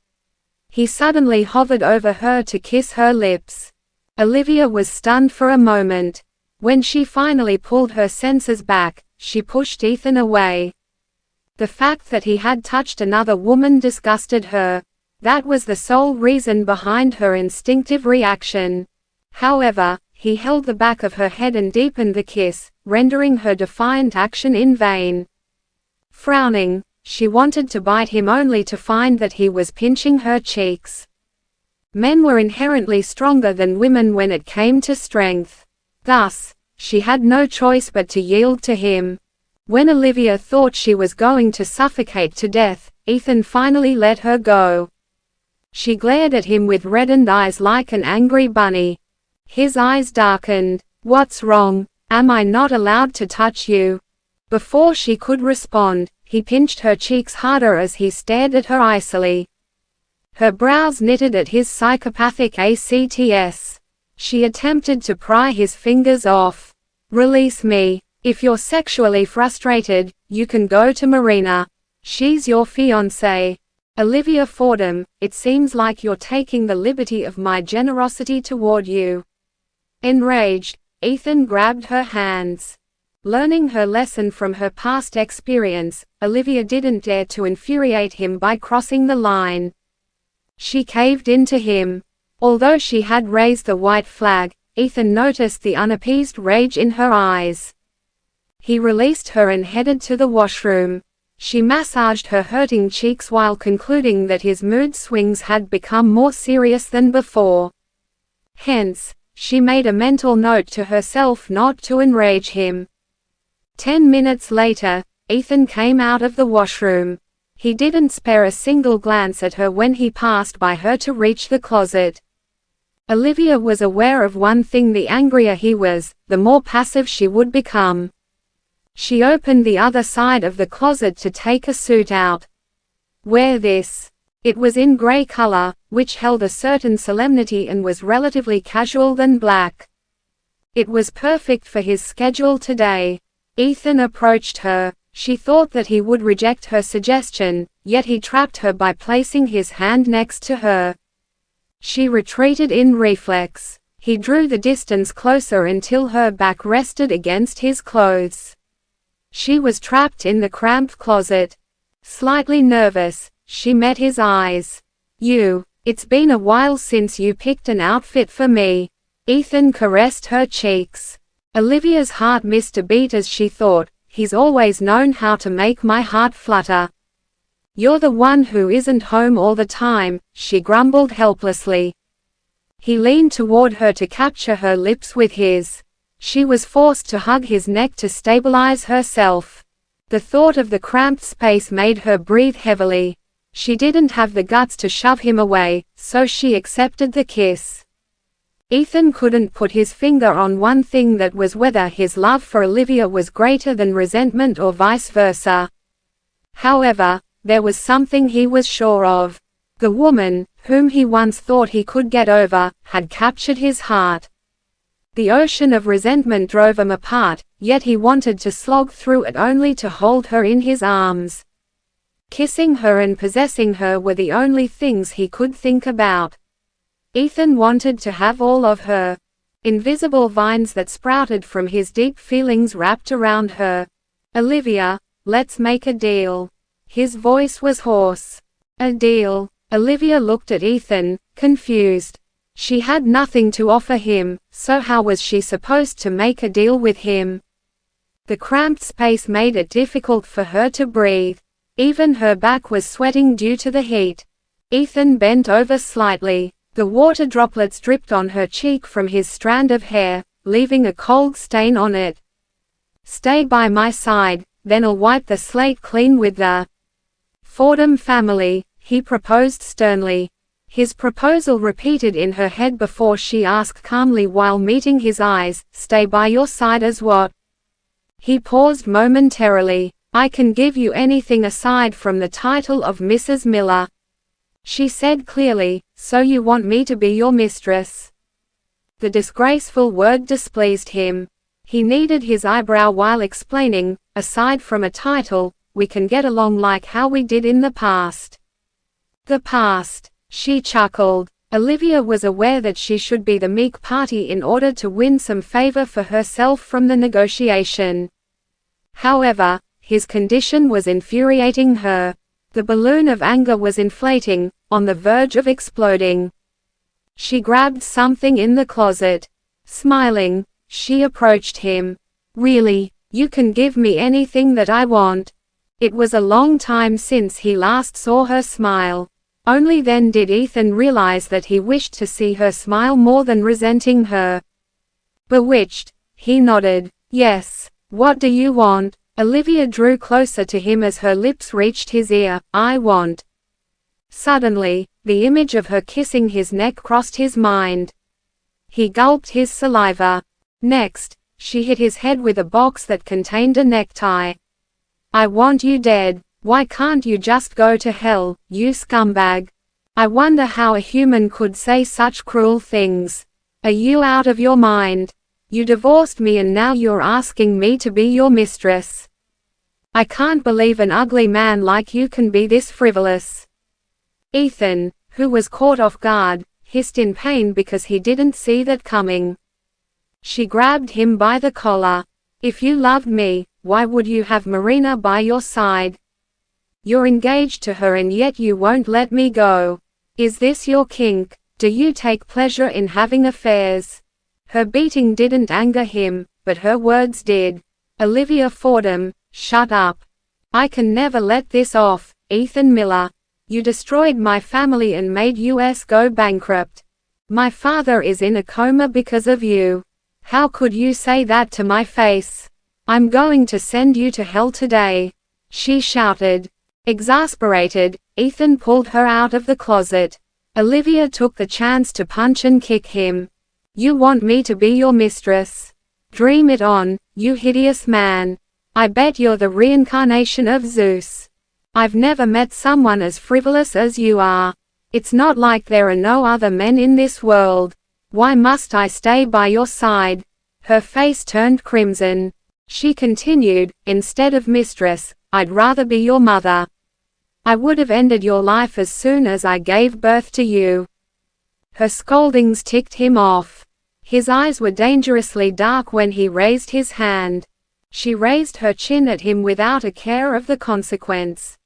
He suddenly hovered over her to kiss her lips. Olivia was stunned for a moment. When she finally pulled her senses back, she pushed Ethan away. The fact that he had touched another woman disgusted her. That was the sole reason behind her instinctive reaction. However, he held the back of her head and deepened the kiss, rendering her defiant action in vain. Frowning, she wanted to bite him only to find that he was pinching her cheeks. Men were inherently stronger than women when it came to strength. Thus, she had no choice but to yield to him. When Olivia thought she was going to suffocate to death, Ethan finally let her go. She glared at him with reddened eyes like an angry bunny. His eyes darkened. "What's wrong? Am I not allowed to touch you?" Before she could respond, he pinched her cheeks harder as he stared at her icily. Her brows knitted at his psychopathic acts. She attempted to pry his fingers off. "Release me. If you're sexually frustrated, you can go to Marina. She's your fiancée." "Olivia Fordham, it seems like you're taking the liberty of my generosity toward you." Enraged, Ethan grabbed her hands. Learning her lesson from her past experience, Olivia didn't dare to infuriate him by crossing the line. She caved into him. Although she had raised the white flag, Ethan noticed the unappeased rage in her eyes. He released her and headed to the washroom. She massaged her hurting cheeks while concluding that his mood swings had become more serious than before. Hence, she made a mental note to herself not to enrage him. 10 minutes later, Ethan came out of the washroom. He didn't spare a single glance at her when he passed by her to reach the closet. Olivia was aware of one thing: the angrier he was, the more passive she would become. She opened the other side of the closet to take a suit out. "Wear this." It was in gray color, which held a certain solemnity and was relatively casual than black. It was perfect for his schedule today. Ethan approached her. She thought that he would reject her suggestion, yet he trapped her by placing his hand next to her. She retreated in reflex. He drew the distance closer until her back rested against his clothes. She was trapped in the cramped closet. Slightly nervous, she met his eyes. It's been a while since you picked an outfit for me." Ethan caressed her cheeks. Olivia's heart missed a beat as she thought, "He's always known how to make my heart flutter." "You're the one who isn't home all the time," she grumbled helplessly. He leaned toward her to capture her lips with his. She was forced to hug his neck to stabilize herself. The thought of the cramped space made her breathe heavily. She didn't have the guts to shove him away, so she accepted the kiss. Ethan couldn't put his finger on one thing, that was whether his love for Olivia was greater than resentment or vice versa. However, there was something he was sure of. The woman, whom he once thought he could get over, had captured his heart. The ocean of resentment drove him apart, yet he wanted to slog through it only to hold her in his arms. Kissing her and possessing her were the only things he could think about. Ethan wanted to have all of her. Invisible vines that sprouted from his deep feelings wrapped around her. "Olivia, let's make a deal." His voice was hoarse. "A deal?" Olivia looked at Ethan, confused. She had nothing to offer him, so how was she supposed to make a deal with him? The cramped space made it difficult for her to breathe. Even her back was sweating due to the heat. Ethan bent over slightly. The water droplets dripped on her cheek from his strand of hair, leaving a cold stain on it. "Stay by my side, then I'll wipe the slate clean with the Fordham family," he proposed sternly. His proposal repeated in her head before she asked calmly while meeting his eyes, "Stay by your side as what?" He paused momentarily. I can give you anything aside from the title of Mrs. Miller. She said clearly, so you want me to be your mistress? The disgraceful word displeased him. He kneaded his eyebrow while explaining, aside from a title, we can get along like how we did in the past. The past, she chuckled. Olivia was aware that she should be the meek party in order to win some favor for herself from the negotiation. However, his condition was infuriating her. The balloon of anger was inflating, on the verge of exploding. She grabbed something in the closet. Smiling, she approached him. Really, you can give me anything that I want. It was a long time since he last saw her smile. Only then did Ethan realize that he wished to see her smile more than resenting her. Bewitched, he nodded. Yes, what do you want? Olivia drew closer to him as her lips reached his ear. I want. Suddenly, the image of her kissing his neck crossed his mind. He gulped his saliva. Next, she hit his head with a box that contained a necktie. I want you dead. Why can't you just go to hell, you scumbag? I wonder how a human could say such cruel things. Are you out of your mind? You divorced me and now you're asking me to be your mistress. I can't believe an ugly man like you can be this frivolous. Ethan, who was caught off guard, hissed in pain because he didn't see that coming. She grabbed him by the collar. If you loved me, why would you have Marina by your side? You're engaged to her and yet you won't let me go. Is this your kink? Do you take pleasure in having affairs? Her beating didn't anger him, but her words did. Olivia Fordham, shut up. I can never let this off, Ethan Miller. You destroyed my family and made us go bankrupt. My father is in a coma because of you. How could you say that to my face? I'm going to send you to hell today, she shouted. Exasperated, Ethan pulled her out of the closet. Olivia took the chance to punch and kick him. You want me to be your mistress? Dream it on, you hideous man. I bet you're the reincarnation of Zeus. I've never met someone as frivolous as you are. It's not like there are no other men in this world. Why must I stay by your side? Her face turned crimson. She continued, instead of mistress, I'd rather be your mother. I would have ended your life as soon as I gave birth to you. Her scoldings ticked him off. His eyes were dangerously dark when he raised his hand. She raised her chin at him without a care of the consequence.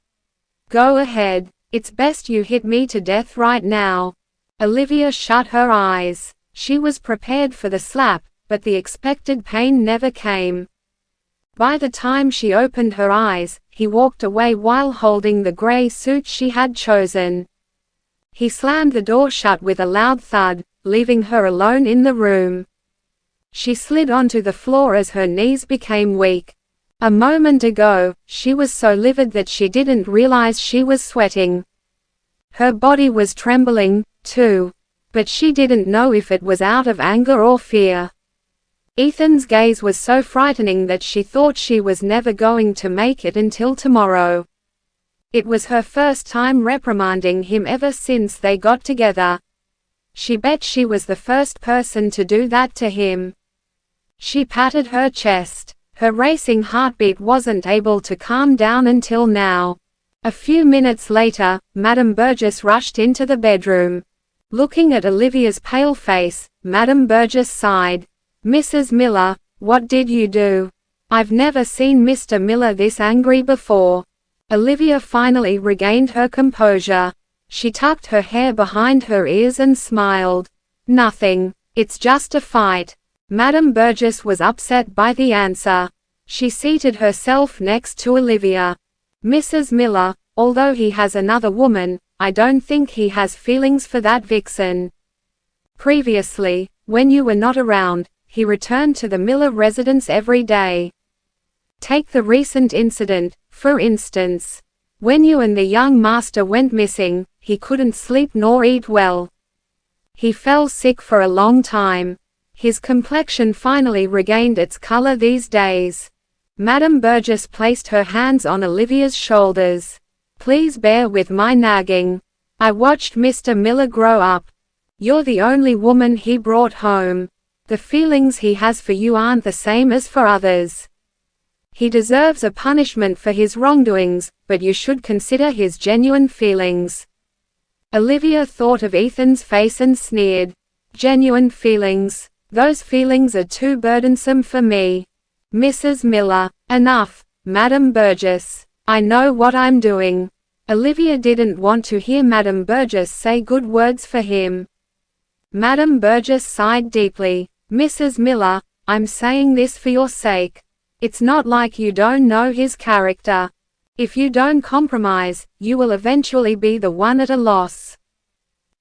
Go ahead, it's best you hit me to death right now. Olivia shut her eyes. She was prepared for the slap, but the expected pain never came. By the time she opened her eyes, he walked away while holding the gray suit she had chosen. He slammed the door shut with a loud thud, leaving her alone in the room. She slid onto the floor as her knees became weak. A moment ago, she was so livid that she didn't realize she was sweating. Her body was trembling, too. But she didn't know if it was out of anger or fear. Ethan's gaze was so frightening that she thought she was never going to make it until tomorrow. It was her first time reprimanding him ever since they got together. She bet she was the first person to do that to him. She patted her chest. Her racing heartbeat wasn't able to calm down until now. A few minutes later, Madame Burgess rushed into the bedroom. Looking at Olivia's pale face, Madame Burgess sighed. Mrs. Miller, what did you do? I've never seen Mr. Miller this angry before. Olivia finally regained her composure. She tucked her hair behind her ears and smiled. Nothing. It's just a fight. Madame Burgess was upset by the answer. She seated herself next to Olivia. Mrs. Miller, although he has another woman, I don't think he has feelings for that vixen. Previously, when you were not around, he returned to the Miller residence every day. Take the recent incident, for instance. When you and the young master went missing, he couldn't sleep nor eat well. He fell sick for a long time. His complexion finally regained its color these days. Madame Burgess placed her hands on Olivia's shoulders. Please bear with my nagging. I watched Mr. Miller grow up. You're the only woman he brought home. The feelings he has for you aren't the same as for others. He deserves a punishment for his wrongdoings, but you should consider his genuine feelings. Olivia thought of Ethan's face and sneered. Genuine feelings? Those feelings are too burdensome for me. Mrs. Miller. Enough, Madame Burgess. I know what I'm doing. Olivia didn't want to hear Madame Burgess say good words for him. Madame Burgess sighed deeply. Mrs. Miller, I'm saying this for your sake. It's not like you don't know his character. If you don't compromise, you will eventually be the one at a loss.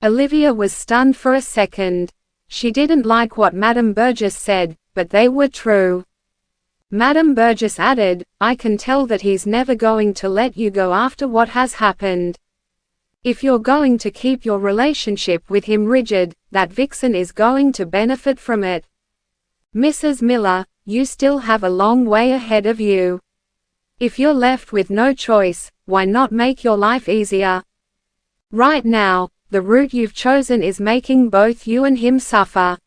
Olivia was stunned for a second. She didn't like what Madame Burgess said, but they were true. Madame Burgess added, I can tell that he's never going to let you go after what has happened. If you're going to keep your relationship with him rigid, that vixen is going to benefit from it. Mrs. Miller, you still have a long way ahead of you. If you're left with no choice, why not make your life easier? Right now, the route you've chosen is making both you and him suffer.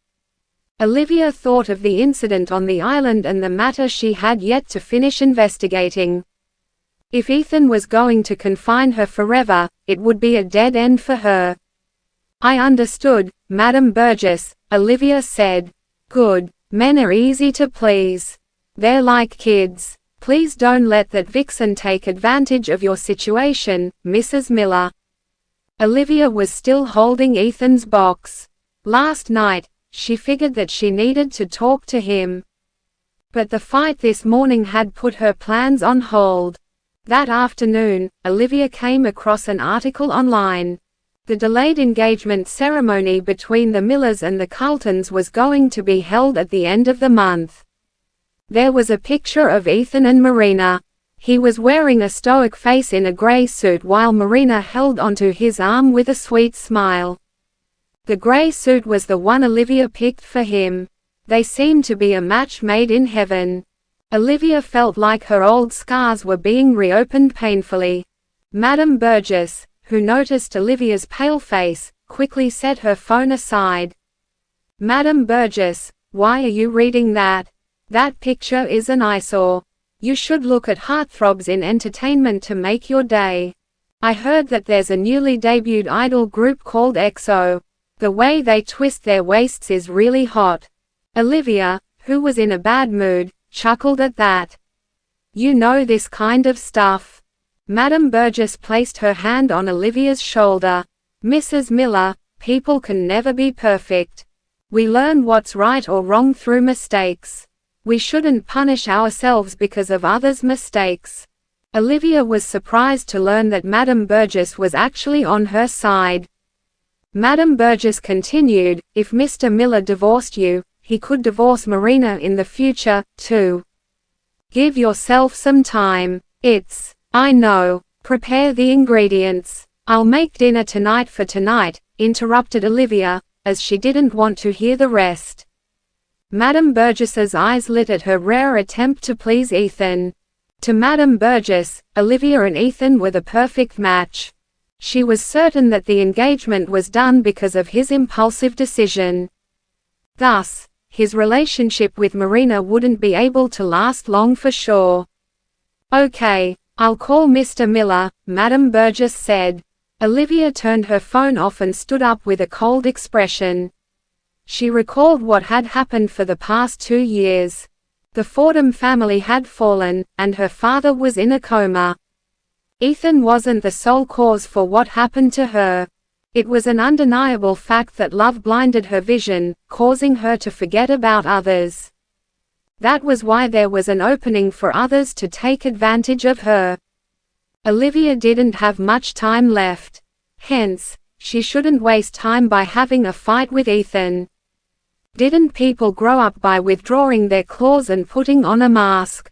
Olivia thought of the incident on the island and the matter she had yet to finish investigating. If Ethan was going to confine her forever, it would be a dead end for her. I understood, Madame Burgess, Olivia said. Good. Men are easy to please. They're like kids. Please don't let that vixen take advantage of your situation, Mrs. Miller. Olivia was still holding Ethan's box. Last night, she figured that she needed to talk to him. But the fight this morning had put her plans on hold. That afternoon, Olivia came across an article online. The delayed engagement ceremony between the Millers and the Carltons was going to be held at the end of the month. There was a picture of Ethan and Marina. He was wearing a stoic face in a grey suit while Marina held onto his arm with a sweet smile. The grey suit was the one Olivia picked for him. They seemed to be a match made in heaven. Olivia felt like her old scars were being reopened painfully. Madame Burgess, who noticed Olivia's pale face, quickly set her phone aside. Madame Burgess, why are you reading that? That picture is an eyesore. You should look at heartthrobs in entertainment to make your day. I heard that there's a newly debuted idol group called EXO. The way they twist their waists is really hot. Olivia, who was in a bad mood, chuckled at that. You know this kind of stuff. Madame Burgess placed her hand on Olivia's shoulder. Mrs. Miller, people can never be perfect. We learn what's right or wrong through mistakes. We shouldn't punish ourselves because of others' mistakes. Olivia was surprised to learn that Madame Burgess was actually on her side. Madame Burgess continued, if Mr. Miller divorced you, he could divorce Marina in the future, too. Give yourself some time. I know. Prepare the ingredients. I'll make dinner tonight for tonight, interrupted Olivia, as she didn't want to hear the rest. Madame Burgess's eyes lit at her rare attempt to please Ethan. To Madame Burgess, Olivia and Ethan were the perfect match. She was certain that the engagement was done because of his impulsive decision. Thus, his relationship with Marina wouldn't be able to last long for sure. Okay, I'll call Mr. Miller, Madame Burgess said. Olivia turned her phone off and stood up with a cold expression. She recalled what had happened for the past 2 years. The Fordham family had fallen, and her father was in a coma. Ethan wasn't the sole cause for what happened to her. It was an undeniable fact that love blinded her vision, causing her to forget about others. That was why there was an opening for others to take advantage of her. Olivia didn't have much time left. Hence, she shouldn't waste time by having a fight with Ethan. Didn't people grow up by withdrawing their claws and putting on a mask?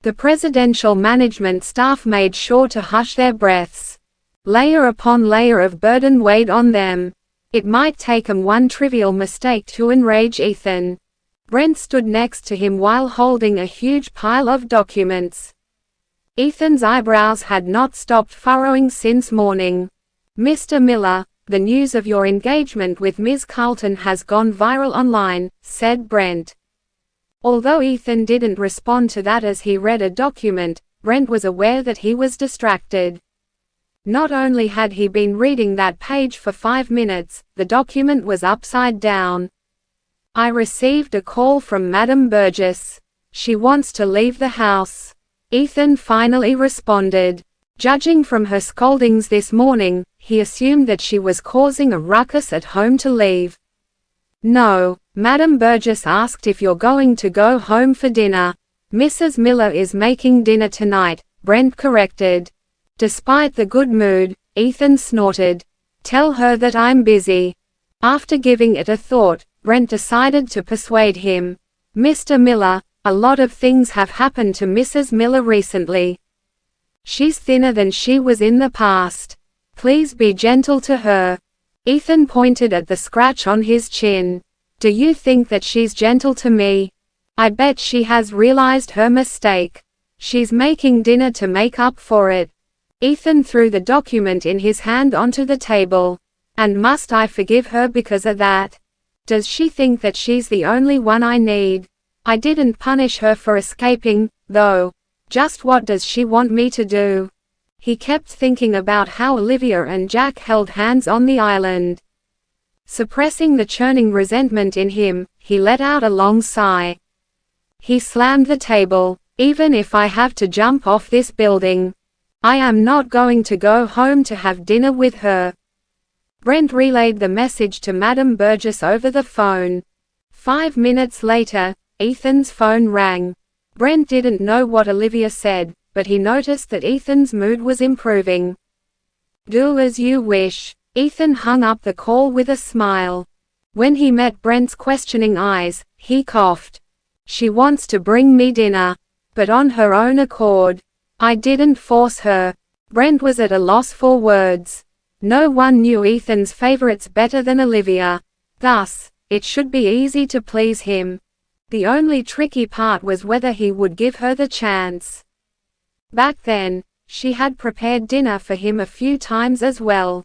The presidential management staff made sure to hush their breaths. Layer upon layer of burden weighed on them. It might take them one trivial mistake to enrage Ethan. Brent stood next to him while holding a huge pile of documents. Ethan's eyebrows had not stopped furrowing since morning. "Mr. Miller, the news of your engagement with Ms. Carlton has gone viral online," said Brent. Although Ethan didn't respond to that as he read a document, Brent was aware that he was distracted. Not only had he been reading that page for 5 minutes, the document was upside down. "I received a call from Madame Burgess. She wants to leave the house," Ethan finally responded. Judging from her scoldings this morning, he assumed that she was causing a ruckus at home to leave. "No, Madame Burgess asked if you're going to go home for dinner. Mrs. Miller is making dinner tonight," Brent corrected. Despite the good mood, Ethan snorted. "Tell her that I'm busy." After giving it a thought, Brent decided to persuade him. "Mr. Miller, a lot of things have happened to Mrs. Miller recently. She's thinner than she was in the past. Please be gentle to her." Ethan pointed at the scratch on his chin. "Do you think that she's gentle to me? I bet she has realized her mistake. She's making dinner to make up for it." Ethan threw the document in his hand onto the table. "And must I forgive her because of that? Does she think that she's the only one I need? I didn't punish her for escaping, though. Just what does she want me to do?" He kept thinking about how Olivia and Jack held hands on the island. Suppressing the churning resentment in him, he let out a long sigh. He slammed the table. "Even if I have to jump off this building, I am not going to go home to have dinner with her." Brent relayed the message to Madame Burgess over the phone. 5 minutes later, Ethan's phone rang. Brent didn't know what Olivia said, but he noticed that Ethan's mood was improving. "Do as you wish." Ethan hung up the call with a smile. When he met Brent's questioning eyes, he coughed. "She wants to bring me dinner. But on her own accord. I didn't force her." Brent was at a loss for words. No one knew Ethan's favorites better than Olivia. Thus, it should be easy to please him. The only tricky part was whether he would give her the chance. Back then, she had prepared dinner for him a few times as well.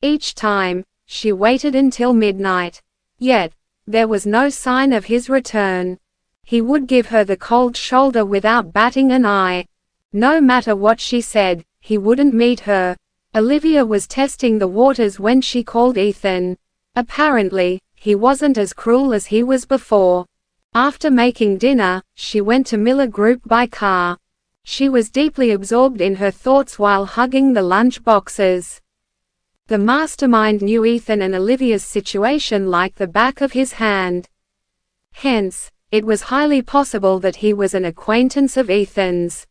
Each time, she waited until midnight. Yet, there was no sign of his return. He would give her the cold shoulder without batting an eye. No matter what she said, he wouldn't meet her. Olivia was testing the waters when she called Ethan. Apparently, he wasn't as cruel as he was before. After making dinner, she went to Miller Group by car. She was deeply absorbed in her thoughts while hugging the lunch boxes. The mastermind knew Ethan and Olivia's situation like the back of his hand. Hence, it was highly possible that he was an acquaintance of Ethan's.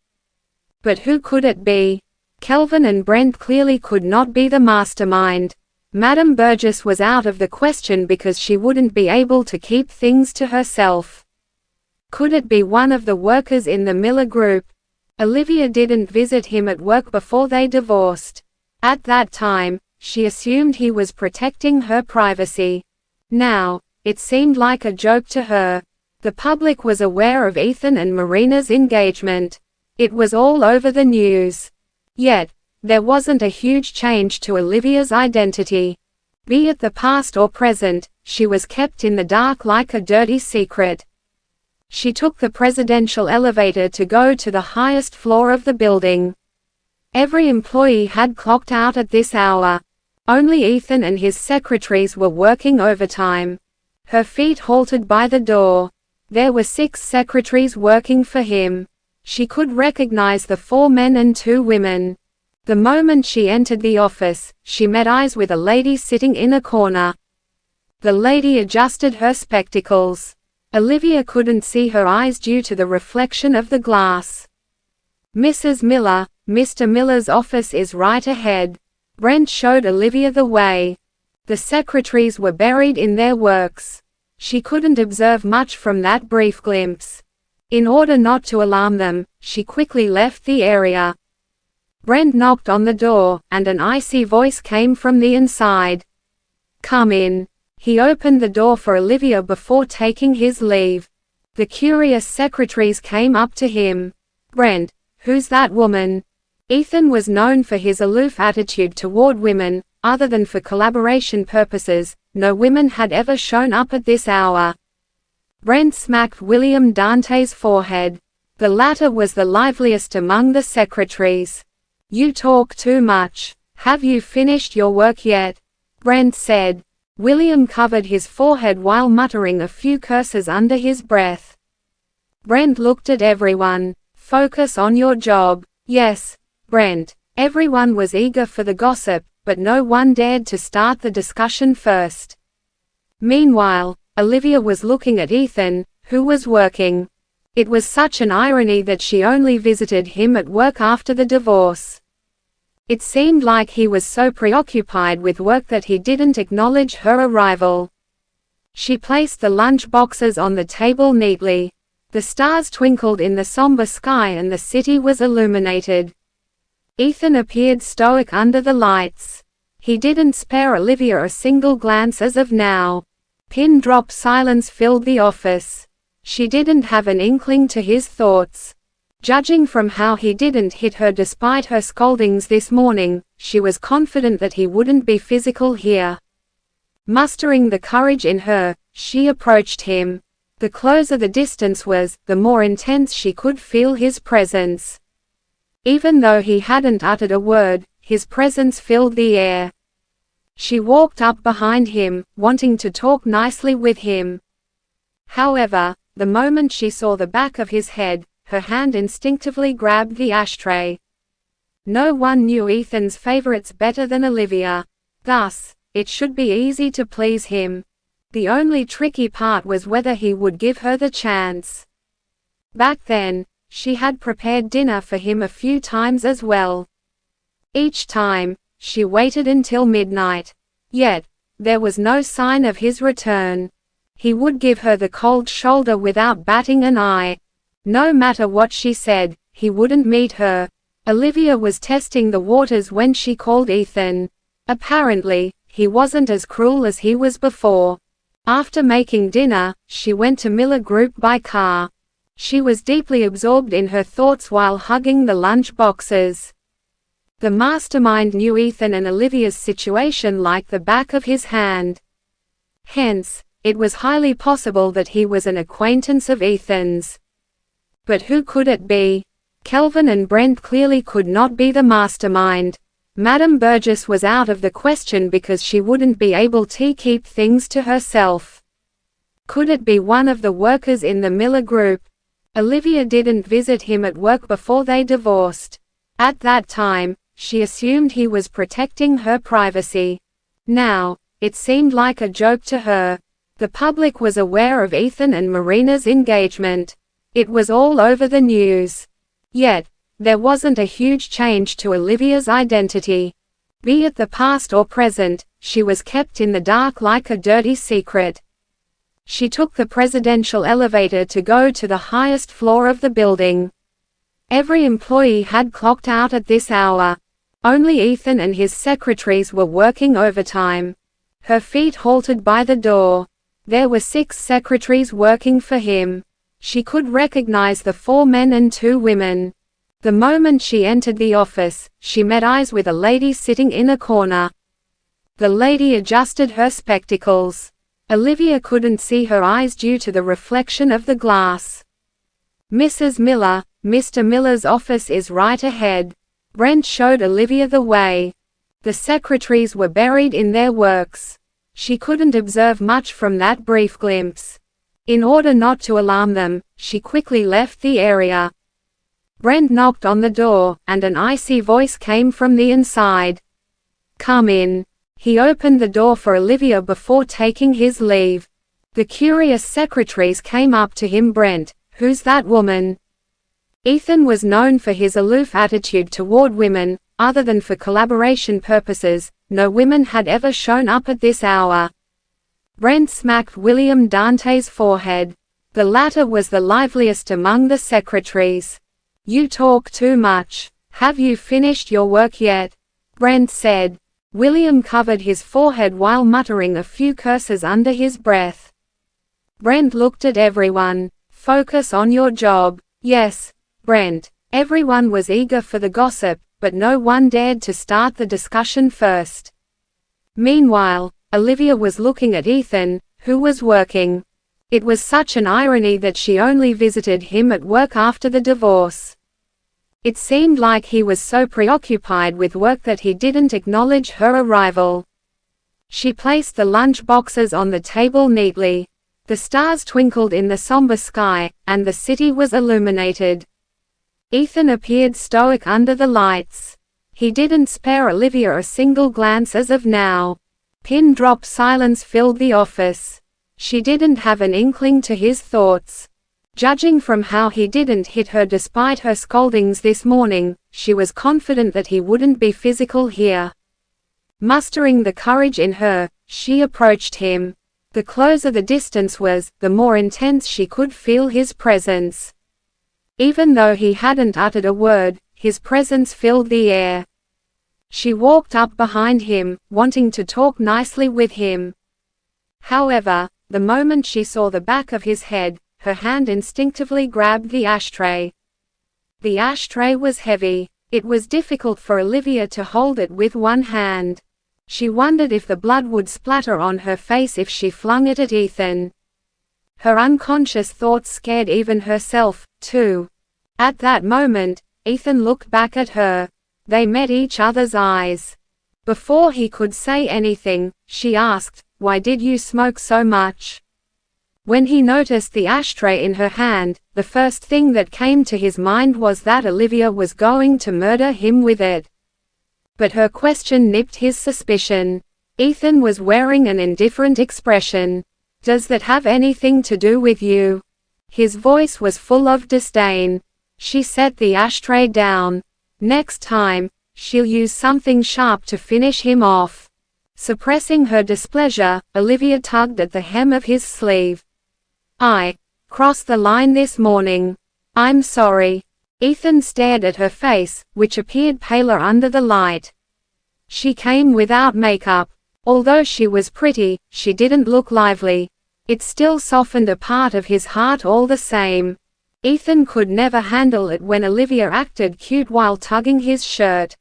But who could it be? Kelvin and Brent clearly could not be the mastermind. Madame Burgess was out of the question because she wouldn't be able to keep things to herself. Could it be one of the workers in the Miller Group? Olivia didn't visit him at work before they divorced. At that time, she assumed he was protecting her privacy. Now, it seemed like a joke to her. The public was aware of Ethan and Marina's engagement. It was all over the news. Yet, there wasn't a huge change to Olivia's identity. Be it the past or present, she was kept in the dark like a dirty secret. She took the presidential elevator to go to the highest floor of the building. Every employee had clocked out at this hour. Only Ethan and his secretaries were working overtime. Her feet halted by the door. There were 6 secretaries working for him. She could recognize the 4 men and 2 women. The moment she entered the office, she met eyes with a lady sitting in a corner. The lady adjusted her spectacles. Olivia couldn't see her eyes due to the reflection of the glass. "Mrs. Miller, Mr. Miller's office is right ahead." Brent showed Olivia the way. The secretaries were buried in their works. She couldn't observe much from that brief glimpse. In order not to alarm them, she quickly left the area. Brent knocked on the door, and an icy voice came from the inside. "Come in." He opened the door for Olivia before taking his leave. The curious secretaries came up to him. "Brent, who's that woman?" Ethan was known for his aloof attitude toward women. Other than for collaboration purposes, no women had ever shown up at this hour. Brent smacked William Dante's forehead. The latter was the liveliest among the secretaries. "You talk too much. Have you finished your work yet?" Brent said. William covered his forehead while muttering a few curses under his breath. Brent looked at everyone. "Focus on your job." "Yes, Brent." Everyone was eager for the gossip, but no one dared to start the discussion first. Meanwhile, Olivia was looking at Ethan, who was working. It was such an irony that she only visited him at work after the divorce. It seemed like he was so preoccupied with work that he didn't acknowledge her arrival. She placed the lunch boxes on the table neatly. The stars twinkled in the somber sky and the city was illuminated. Ethan appeared stoic under the lights. He didn't spare Olivia a single glance as of now. Pin-drop silence filled the office. She didn't have an inkling to his thoughts. Judging from how he didn't hit her despite her scoldings this morning, she was confident that he wouldn't be physical here. Mustering the courage in her, she approached him. The closer the distance was, the more intense she could feel his presence. Even though he hadn't uttered a word, his presence filled the air. She walked up behind him, wanting to talk nicely with him. However, the moment she saw the back of his head, her hand instinctively grabbed the ashtray. No one knew Ethan's favorites better than Olivia. Thus, it should be easy to please him. The only tricky part was whether he would give her the chance. Back then, she had prepared dinner for him a few times as well. Each time, she waited until midnight. Yet, there was no sign of his return. He would give her the cold shoulder without batting an eye. No matter what she said, he wouldn't meet her. Olivia was testing the waters when she called Ethan. Apparently, he wasn't as cruel as he was before. After making dinner, she went to Miller Group by car. She was deeply absorbed in her thoughts while hugging the lunch boxes. The mastermind knew Ethan and Olivia's situation like the back of his hand. Hence, it was highly possible that he was an acquaintance of Ethan's. But who could it be? Kelvin and Brent clearly could not be the mastermind. Madame Burgess was out of the question because she wouldn't be able to keep things to herself. Could it be one of the workers in the Miller Group? Olivia didn't visit him at work before they divorced. At that time, she assumed he was protecting her privacy. Now, it seemed like a joke to her. The public was aware of Ethan and Marina's engagement. It was all over the news. Yet, there wasn't a huge change to Olivia's identity. Be it the past or present, she was kept in the dark like a dirty secret. She took the presidential elevator to go to the highest floor of the building. Every employee had clocked out at this hour. Only Ethan and his secretaries were working overtime. Her feet halted by the door. There were 6 secretaries working for him. She could recognize the 4 men and 2 women. The moment she entered the office, she met eyes with a lady sitting in a corner. The lady adjusted her spectacles. Olivia couldn't see her eyes due to the reflection of the glass. "Mrs. Miller, Mr. Miller's office is right ahead." Brent showed Olivia the way. The secretaries were buried in their works. She couldn't observe much from that brief glimpse. In order not to alarm them, she quickly left the area. Brent knocked on the door, and an icy voice came from the inside. "Come in." He opened the door for Olivia before taking his leave. The curious secretaries came up to him. "Brent, who's that woman?" Ethan was known for his aloof attitude toward women. Other than for collaboration purposes, no women had ever shown up at this hour. Brent smacked William Dante's forehead. The latter was the liveliest among the secretaries. "You talk too much. Have you finished your work yet?" Brent said. William covered his forehead while muttering a few curses under his breath. Brent looked at everyone. "Focus on your job." "Yes, Brent." Everyone was eager for the gossip, but no one dared to start the discussion first. Meanwhile, Olivia was looking at Ethan, who was working. It was such an irony that she only visited him at work after the divorce. It seemed like he was so preoccupied with work that he didn't acknowledge her arrival. She placed the lunch boxes on the table neatly. The stars twinkled in the somber sky, and the city was illuminated. Ethan appeared stoic under the lights. He didn't spare Olivia a single glance as of now. Pin-drop silence filled the office. She didn't have an inkling to his thoughts. Judging from how he didn't hit her despite her scoldings this morning, she was confident that he wouldn't be physical here. Mustering the courage in her, she approached him. The closer the distance was, the more intense she could feel his presence. Even though he hadn't uttered a word, his presence filled the air. She walked up behind him, wanting to talk nicely with him. However, the moment she saw the back of his head, her hand instinctively grabbed the ashtray. The ashtray was heavy. It was difficult for Olivia to hold it with one hand. She wondered if the blood would splatter on her face if she flung it at Ethan. Her unconscious thoughts scared even herself, too. At that moment, Ethan looked back at her. They met each other's eyes. Before he could say anything, she asked, "Why did you smoke so much?" When he noticed the ashtray in her hand, the first thing that came to his mind was that Olivia was going to murder him with it. But her question nipped his suspicion. Ethan was wearing an indifferent expression. "Does that have anything to do with you?" His voice was full of disdain. She set the ashtray down. "Next time, she'll use something sharp to finish him off." Suppressing her displeasure, Olivia tugged at the hem of his sleeve. "I crossed the line this morning. I'm sorry." Ethan stared at her face, which appeared paler under the light. She came without makeup. Although she was pretty, she didn't look lively. It still softened a part of his heart all the same. Ethan could never handle it when Olivia acted cute while tugging his shirt.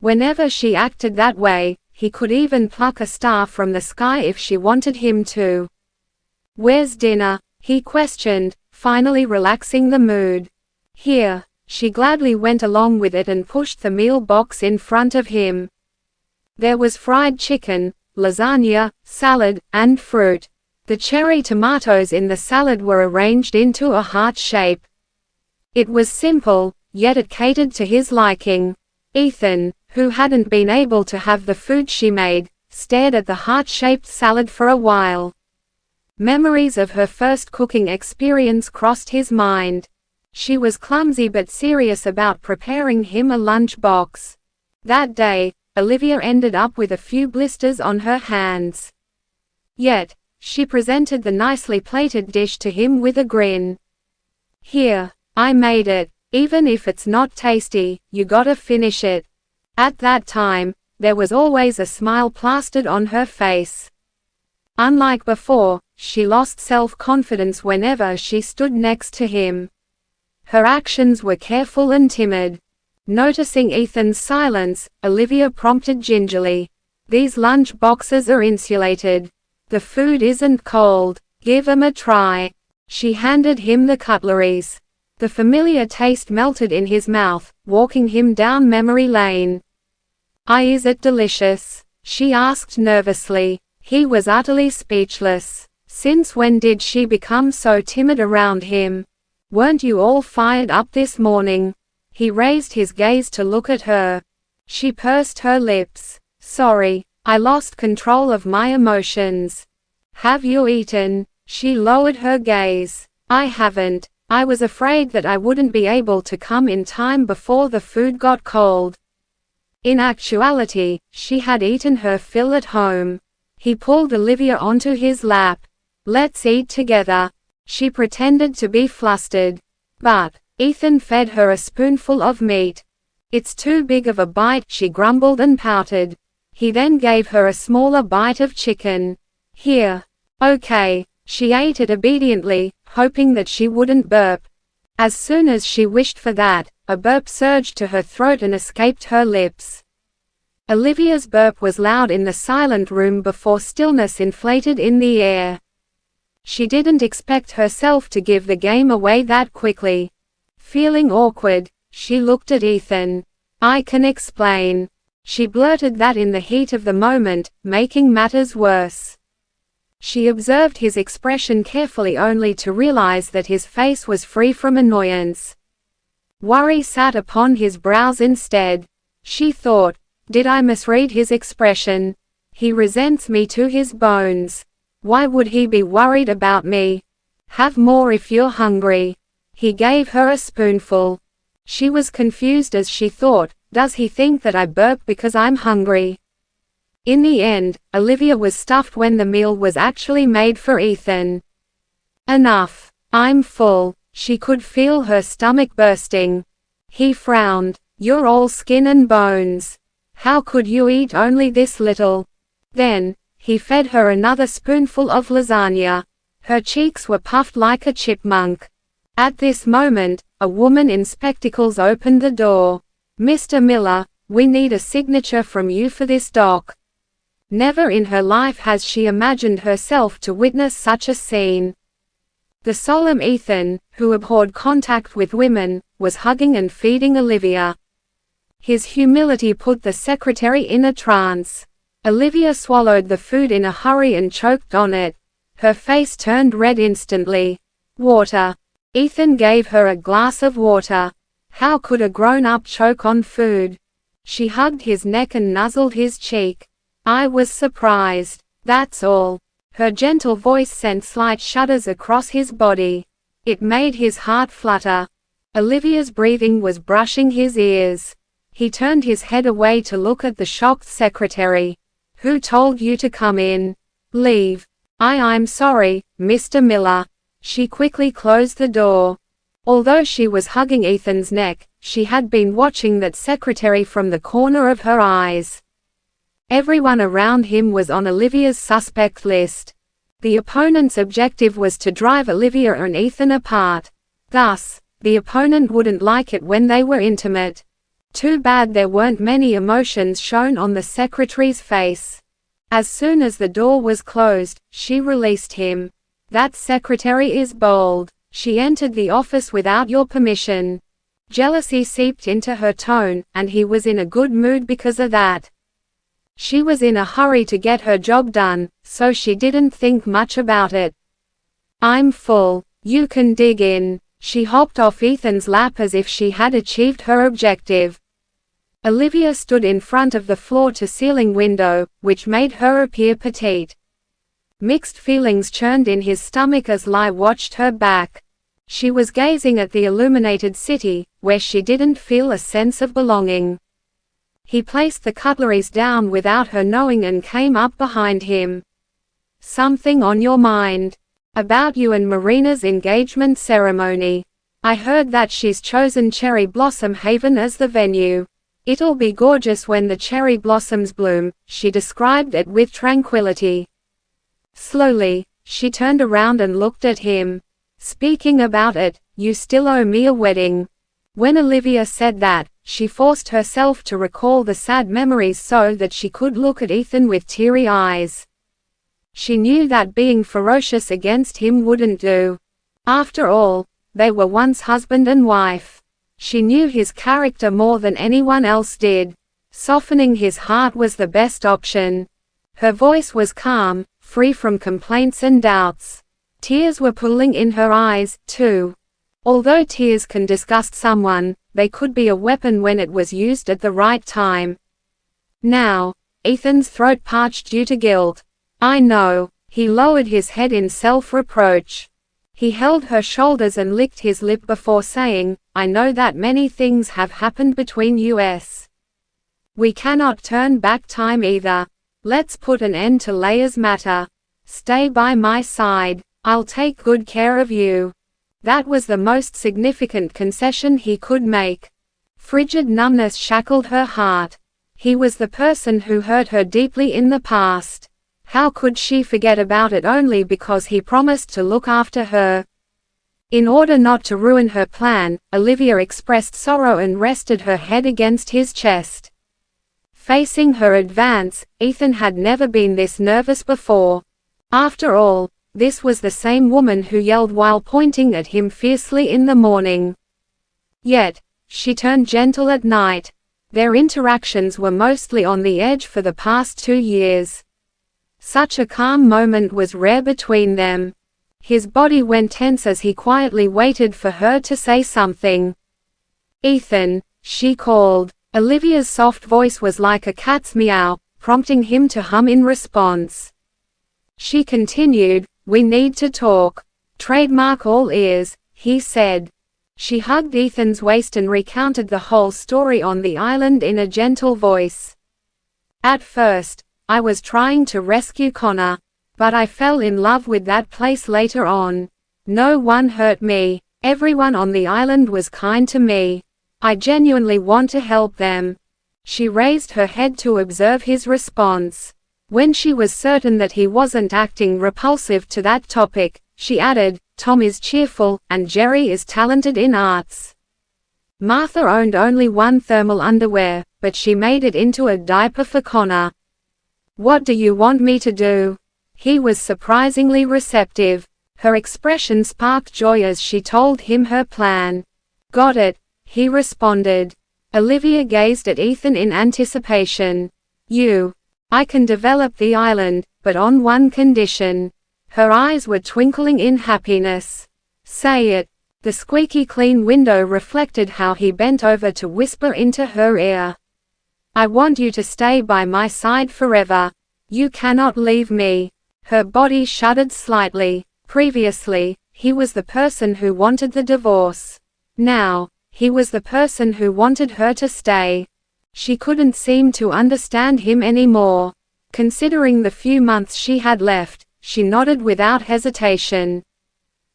Whenever she acted that way, he could even pluck a star from the sky if she wanted him to. "Where's dinner?" he questioned, finally relaxing the mood. "Here." She gladly went along with it and pushed the meal box in front of him. There was fried chicken, lasagna, salad, and fruit. The cherry tomatoes in the salad were arranged into a heart shape. It was simple, yet it catered to his liking. Ethan, who hadn't been able to have the food she made, stared at the heart-shaped salad for a while. Memories of her first cooking experience crossed his mind. She was clumsy but serious about preparing him a lunch box. That day, Olivia ended up with a few blisters on her hands. Yet, she presented the nicely plated dish to him with a grin. "Here, I made it. Even if it's not tasty, you gotta finish it." At that time, there was always a smile plastered on her face. Unlike before, she lost self-confidence whenever she stood next to him. Her actions were careful and timid. Noticing Ethan's silence, Olivia prompted gingerly. "These lunch boxes are insulated. The food isn't cold. Give 'em a try." She handed him the cutleries. The familiar taste melted in his mouth, walking him down memory lane. Is it delicious?" she asked nervously. He was utterly speechless. Since when did she become so timid around him? "Weren't you all fired up this morning?" He raised his gaze to look at her. She pursed her lips. "Sorry, I lost control of my emotions." "Have you eaten?" She lowered her gaze. "I haven't. I was afraid that I wouldn't be able to come in time before the food got cold." In actuality, she had eaten her fill at home. He pulled Olivia onto his lap. "Let's eat together." She pretended to be flustered. But Ethan fed her a spoonful of meat. "It's too big of a bite," she grumbled and pouted. He then gave her a smaller bite of chicken. "Here." "Okay." She ate it obediently, hoping that she wouldn't burp. As soon as she wished for that, a burp surged to her throat and escaped her lips. Olivia's burp was loud in the silent room before stillness inflated in the air. She didn't expect herself to give the game away that quickly. Feeling awkward, she looked at Ethan. "I can explain." She blurted that in the heat of the moment, making matters worse. She observed his expression carefully only to realize that his face was free from annoyance. Worry sat upon his brows instead. She thought, "Did I misread his expression? He resents me to his bones. Why would he be worried about me? Have more if you're hungry." He gave her a spoonful. She was confused as she thought, "Does he think that I burp because I'm hungry?" In the end, Olivia was stuffed when the meal was actually made for Ethan. "Enough. I'm full." She could feel her stomach bursting. He frowned. "You're all skin and bones. How could you eat only this little?" Then, he fed her another spoonful of lasagna. Her cheeks were puffed like a chipmunk. At this moment, a woman in spectacles opened the door. "Mr. Miller, we need a signature from you for this doc." Never in her life has she imagined herself to witness such a scene. The solemn Ethan, who abhorred contact with women, was hugging and feeding Olivia. His humility put the secretary in a trance. Olivia swallowed the food in a hurry and choked on it. Her face turned red instantly. "Water." Ethan gave her a glass of water. How could a grown-up choke on food? She hugged his neck and nuzzled his cheek. "I was surprised. That's all." Her gentle voice sent slight shudders across his body. It made his heart flutter. Olivia's breathing was brushing his ears. He turned his head away to look at the shocked secretary. "Who told you to come in? Leave." I'm sorry, Mr. Miller." She quickly closed the door. Although she was hugging Ethan's neck, she had been watching that secretary from the corner of her eyes. Everyone around him was on Olivia's suspect list. The opponent's objective was to drive Olivia and Ethan apart. Thus, the opponent wouldn't like it when they were intimate. Too bad there weren't many emotions shown on the secretary's face. As soon as the door was closed, she released him. "That secretary is bold. She entered the office without your permission." Jealousy seeped into her tone, and he was in a good mood because of that. She was in a hurry to get her job done, so she didn't think much about it. "I'm full. You can dig in." She hopped off Ethan's lap as if she had achieved her objective. Olivia stood in front of the floor-to-ceiling window, which made her appear petite. Mixed feelings churned in his stomach as Lai watched her back. She was gazing at the illuminated city, where she didn't feel a sense of belonging. He placed the cutleries down without her knowing and came up behind him. "Something on your mind? About you and Marina's engagement ceremony. I heard that she's chosen Cherry Blossom Haven as the venue. It'll be gorgeous when the cherry blossoms bloom," she described it with tranquility. Slowly, she turned around and looked at him. "Speaking about it, you still owe me a wedding." When Olivia said that, she forced herself to recall the sad memories so that she could look at Ethan with teary eyes. She knew that being ferocious against him wouldn't do. After all, they were once husband and wife. She knew his character more than anyone else did. Softening his heart was the best option. Her voice was calm, free from complaints and doubts. Tears were pooling in her eyes, too. Although tears can disgust someone, they could be a weapon when it was used at the right time. Now, Ethan's throat parched due to guilt. "I know." He lowered his head in self-reproach. He held her shoulders and licked his lip before saying, "I know that many things have happened between us. We cannot turn back time either. Let's put an end to Leia's matter. Stay by my side. I'll take good care of you." That was the most significant concession he could make. Frigid numbness shackled her heart. He was the person who hurt her deeply in the past. How could she forget about it only because he promised to look after her? In order not to ruin her plan, Olivia expressed sorrow and rested her head against his chest. Facing her advance, Ethan had never been this nervous before. After all, this was the same woman who yelled while pointing at him fiercely in the morning. Yet, she turned gentle at night. Their interactions were mostly on the edge for the past 2 years. Such a calm moment was rare between them. His body went tense as he quietly waited for her to say something. "Ethan," she called. Olivia's soft voice was like a cat's meow, prompting him to hum in response. She continued, "We need to talk." "Trademark all ears," he said. She hugged Ethan's waist and recounted the whole story on the island in a gentle voice. "At first, I was trying to rescue Connor. But I fell in love with that place later on. No one hurt me. Everyone on the island was kind to me. I genuinely want to help them." She raised her head to observe his response. When she was certain that he wasn't acting repulsive to that topic, she added, "Tom is cheerful, and Jerry is talented in arts." Martha owned only one thermal underwear, but she made it into a diaper for Connor. "What do you want me to do?" He was surprisingly receptive. Her expression sparked joy as she told him her plan. "Got it," he responded. Olivia gazed at Ethan in anticipation. I can develop the island, but on one condition." Her eyes were twinkling in happiness. "Say it." The squeaky clean window reflected how he bent over to whisper into her ear. "I want you to stay by my side forever. You cannot leave me." Her body shuddered slightly. Previously, he was the person who wanted the divorce. Now, he was the person who wanted her to stay. She couldn't seem to understand him anymore. Considering the few months she had left, she nodded without hesitation.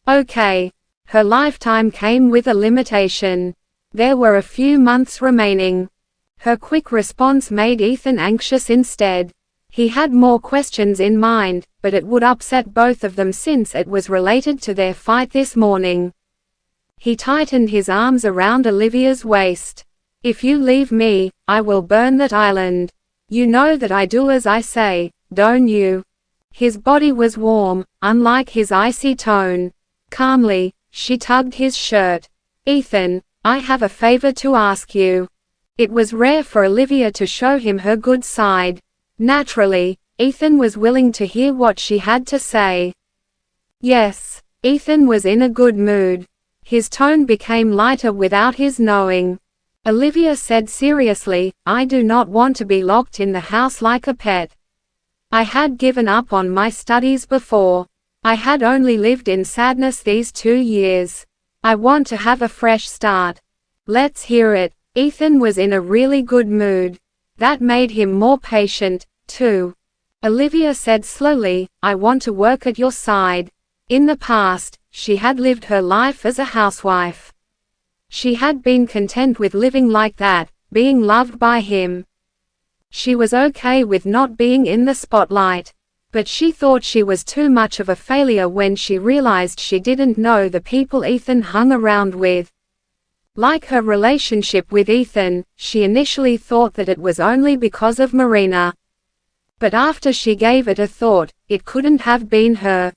Okay. Her lifetime came with a limitation. There were a few months remaining. Her quick response made Ethan anxious instead. He had more questions in mind, but it would upset both of them since it was related to their fight this morning. He tightened his arms around Olivia's waist. "If you leave me, I will burn that island. You know that I do as I say, don't you?" His body was warm, unlike his icy tone. Calmly, she tugged his shirt. "Ethan, I have a favor to ask you." It was rare for Olivia to show him her good side. Naturally, Ethan was willing to hear what she had to say. Yes. Ethan was in a good mood. His tone became lighter without his knowing. Olivia said seriously, "I do not want to be locked in the house like a pet. I had given up on my studies before. I had only lived in sadness these 2 years. I want to have a fresh start." "Let's hear it." Ethan was in a really good mood. That made him more patient, too. Olivia said slowly, "I want to work at your side." In the past, she had lived her life as a housewife. She had been content with living like that, being loved by him. She was okay with not being in the spotlight. But she thought she was too much of a failure when she realized she didn't know the people Ethan hung around with. Like her relationship with Ethan, she initially thought that it was only because of Marina. But after she gave it a thought, it couldn't have been her.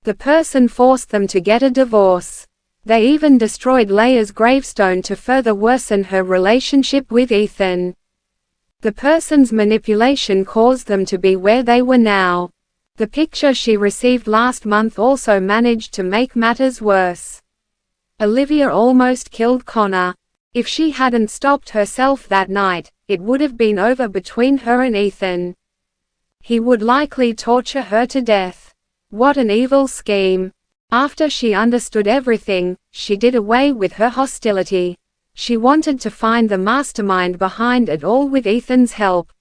The person forced them to get a divorce. They even destroyed Leia's gravestone to further worsen her relationship with Ethan. The person's manipulation caused them to be where they were now. The picture she received last month also managed to make matters worse. Olivia almost killed Connor. If she hadn't stopped herself that night, it would have been over between her and Ethan. He would likely torture her to death. What an evil scheme. After she understood everything, she did away with her hostility. She wanted to find the mastermind behind it all with Ethan's help.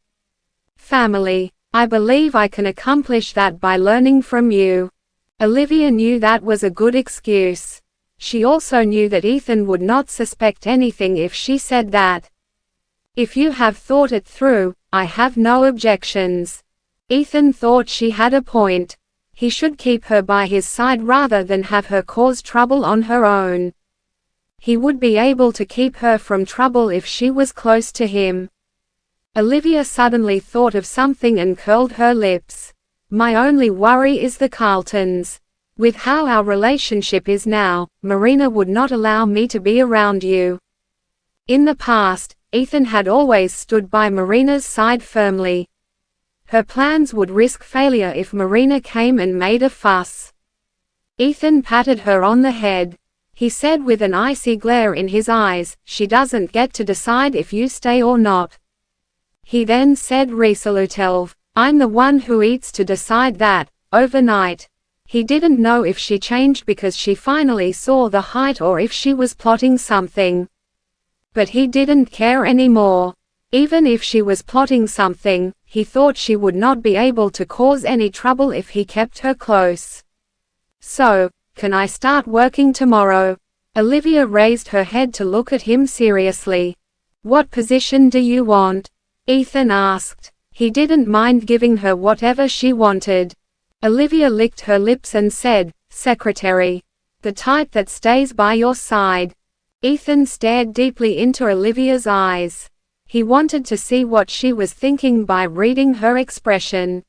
"Family. I believe I can accomplish that by learning from you." Olivia knew that was a good excuse. She also knew that Ethan would not suspect anything if she said that. If you have thought it through, I have no objections. Ethan thought she had a point. He should keep her by his side rather than have her cause trouble on her own. He would be able to keep her from trouble if she was close to him. Olivia suddenly thought of something and curled her lips. My only worry is the Carltons. With how our relationship is now, Marina would not allow me to be around you. In the past, Ethan had always stood by Marina's side firmly. Her plans would risk failure if Marina came and made a fuss. Ethan patted her on the head. He said with an icy glare in his eyes, "She doesn't get to decide if you stay or not." He then said resolutely, "I'm the one who eats to decide that, overnight." He didn't know if she changed because she finally saw the height or if she was plotting something. But he didn't care anymore. Even if she was plotting something, he thought she would not be able to cause any trouble if he kept her close. "So, can I start working tomorrow?" Olivia raised her head to look at him seriously. "What position do you want?" Ethan asked. He didn't mind giving her whatever she wanted. Olivia licked her lips and said, "Secretary. The type that stays by your side." Ethan stared deeply into Olivia's eyes. He wanted to see what she was thinking by reading her expression.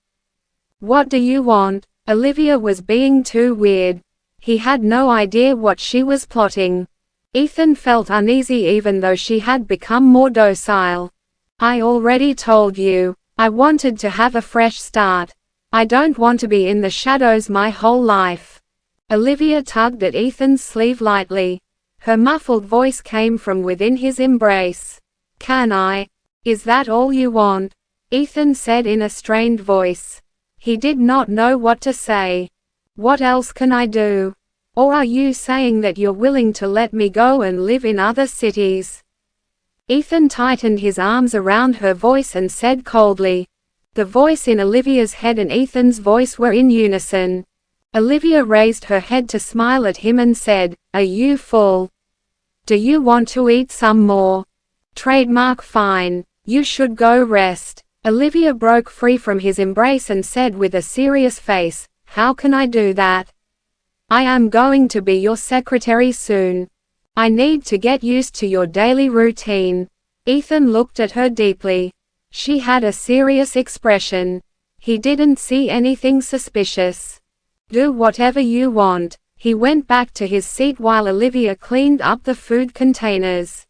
"What do you want?" Olivia was being too weird. He had no idea what she was plotting. Ethan felt uneasy even though she had become more docile. "I already told you. I wanted to have a fresh start. I don't want to be in the shadows my whole life." Olivia tugged at Ethan's sleeve lightly. Her muffled voice came from within his embrace. "Can I? Is that all you want?" Ethan said in a strained voice. He did not know what to say. "What else can I do? Or are you saying that you're willing to let me go and live in other cities?" Ethan tightened his arms around her voice and said coldly. The voice in Olivia's head and Ethan's voice were in unison. Olivia raised her head to smile at him and said, "Are you full? Do you want to eat some more?" Trademark fine. You should go rest. Olivia broke free from his embrace and said with a serious face, "How can I do that? I am going to be your secretary soon. I need to get used to your daily routine." Ethan looked at her deeply. She had a serious expression. He didn't see anything suspicious. "Do whatever you want." He went back to his seat while Olivia cleaned up the food containers.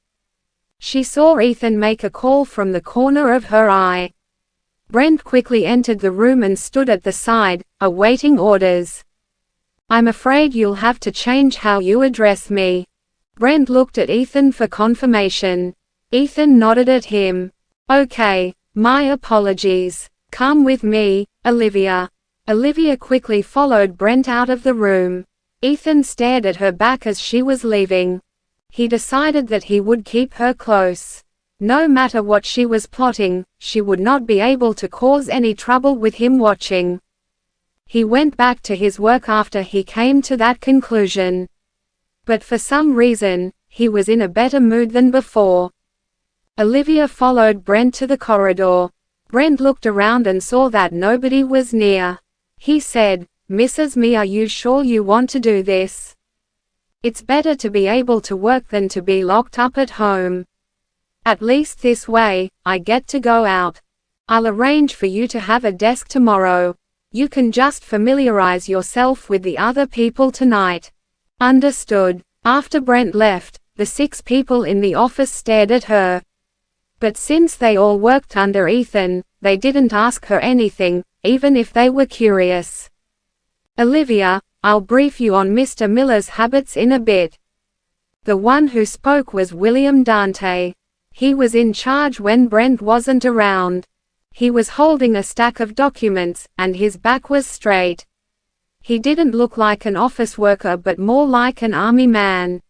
She saw Ethan make a call from the corner of her eye. Brent quickly entered the room and stood at the side, awaiting orders. "I'm afraid you'll have to change how you address me." Brent looked at Ethan for confirmation. Ethan nodded at him. "Okay, my apologies. Come with me, Olivia." Olivia quickly followed Brent out of the room. Ethan stared at her back as she was leaving. He decided that he would keep her close. No matter what she was plotting, she would not be able to cause any trouble with him watching. He went back to his work after he came to that conclusion. But for some reason, he was in a better mood than before. Olivia followed Brent to the corridor. Brent looked around and saw that nobody was near. He said, "Mrs. Me, are you sure you want to do this? It's better to be able to work than to be locked up at home. At least this way, I get to go out. I'll arrange for you to have a desk tomorrow. You can just familiarize yourself with the other people tonight." Understood. After Brent left, the 6 people in the office stared at her. But since they all worked under Ethan, they didn't ask her anything, even if they were curious. "Olivia, I'll brief you on Mr. Miller's habits in a bit." The one who spoke was William Dante. He was in charge when Brent wasn't around. He was holding a stack of documents, and his back was straight. He didn't look like an office worker but more like an army man.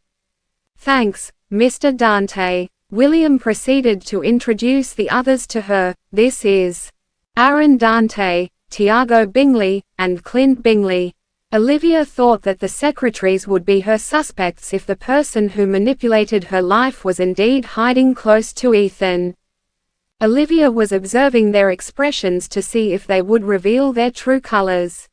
"Thanks, Mr. Dante." William proceeded to introduce the others to her. "This is Aaron Dante, Tiago Bingley, and Clint Bingley." Olivia thought that the secretaries would be her suspects if the person who manipulated her life was indeed hiding close to Ethan. Olivia was observing their expressions to see if they would reveal their true colors.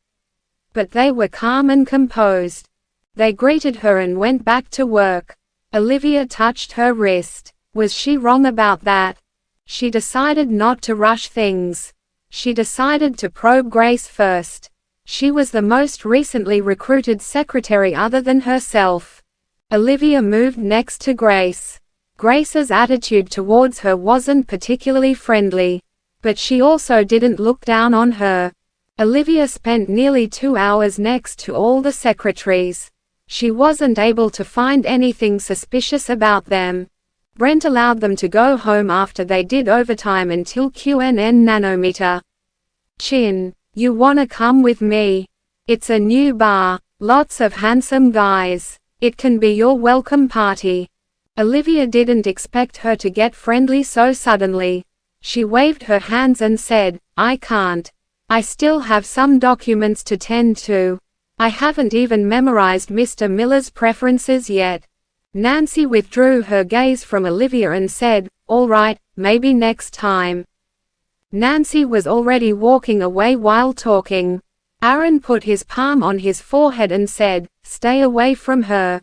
But they were calm and composed. They greeted her and went back to work. Olivia touched her wrist. Was she wrong about that? She decided not to rush things. She decided to probe Grace first. She was the most recently recruited secretary other than herself. Olivia moved next to Grace. Grace's attitude towards her wasn't particularly friendly. But she also didn't look down on her. Olivia spent nearly 2 hours next to all the secretaries. She wasn't able to find anything suspicious about them. Brent allowed them to go home after they did overtime until QNN nanometer. Chin, you wanna come with me? It's a new bar, lots of handsome guys. It can be your welcome party. Olivia didn't expect her to get friendly so suddenly. She waved her hands and said, I can't. I still have some documents to tend to. I haven't even memorized Mr. Miller's preferences yet. Nancy withdrew her gaze from Olivia and said, all right, maybe next time. Nancy was already walking away while talking. Aaron put his palm on his forehead and said, stay away from her.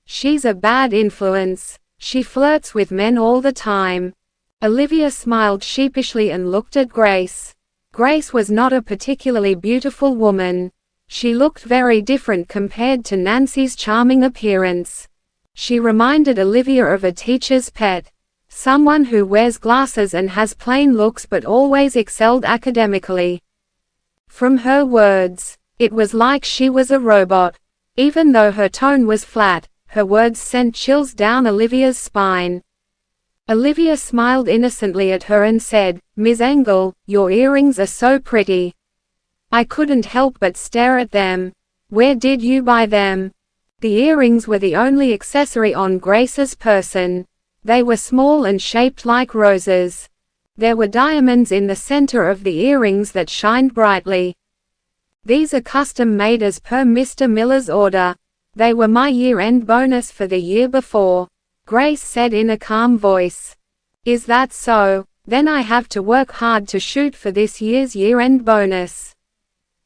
She's a bad influence. She flirts with men all the time. Olivia smiled sheepishly and looked at Grace. Grace was not a particularly beautiful woman. She looked very different compared to Nancy's charming appearance. She reminded Olivia of a teacher's pet. Someone who wears glasses and has plain looks but always excelled academically. From her words, it was like she was a robot. Even though her tone was flat, her words sent chills down Olivia's spine. Olivia smiled innocently at her and said, Ms. Engel, your earrings are so pretty. I couldn't help but stare at them. Where did you buy them? The earrings were the only accessory on Grace's person. They were small and shaped like roses. There were diamonds in the center of the earrings that shined brightly. These are custom made as per Mr. Miller's order. They were my year-end bonus for the year before. Grace said in a calm voice. Is that so? Then I have to work hard to shoot for this year's year-end bonus.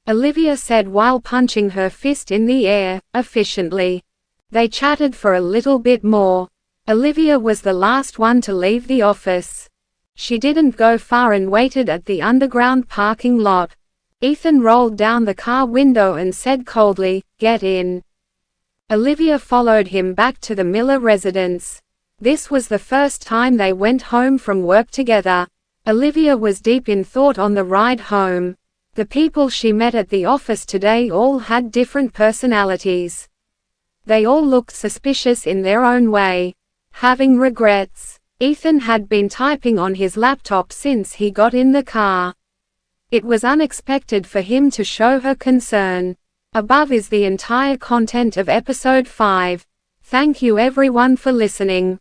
Olivia said while punching her fist in the air, efficiently. They chatted for a little bit more. Olivia was the last one to leave the office. She didn't go far and waited at the underground parking lot. Ethan rolled down the car window and said coldly, get in. Olivia followed him back to the Miller residence. This was the first time they went home from work together. Olivia was deep in thought on the ride home. The people she met at the office today all had different personalities. They all looked suspicious in their own way. Having regrets. Ethan had been typing on his laptop since he got in the car. It was unexpected for him to show her concern. Above is the entire content of episode 5. Thank you everyone for listening.